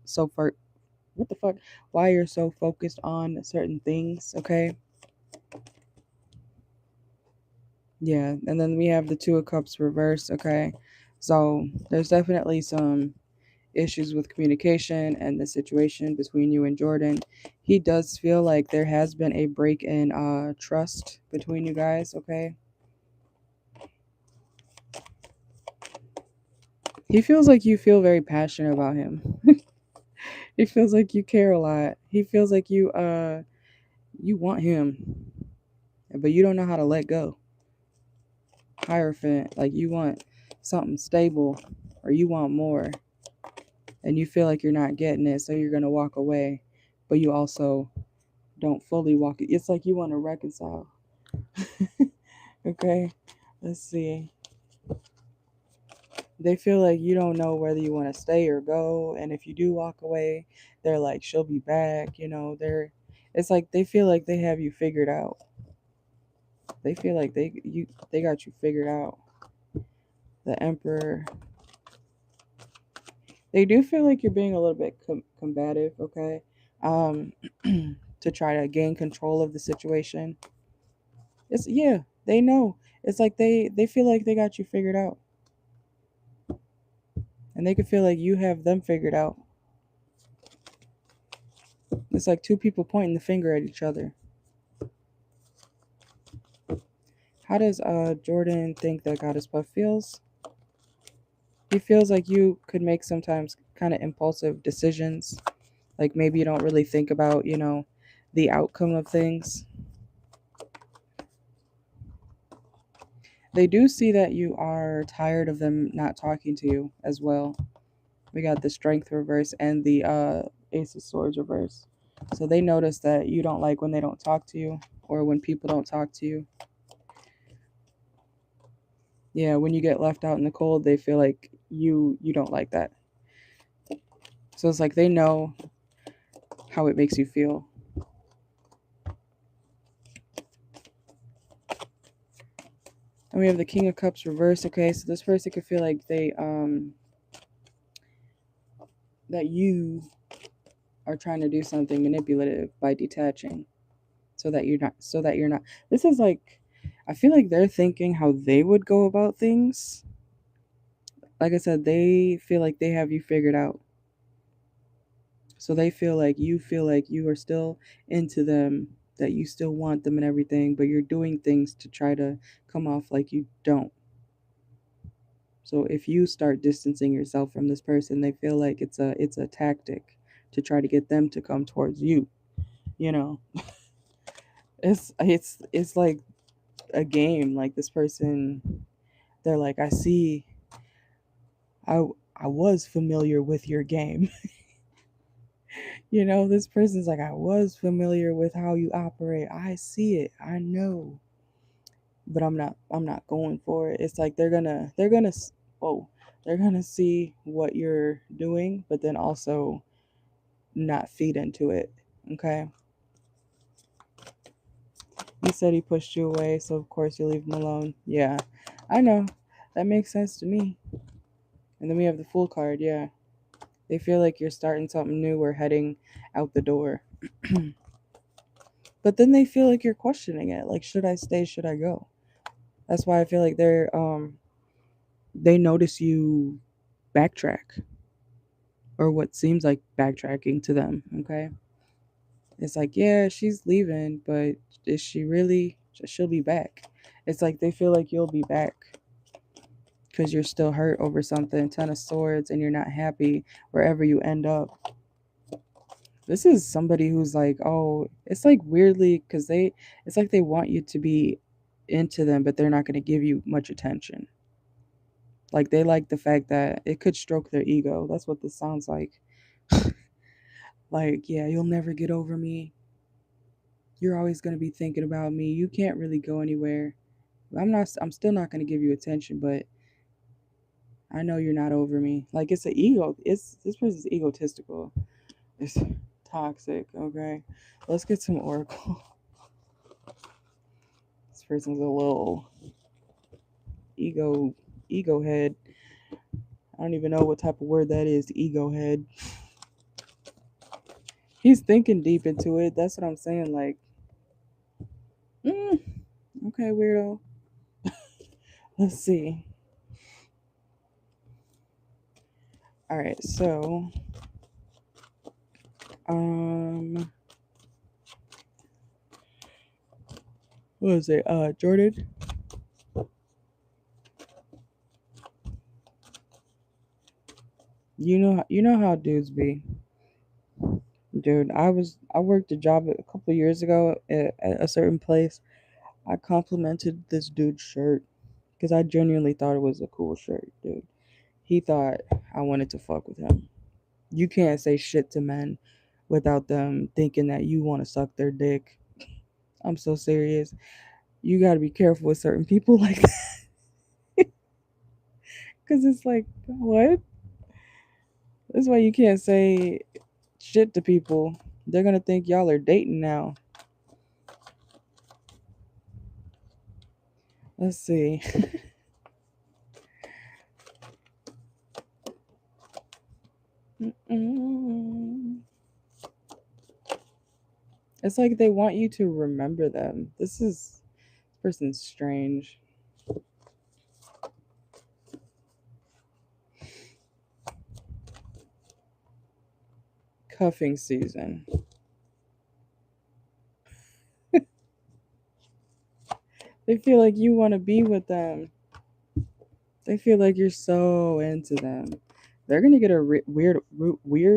the fuck? Why you're so focused on certain things, okay? Yeah, and then we have the Two of Cups reverse, okay? So there's definitely some issues with communication and the situation between you and Jordan. He does feel like there has been a break in trust between you guys, okay? He feels like you feel very passionate about him. He feels like you care a lot. He feels like you want him, but you don't know how to let go. Hierophant, like you want something stable or you want more, and you feel like you're not getting it, so you're going to walk away, but you also don't fully walk it. It's like you want to reconcile. Okay, let's see. They feel like you don't know whether you want to stay or go, and if you do walk away, they're like, she'll be back, it's like they feel like they have you figured out. They feel like they got you figured out. The Emperor. They do feel like you're being a little bit combative, okay? Um, to try to gain control of the situation. It's yeah, they know. It's like they feel like they got you figured out, and they could feel like you have them figured out. It's like two people pointing the finger at each other. How does Jordan think that Goddess Puff feels? He feels like you could make sometimes kind of impulsive decisions. Like maybe you don't really think about, the outcome of things. They do see that you are tired of them not talking to you as well. We got the Strength reverse and the Ace of Swords reverse. So they notice that you don't like when they don't talk to you, or when people don't talk to you. Yeah, when you get left out in the cold, they feel like you don't like that. So it's like they know how it makes you feel. And we have the King of Cups reversed. Okay, so this person could feel like they that you are trying to do something manipulative by detaching, so that you're not. This is like, I feel like they're thinking how they would go about things. Like I said, they feel like they have you figured out. So they feel like you are still into them, that you still want them and everything, but you're doing things to try to come off like you don't. So if you start distancing yourself from this person, they feel like it's a tactic to try to get them to come towards you. You know, it's like a game. Like this person, they're like, I I was familiar with your game. This person's like, I was familiar with how you operate. I see it. I know. But I'm not going for it. It's like oh, they're going to see what you're doing, but then also not feed into it. Okay? He said he pushed you away, so of course you leave him alone. Yeah. I know. That makes sense to me. And then we have the Fool card. Yeah. They feel like you're starting something new or heading out the door. But then they feel like you're questioning it. Like, should I stay? Should I go? That's why I feel like they notice you backtrack, or what seems like backtracking to them. Okay. It's like, yeah, she's leaving, but is she really? She'll be back. It's like they feel like you'll be back because you're still hurt over something. Ten of Swords, and you're not happy wherever you end up. This is somebody who's like, oh, it's like weirdly because it's like they want you to be into them, but they're not going to give you much attention. Like they like the fact that it could stroke their ego. That's what this sounds like. Like, yeah, you'll never get over me. You're always going to be thinking about me. You can't really go anywhere. I'm still not going to give you attention, but I know you're not over me. Like it's an ego. It's This person's egotistical. It's toxic, okay? Let's get some oracle. This person's a little ego ego head. I don't even know what type of word that is, ego head. He's thinking deep into it. That's what I'm saying. Like, mm, okay, weirdo. Let's see. All right, so um, what is it? Jordan. You know how dudes be, dude. I worked a job a couple years ago at a certain place. I complimented this dude's shirt because I genuinely thought it was a cool shirt, dude. He thought I wanted to fuck with him. You can't say shit to men without them thinking that you want to suck their dick. I'm so serious. You got to be careful with certain people like that because it's like, what? That's why you can't say shit to people. They're gonna think y'all are dating now. Let's see. It's like they want you to remember them. This person's strange. Cuffing season. They feel like you want to be with them. They feel like you're so into them. They're gonna get a weird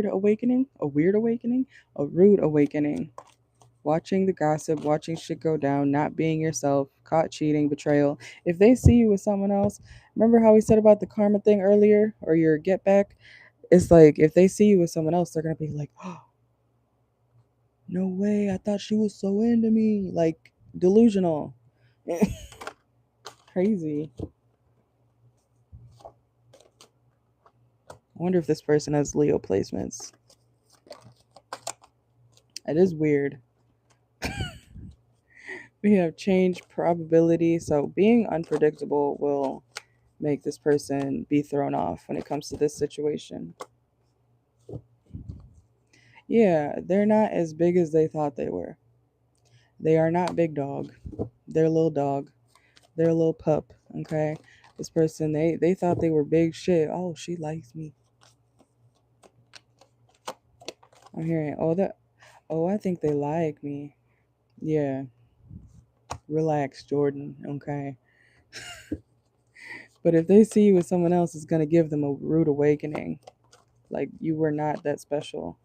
awakening, a rude awakening. Watching the gossip, watching shit go down, not being yourself, caught cheating, betrayal. If they see you with someone else, remember how we said about the karma thing earlier, or your get back? It's like if they see you with someone else, they're gonna be like, oh, no way, I thought she was so into me. Like delusional. Crazy. I wonder if this person has Leo placements. It is weird. We have change probability. So being unpredictable will make this person be thrown off when it comes to this situation. Yeah, they're not as big as they thought they were. They are not big dog. They're little dog. They're a little pup. Okay. This person, they thought they were big shit. Oh, she likes me. I'm hearing, oh, I think they like me. Yeah. Relax, Jordan. Okay. But if they see you with someone else, it's gonna give them a rude awakening. Like you were not that special.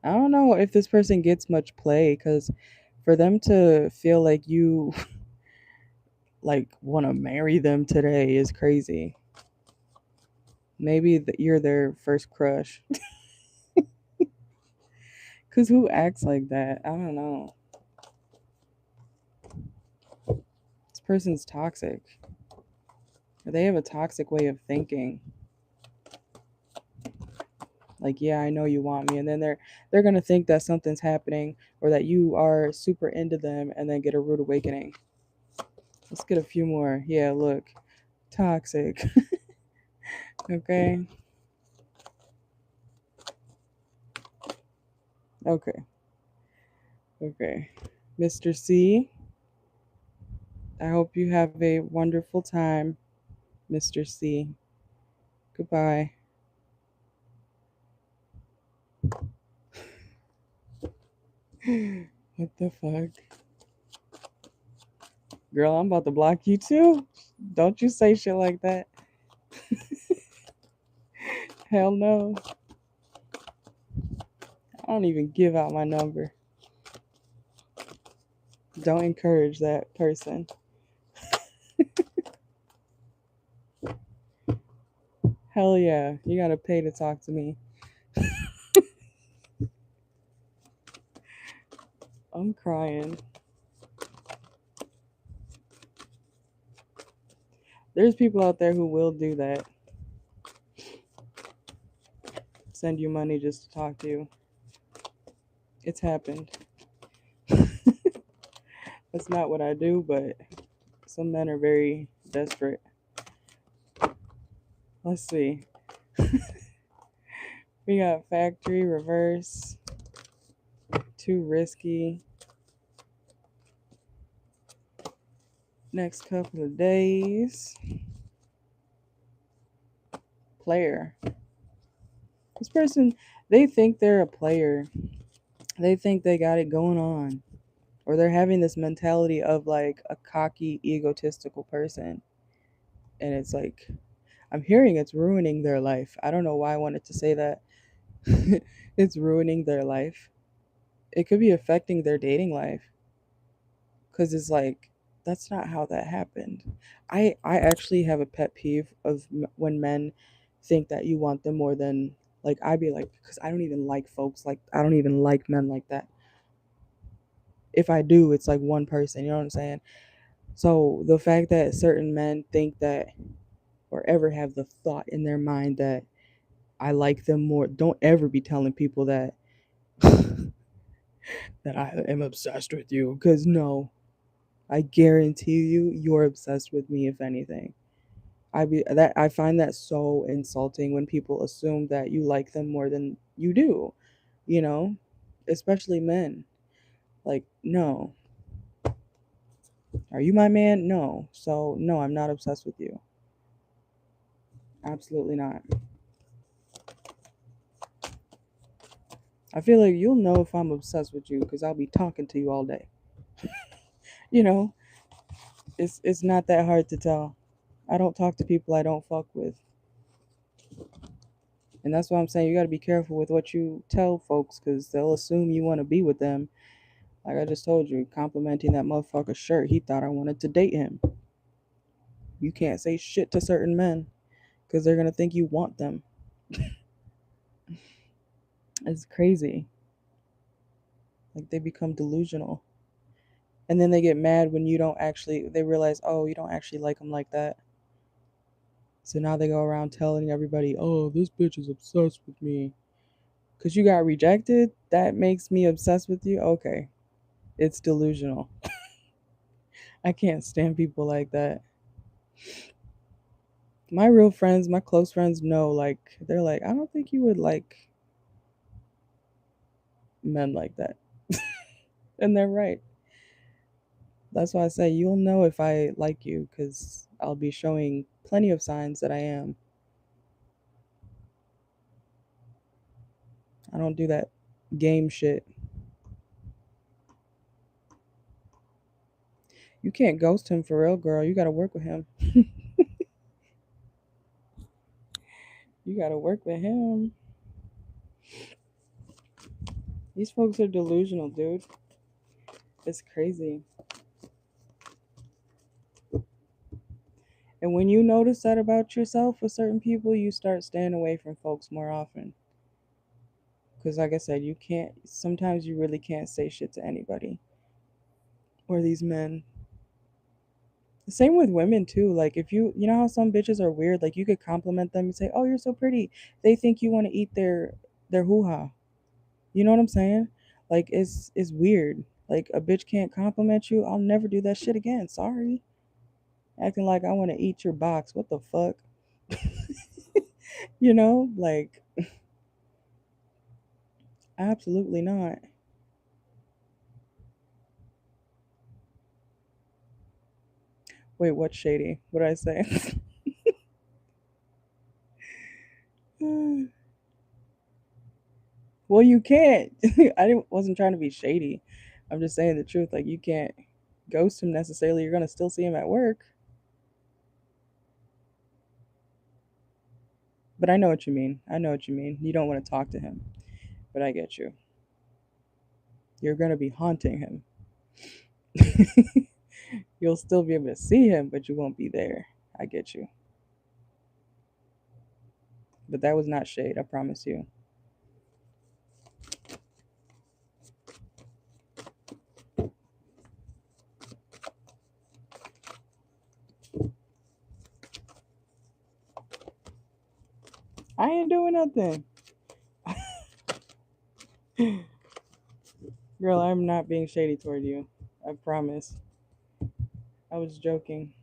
I don't know if this person gets much play, because for them to feel like you like want to marry them today is crazy. Maybe you're their first crush. Because who acts like that? I don't know. This person's toxic. They have a toxic way of thinking. Like, yeah, I know you want me, and then they're gonna think that something's happening or that you are super into them, and then get a rude awakening. Let's get a few more. Yeah, look, toxic. Okay. Okay. Okay. Mr. C, I hope you have a wonderful time, Mr. C. Goodbye. What the fuck? Girl, I'm about to block you too. Don't you say shit like that. Hell no. I don't even give out my number. Don't encourage that person. Hell yeah. You gotta pay to talk to me. I'm crying. There's people out there who will do that. Send you money just to talk to you. It's happened. That's not what I do, but some men are very desperate. Let's see. We got factory, reverse, too risky. Next couple of days. Player. This person, they think they're a player. They think they got it going on. Or they're having this mentality of like a cocky, egotistical person. And it's like, I'm hearing it's ruining their life. I don't know why I wanted to say that. It's ruining their life. It could be affecting their dating life. Because it's like, that's not how that happened. I actually have a pet peeve of when men think that you want them more than, like, I'd be like, because I don't even like folks, like, I don't even like men like that. If I do, it's like one person, you know what I'm saying? So the fact that certain men think that, or ever have the thought in their mind that I like them more, don't ever be telling people that that I am obsessed with you, because no, I guarantee you, you're obsessed with me. If anything, I find that so insulting when people assume that you like them more than you do. You know, especially men. Like, no, are you my man? No, so no, I'm not obsessed with you. Absolutely not. I feel like you'll know if I'm obsessed with you because I'll be talking to you all day. You know, it's not that hard to tell. I don't talk to people I don't fuck with. And that's why I'm saying you got to be careful with what you tell folks, because they'll assume you want to be with them. Like I just told you, complimenting that motherfucker's shirt, he thought I wanted to date him. You can't say shit to certain men because they're going to think you want them. It's crazy. Like they become delusional. And then they get mad when they realize, oh, you don't actually like them like that. So now they go around telling everybody, oh, this bitch is obsessed with me. Because you got rejected? That makes me obsessed with you? Okay. It's delusional. I can't stand people like that. My real friends, my close friends know, like, they're like, I don't think you would like men like that. And they're right. That's why I say you'll know if I like you because I'll be showing plenty of signs that I am. I don't do that game shit. You can't ghost him for real, girl. You gotta work with him. You gotta work with him. These folks are delusional, dude. It's crazy. And when you notice that about yourself with certain people, you start staying away from folks more often. Because, like I said, you can't, sometimes you really can't say shit to anybody. Or these men. The same with women, too. Like, if you know how some bitches are weird? Like, you could compliment them and say, oh, you're so pretty. They think you want to eat their hoo ha. You know what I'm saying? Like, it's weird. Like, a bitch can't compliment you. I'll never do that shit again. Sorry. Acting like I want to eat your box. What the fuck? You know? Like, absolutely not. Wait, what's shady? What did I say? Well, you can't. Wasn't trying to be shady. I'm just saying the truth. Like, you can't ghost him necessarily. You're gonna still see him at work. But I know what you mean. I know what you mean. You don't want to talk to him. But I get you. You're gonna be haunting him. You'll still be able to see him, but you won't be there. I get you. But that was not shade, I promise you. I ain't doing nothing. Girl, I'm not being shady toward you. I promise. I was joking.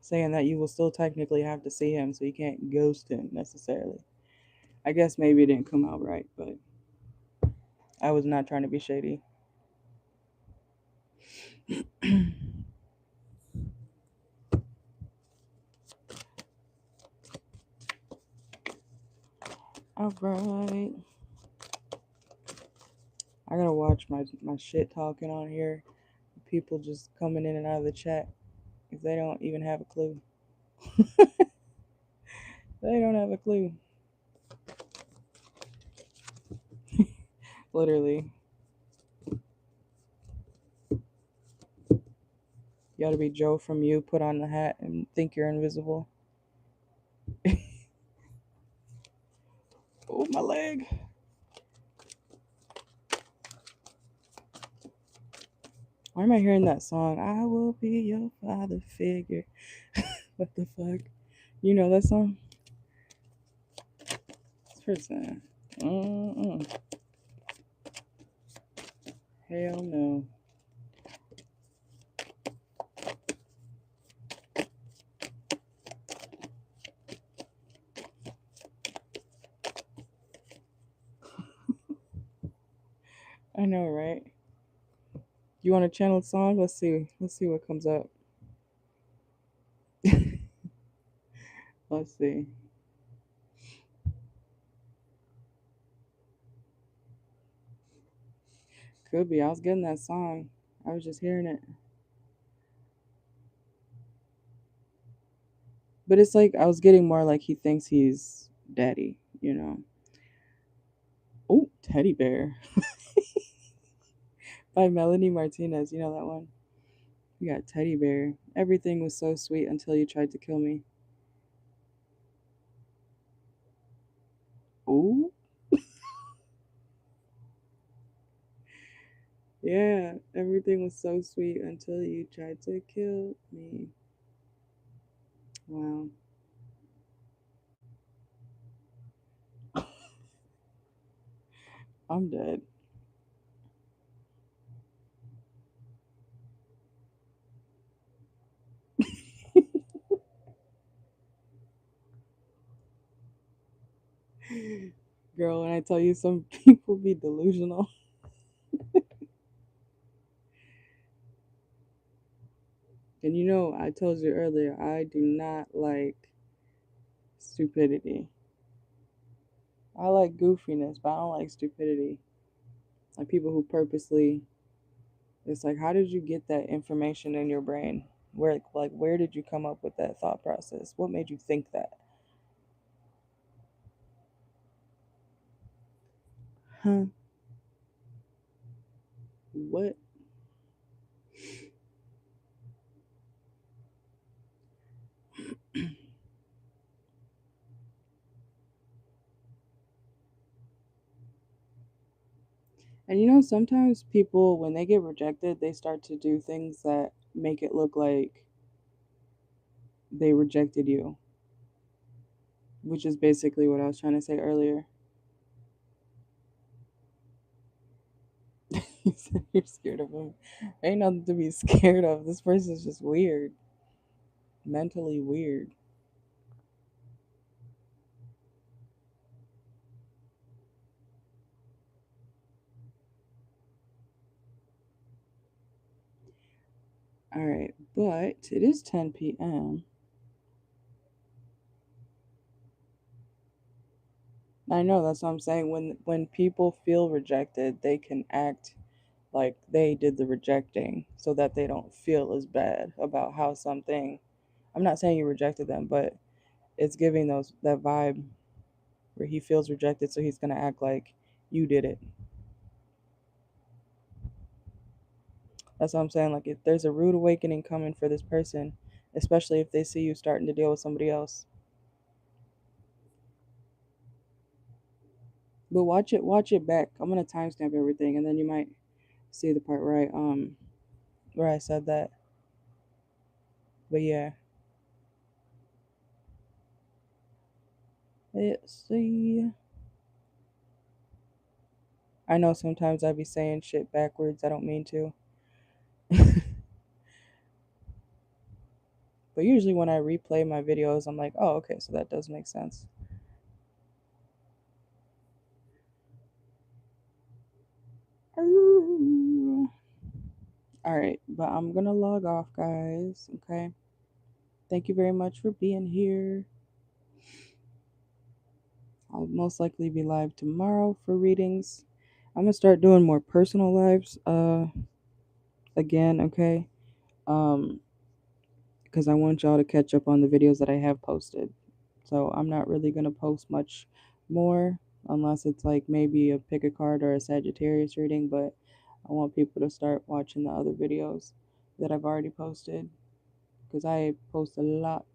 Saying that you will still technically have to see him, so you can't ghost him necessarily. I guess maybe it didn't come out right, but I was not trying to be shady. All right. I gotta watch my shit talking on here. People just coming in and out of the chat if they don't even have a clue. They don't have a clue. Literally. You gotta be Joe from You, put on the hat, and think you're invisible. Oh, my leg. Why am I hearing that song? I will be your father figure. What the fuck? You know that song? This person. Mm-mm. Hell no. I know, right? You want a channeled song? Let's see. Let's see what comes up. Let's see. Could be. I was getting that song. I was just hearing it. But it's like I was getting more like he thinks he's daddy, you know. Oh, Teddy Bear by Melanie Martinez. You know that one? We got Teddy Bear. Everything was so sweet until you tried to kill me. Oh, yeah. Everything was so sweet until you tried to kill me. Wow. I'm dead. when I tell you some people be delusional. And you know, I told you earlier, I do not like stupidity. I like goofiness, but I don't like stupidity. Like people who purposely, it's like, how did you get that information in your brain? Where did you come up with that thought process? What made you think that? Huh? What? And you know, sometimes people, when they get rejected, they start to do things that make it look like they rejected you, which is basically what I was trying to say earlier. You said you're scared of him. Ain't nothing to be scared of. This person's just weird, mentally weird. All right, but it is 10 p.m. I know that's what I'm saying. When people feel rejected, they can act like they did the rejecting so that they don't feel as bad about how something. I'm not saying you rejected them, but it's giving those that vibe where he feels rejected, so he's gonna act like you did it. That's what I'm saying. Like if there's a rude awakening coming for this person, especially if they see you starting to deal with somebody else. But watch it back. I'm gonna timestamp everything, and then you might see the part where I said that. But yeah, let's see. I know sometimes I be saying shit backwards. I don't mean to. But usually when I replay my videos, I'm like, oh, okay, so that does make sense. All right, but I'm gonna log off, guys. Okay. Thank you very much for being here. I'll most likely be live tomorrow for readings. I'm gonna start doing more personal lives again, okay? Um because I want y'all to catch up on the videos that I have posted. So I'm not really gonna post much more unless it's like maybe a pick a card or a Sagittarius reading, but I want people to start watching the other videos that I've already posted because I post a lot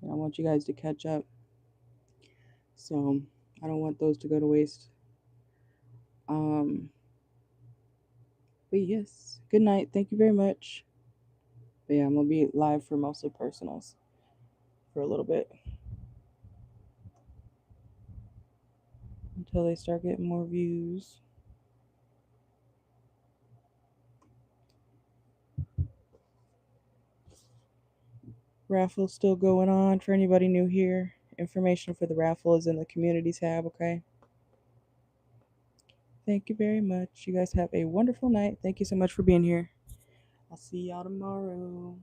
and I want you guys to catch up. So I don't want those to go to waste. Um but yes, good night. Thank you very much. But yeah, I'm gonna be live for mostly personals for a little bit until they start getting more views. Raffle's still going on for anybody new here. Information for the raffle is in the community tab, okay? Thank you very much. You guys have a wonderful night. Thank you so much for being here. I'll see y'all tomorrow.